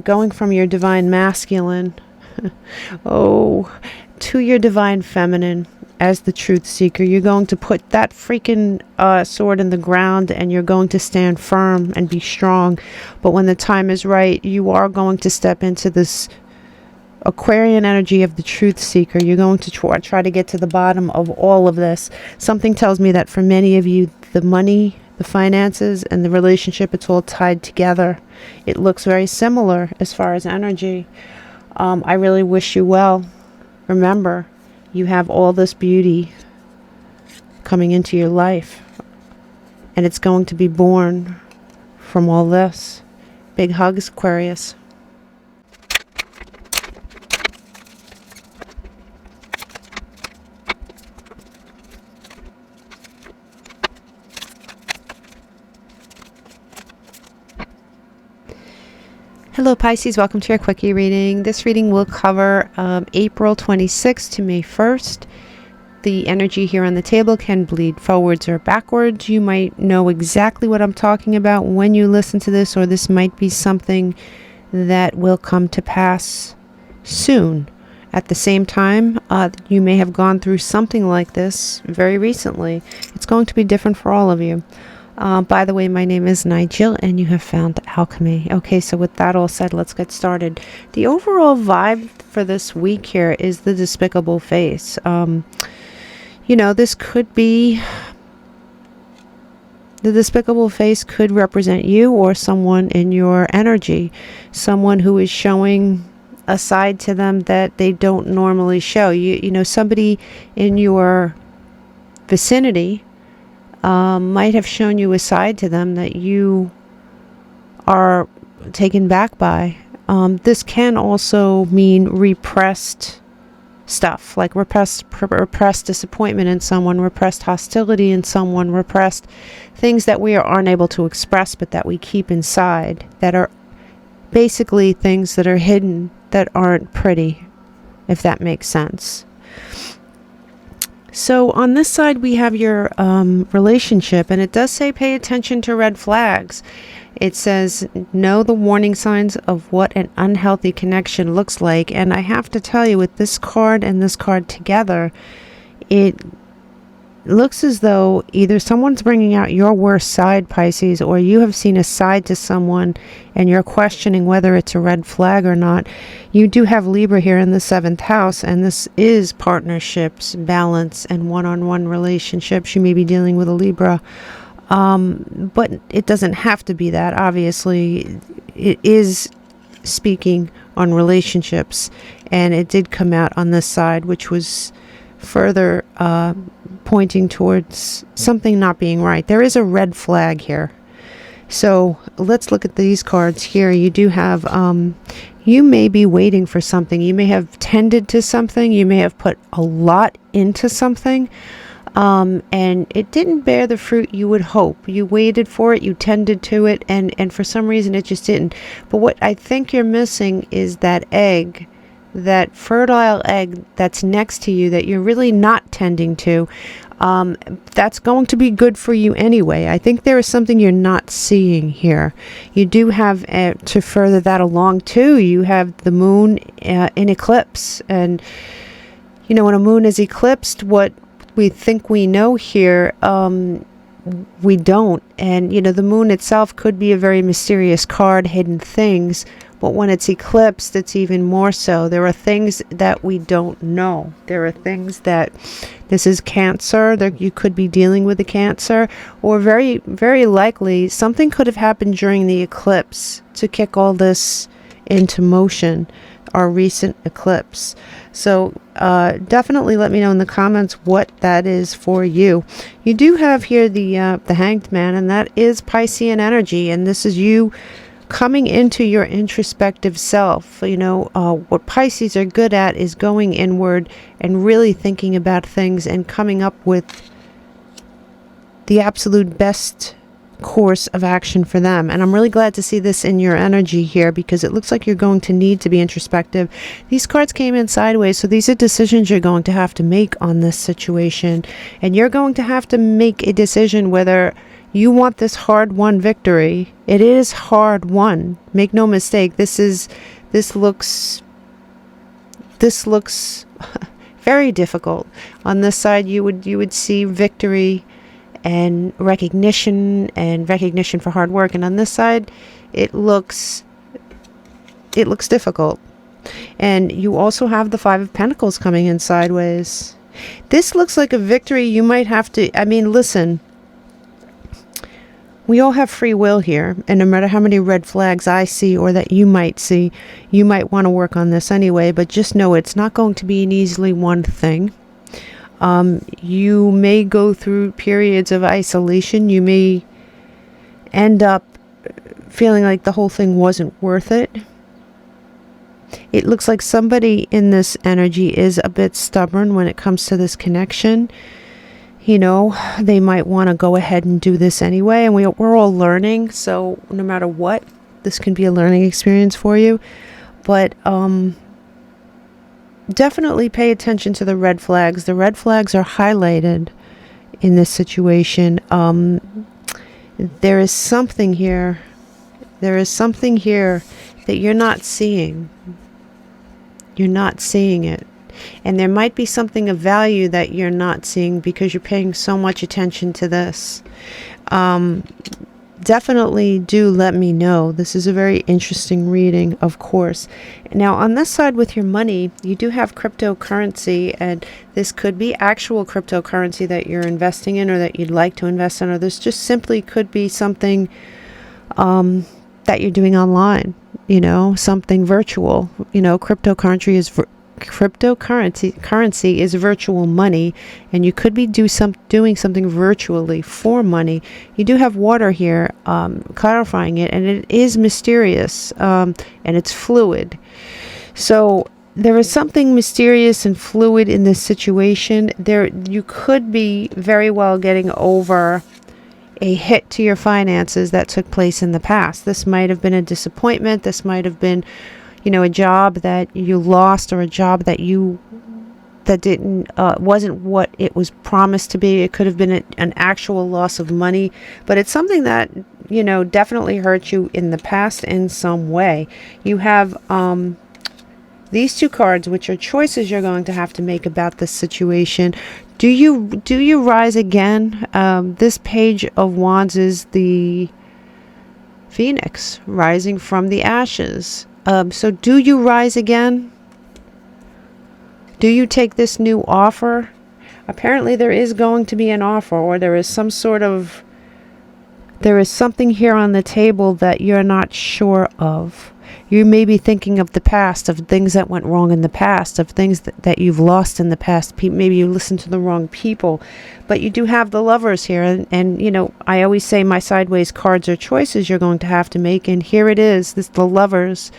[SPEAKER 1] going from your divine masculine to your divine feminine as the truth seeker. You're going to put that freaking sword in the ground, and you're going to stand firm and be strong. But when the time is right, you are going to step into this Aquarian energy of the truth seeker. You're going to try to get to the bottom of all of this. Something tells me that for many of you, the money, the finances, and the relationship, it's all tied together. It looks very similar as far as energy. I really wish you well. Remember, you have all this beauty coming into your life, and it's going to be born from all this. Big hugs, Aquarius. Hello Pisces, welcome to your quickie reading. This reading will cover April 26th to May 1st. The energy here on the table can bleed forwards or backwards. You might know exactly what I'm talking about when you listen to this, or this might be something that will come to pass soon. At the same time, you may have gone through something like this very recently. It's going to be different for all of you. By the way, my name is Nigel and you have found Alchemy. Okay, so with that all said, let's get started. The overall vibe for this week here is the despicable face. You know, this could be, the despicable face could represent you or someone in your energy. Someone who is showing a side to them that they don't normally show. You know, somebody in your vicinity might have shown you a side to them that you are taken back by. This can also mean repressed stuff, like repressed disappointment in someone, repressed hostility in someone, repressed things that we aren't able to express but that we keep inside, that are basically things that are hidden, that aren't pretty, if that makes sense. So on this side we have your relationship, and it does say pay attention to red flags. It says know the warning signs of what an unhealthy connection looks like. And I have to tell you, with this card and this card together, it looks as though either someone's bringing out your worst side, Pisces, or you have seen a side to someone and you're questioning whether it's a red flag or not. You do have Libra here in the 7th house, and this is partnerships, balance, and one-on-one relationships. You may be dealing with a Libra, but it doesn't have to be that. Obviously, it is speaking on relationships, and it did come out on this side, which was further pointing towards something not being right. There is a red flag here. So let's look at these cards here. You do have, you may be waiting for something. You may have tended to something. You may have put a lot into something, and it didn't bear the fruit you would hope. You waited for it, you tended to it, and for some reason it just didn't. But what I think you're missing is that egg, that fertile egg that's next to you that you're really not tending to. That's going to be good for you anyway. I think there is something you're not seeing here. You do have, to further that along too, you have the moon in eclipse. And, you know, when a moon is eclipsed, what we think we know here, we don't. And, you know, the moon itself could be a very mysterious card, hidden things. But when it's eclipsed, it's even more so. There are things that we don't know. There are things that, this is Cancer, that you could be dealing with a Cancer, or very, very likely something could have happened during the eclipse to kick all this into motion, our recent eclipse. So definitely let me know in the comments what that is for you. You do have here the Hanged Man, and that is Piscean energy, and this is you coming into your introspective self. You know, what Pisces are good at is going inward and really thinking about things and coming up with the absolute best course of action for them. And I'm really glad to see this in your energy here, because it looks like you're going to need to be introspective. These cards came in sideways, so these are decisions you're going to have to make on this situation, and you're going to have to make a decision whether you want this hard-won victory. It is hard-won. Make no mistake. This looks very difficult. On this side, you would see victory and recognition for hard work, and on this side, it looks difficult. And you also have the 5 of Pentacles coming in sideways. This looks like a victory you might have to. I mean, listen. We all have free will here, and no matter how many red flags I see or that you might see, you might want to work on this anyway, but just know it's not going to be an easily won thing. You may go through periods of isolation. You may end up feeling like the whole thing wasn't worth it. It looks like somebody in this energy is a bit stubborn when it comes to this connection. You know, they might want to go ahead and do this anyway, and we're all learning, so no matter what, This can be a learning experience for you. But definitely pay attention to the red flags. The red flags are highlighted in this situation. There is something here. There is something here that you're not seeing. You're not seeing it. And there might be something of value that you're not seeing because you're paying so much attention to this. Definitely do let me know. This is a very interesting reading, of course. Now, on this side with your money, you do have cryptocurrency, and this could be actual cryptocurrency that you're investing in or that you'd like to invest in, or this just simply could be something that you're doing online, you know, something virtual. You know, cryptocurrency is virtual money, and you could be doing something virtually for money. You do have water here, clarifying it, and it is mysterious, and it's fluid. So there is something mysterious and fluid in this situation. You could be very well getting over a hit to your finances that took place in the past. This might have been a disappointment. This might have been, you know, a job that you lost, or a job that wasn't what it was promised to be. It could have been an actual loss of money, but it's something that, you know, definitely hurt you in the past in some way. You have these two cards, which are choices you're going to have to make about this situation. Do you rise again? This Page of Wands is the Phoenix rising from the ashes. So do you rise again? Do you take this new offer? Apparently there is going to be an offer, or there is something here on the table that you're not sure of. You may be thinking of the past, of things that went wrong in the past, of things that you've lost in the past. Maybe you listened to the wrong people. But you do have the Lovers here. And you know, I always say my sideways cards are choices you're going to have to make. And here it is, the Lovers.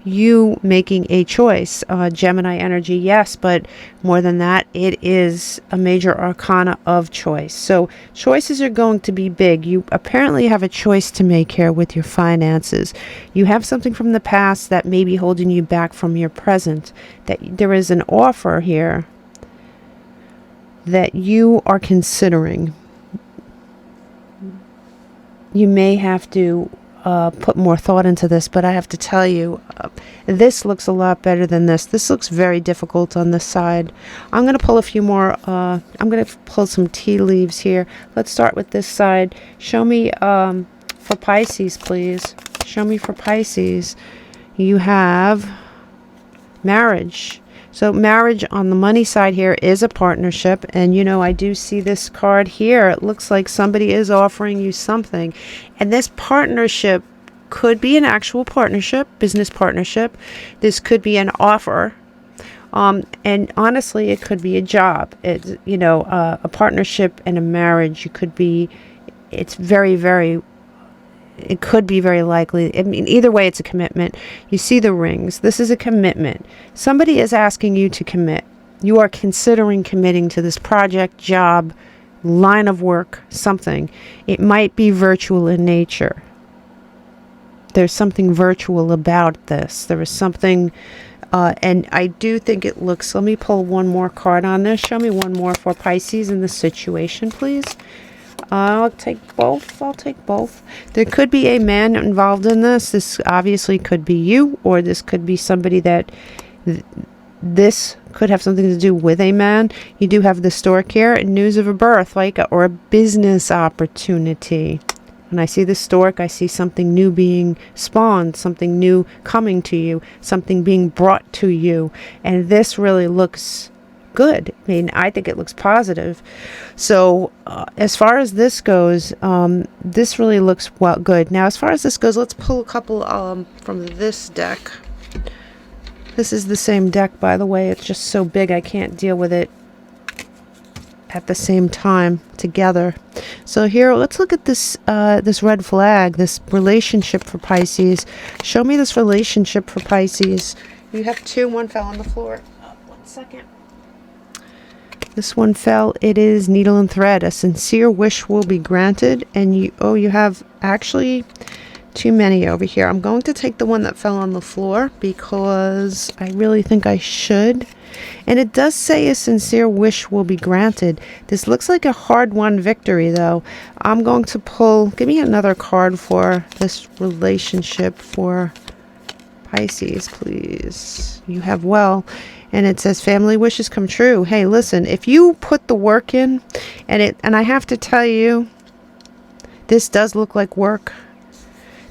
[SPEAKER 1] You making a choice. Gemini energy, yes, but more than that, it is a major arcana of choice. So choices are going to be big. You apparently have a choice to make here with your finances. You have something from the past that may be holding you back from your present. That there is an offer here that you are considering. You may have to put more thought into this, but I have to tell you, this looks a lot better than this. This looks very difficult on this side. I'm going to pull a few more, I'm going to pull some tea leaves here. Let's start with this side. Show me for Pisces, please. Show me for Pisces. You have marriage. So marriage on the money side here is a partnership. And, you know, I do see this card here. It looks like somebody is offering you something. And this partnership could be an actual partnership, business partnership. This could be an offer. And honestly, it could be a job. It's, you know, a partnership and a marriage. It could be very likely. I mean, either way, it's a commitment. You see the rings. This is a commitment. Somebody is asking you to commit. You are considering committing to this project, job, line of work, something. It might be virtual in nature. There's something virtual about this. There is something, and I do think it looks, let me pull one more card on this. Show me one more for Pisces in this situation, please. I'll take both. I'll take both. There could be a man involved in this. This obviously could be you, or this could be somebody that this could have something to do with a man. You do have the stork here, news of a birth, or a business opportunity. When I see the stork, I see something new being spawned, something new coming to you, something being brought to you. And this really looks good. I mean, I think it looks positive. So as far as this goes, this really looks good. Now, as far as this goes, let's pull a couple from this deck. This is the same deck, by the way. It's just so big I can't deal with it at the same time together. So here, let's look at this this red flag, this relationship for Pisces. Show me this relationship for Pisces. You have two. One fell on the floor. 1 second. This one fell. It is needle and thread. A sincere wish will be granted. And you have actually too many over here. I'm going to take the one that fell on the floor because I really think I should. And it does say a sincere wish will be granted. This looks like a hard-won victory, though. I'm going to pull... Give me another card for this relationship for Pisces, please. You have well. And it says family wishes come true. Hey, listen, if you put the work in, and I have to tell you, this does look like work.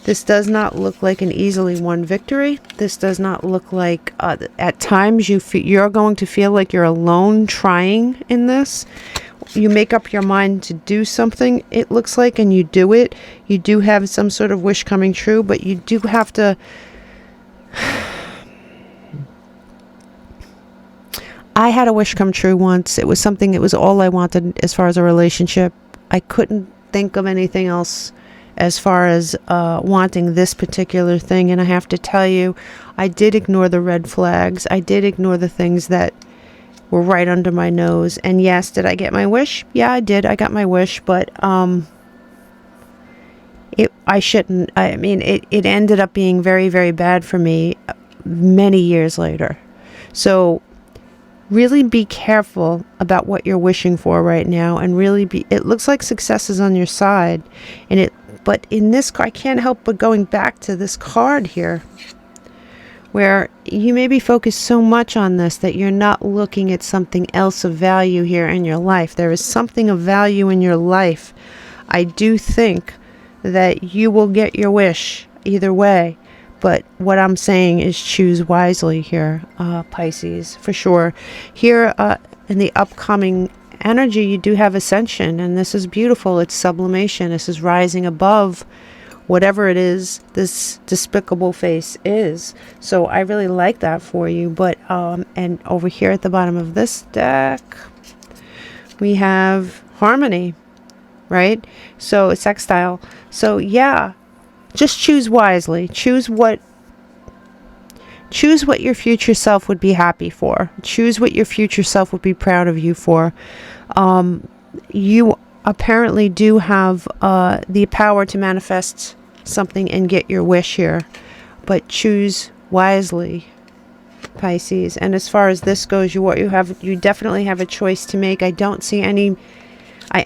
[SPEAKER 1] This does not look like an easily won victory. This does not look like, at times you're going to feel like you're alone trying in this. You make up your mind to do something, it looks like, and you do it. You do have some sort of wish coming true, but you do have to... I had a wish come true once. It was something, it was all I wanted as far as a relationship. I couldn't think of anything else as far as wanting this particular thing. And I have to tell you, I did ignore the red flags. I did ignore the things that were right under my nose. And yes, did I get my wish? Yeah, I did. I got my wish, but I shouldn't. I mean, it ended up being very, very bad for me many years later. So really be careful about what you're wishing for right now, and really it looks like success is on your side, but in this, I can't help but going back to this card here, where you may be focused so much on this that you're not looking at something else of value here in your life. There is something of value in your life. I do think that you will get your wish either way. But what I'm saying is choose wisely here, Pisces, for sure. Here in the upcoming energy, you do have ascension, and this is beautiful. It's sublimation. This is rising above whatever it is this despicable face is. So I really like that for you. But and over here at the bottom of this deck, we have harmony, right? So it's sextile. So yeah. Just choose wisely. Choose what your future self would be happy for. Choose what your future self would be proud of you for. You apparently do have the power to manifest something and get your wish here. But choose wisely, Pisces. And as far as this goes, you definitely have a choice to make. I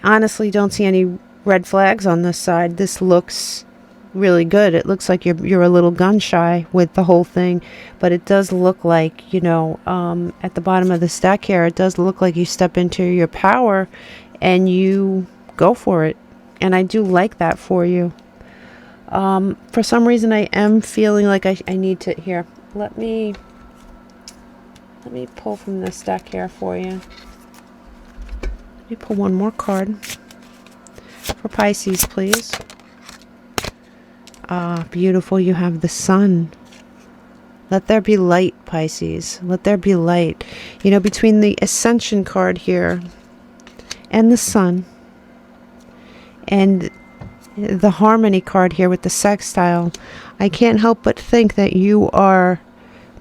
[SPEAKER 1] honestly don't see any red flags on this side. This looks really good. It looks like you're a little gun shy with the whole thing, but it does look like, at the bottom of the stack here, it does look like you step into your power and you go for it. And I do like that for you. For some reason, I am feeling like I need to, here, let me pull from this stack here for you. Let me pull one more card for Pisces, please. Ah, beautiful. You have the sun. Let there be light, Pisces. Let there be light. Between the ascension card here and the sun and the harmony card here with the sextile, I can't help but think that you are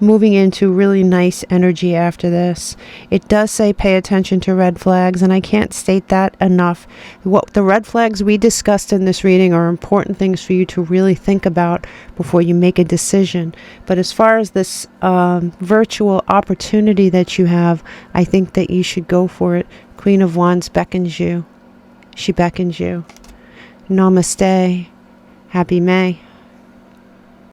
[SPEAKER 1] moving into really nice energy after this. It does say pay attention to red flags, and I can't state that enough. What the red flags we discussed in this reading are important things for you to really think about before you make a decision. But as far as this virtual opportunity that you have, I think that you should go for it. Queen of Wands beckons you. She beckons you. Namaste. Happy May.